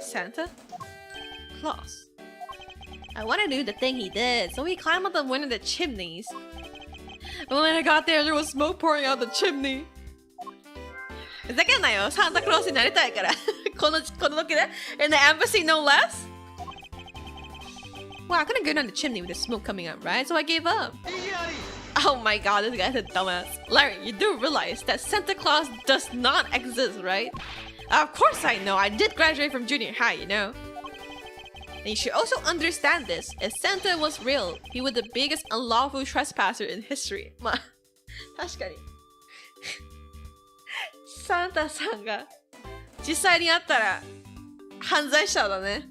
Santa Claus. I want to do the thing he did, so he climbed up one of the chimneys. But when I got there, there was smoke pouring out the chimney. ふざけんなよ、サンタクロースになりたいから。この時で in the embassy, no less? Well, I couldn't go down the chimney with the smoke coming out, right? So I gave up. Oh my god, this guy's a dumbass. Larry, you do realize that Santa Claus does not exist, right? Of course I know. I did graduate from junior high, you know. And you should also understand this. If Santa was real, he was the biggest unlawful trespasser in history. まあ、確かに。サンタさんが実際にあったら犯罪者だね。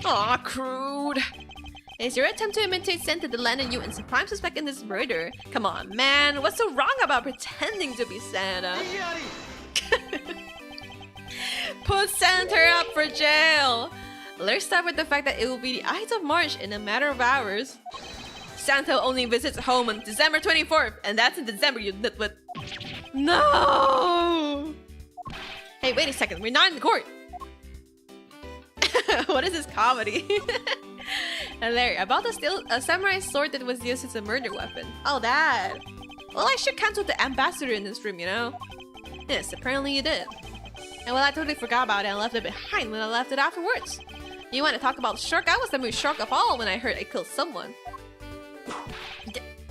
Aw, crude. Is your attempt to imitate Santa that landed you in some prime suspect in this murder? Come on, man. What's so wrong about pretending to be Santa? Put Santa up for jail. Let's start with the fact that it will be the Ides of March in a matter of hours. Santa only visits home on December 24th, and that's in December, you nitwit. No! Hey, wait a second. We're not in court. What is this comedy? Larry, about to steal a samurai sword that was used as a murder weapon. Oh, that. Well, I should cancel the ambassador in this room, you know? Yes, apparently you did. And well, I totally forgot about it and left it behind when I left it afterwards. You want to talk about shock? I was the most shocked of all when I heard I killed someone.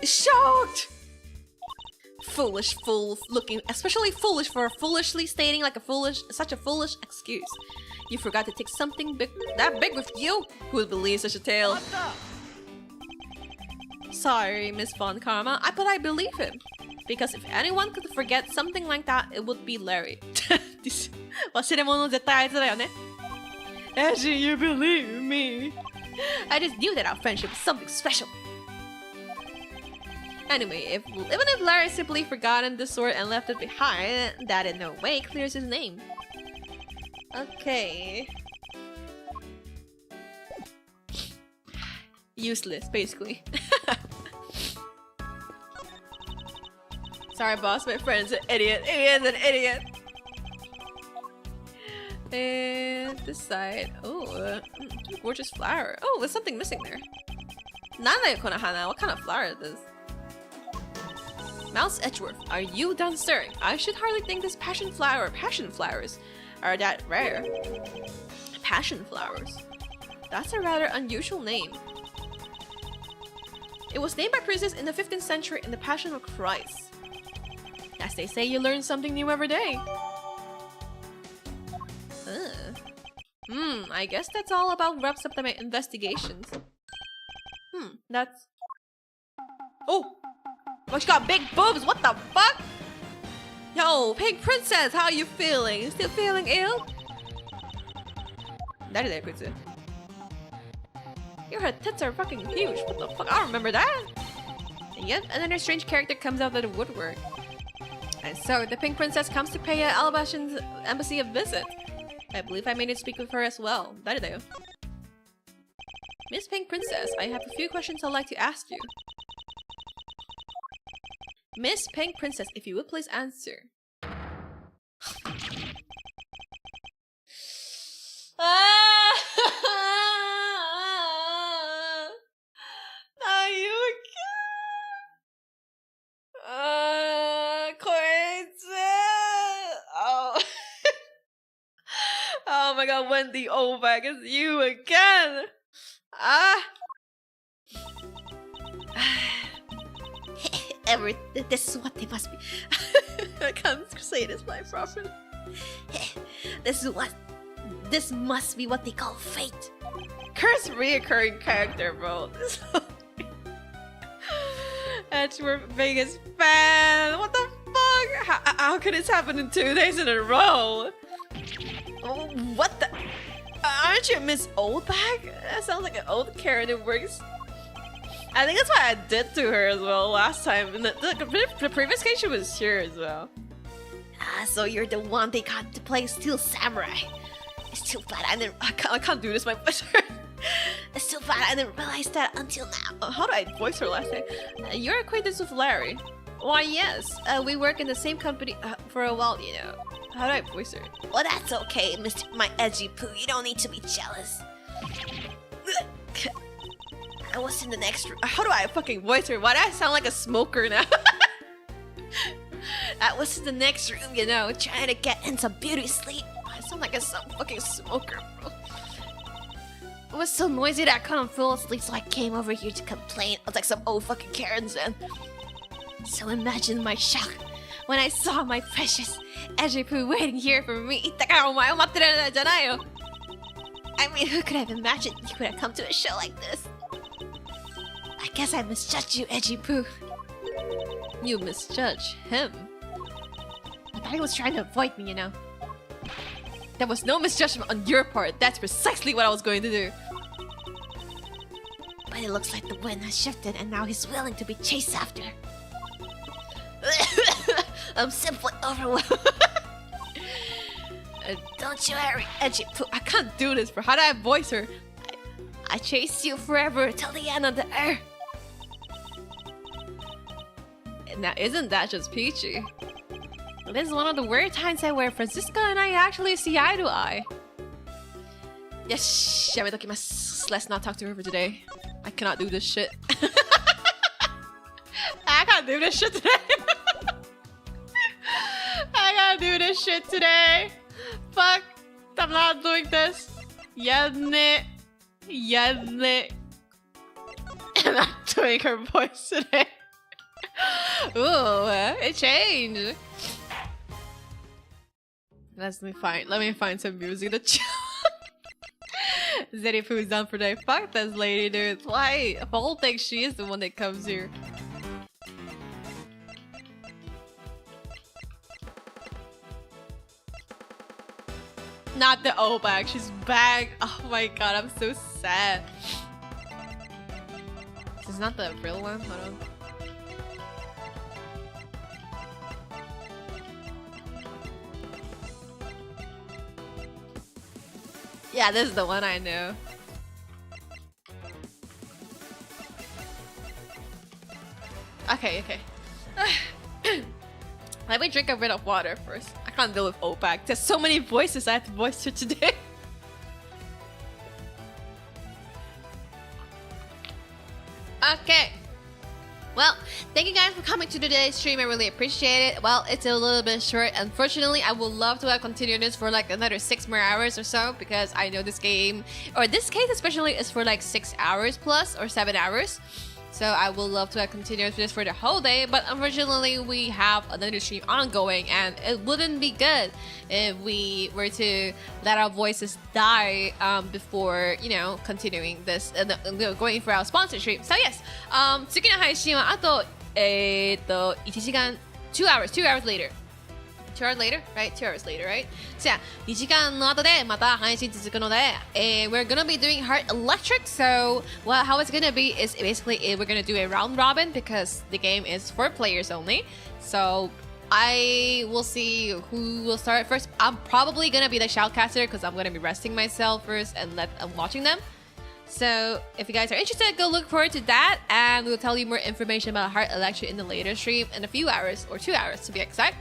Shocked! Foolish fool looking, especially foolish for foolishly stating like such a foolish excuse. You forgot to take something that big with you? Who would believe such a tale? Sorry, Miss Von Karma, but I believe him. Because if anyone could forget something like that, it would be Larry. 忘れ物絶対あいつだよね。Actually, you believe me. I just knew that our friendship was something special. Anyway, even if Larry simply forgotten the sword and left it behind, that in no way clears his name. Okay. Useless, basically. Sorry, boss, my friend's an idiot. He is an idiot. And this side. Oh, gorgeous flower. Oh, there's something missing there. Nanayo Konohana, what kind of flower is this? Mouse Edgeworth, are you done stirring? I should hardly think this passion flowers are that rare. Passion flowers. That's a rather unusual name. It was named by Princess in the 15th century in the Passion of Christ. As they say, you learn something new every day. I guess that's all about wraps up my investigations. That's... Oh! She got big boobs, what the fuck? Yo, Pink Princess, how are you feeling? Still feeling ill? Her tits are fucking huge, what the fuck? I don't remember that. And yet, another strange character comes out of the woodwork. And so, the Pink Princess comes to pay Alabashan's embassy a visit. I believe I made it speak with her as well. Miss Pink Princess, I have a few questions I'd like to ask you. Miss Pink Princess, if you would please answer. my god, Wendy Ovak, it's you again! Ah! This is what they must be. I can't say this my properly. This must be what they call fate. Cursed reoccurring character, bro. Edgeworth biggest fan. What the fuck? How could this happen in 2 days in a row? Oh, what the? Aren't you Miss Oldbag? That sounds like an old Karen who works. I think that's what I did to her as well last time. In the previous case, she was here as well. Ah, so you're the one they got to play Steel Samurai. It's too bad I can't do this, my voice. It's too bad I didn't realize that until now. How do I voice her last name? You're acquainted with Larry. Why, yes. We work in the same company for a while, you know. How do I voice her? Well, that's okay, Mr. My edgy poo. You don't need to be jealous. I was in the next room. How do I fucking voice her? Why do I sound like a smoker now? I was in the next room, you know, trying to get in some beauty sleep. I sound like a fucking smoker, bro. It was so noisy that I couldn't fall asleep, so I came over here to complain. I was like some old fucking Karens then. So imagine my shock when I saw my precious edgy poo waiting here for me. I mean, who could have imagined you would have come to a show like this? I guess I misjudged you, edgy poo. You misjudged him? I thought he was trying to avoid me, you know. There was no misjudgment on your part. That's precisely what I was going to do. But it looks like the wind has shifted and now he's willing to be chased after. I'm simply overwhelmed. Don't you worry, edgy poo. I can't do this, bro. How do I voice her? I chase you forever till the end of the earth. Now, isn't that just peachy? This is one of the rare times where Francisca and I actually see eye to eye. Yes, let's not talk to her for today. I cannot do this shit. I can't do this shit today. I can't do this shit today. Fuck, I'm not doing this. Yadne. I'm not doing her voice today. Ooh, it changed. Let me find some music to chill. Zeddy Poo's done for today. Fuck this lady, dude. Why? Paul thinks she is the one that comes here. Not the Obag, she's back. Oh my god, I'm so sad. This is not the real one. Hold on. Yeah, this is the one I know. Okay. Let me drink a bit of water first. I can't deal with OPAC. There's so many voices I have to voice her today. Okay. Well, thank you guys for coming to today's stream. I really appreciate it. Well, it's a little bit short. Unfortunately, I would love to continue this for like another 6 more hours or so, because I know this game, or this case especially, is for like 6 hours plus or 7 hours. So I would love to continue this for the whole day, but unfortunately we have another stream ongoing, and it wouldn't be good if we were to let our voices die before, you know, continuing this and going for our sponsor stream. So yes, 次の配信はあと1時間 2 hours later. 2 hours later, right? 2 hours later, right? So yeah, 2時間の後でまた配信続くので、we're gonna be doing Heart Electric. So, well, how it's gonna be is basically we're gonna do a round robin because the game is for players only. So, I will see who will start first. I'm probably gonna be the shoutcaster because I'm gonna be resting myself first and watching them. So, if you guys are interested, go look forward to that, and we'll tell you more information about Heart Electric in the later stream in a few hours, or 2 hours to be exact.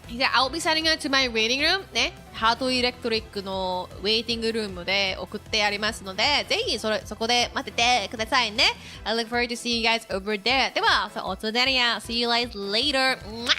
Yeah, I'll be setting out to my waiting room ね、ハートエレクトリックのウェイティングルームで送ってありますので、ぜひそこで待っててくださいね。I look forward to seeing you guys over there. では、おつだりや。See you guys later. Mwah!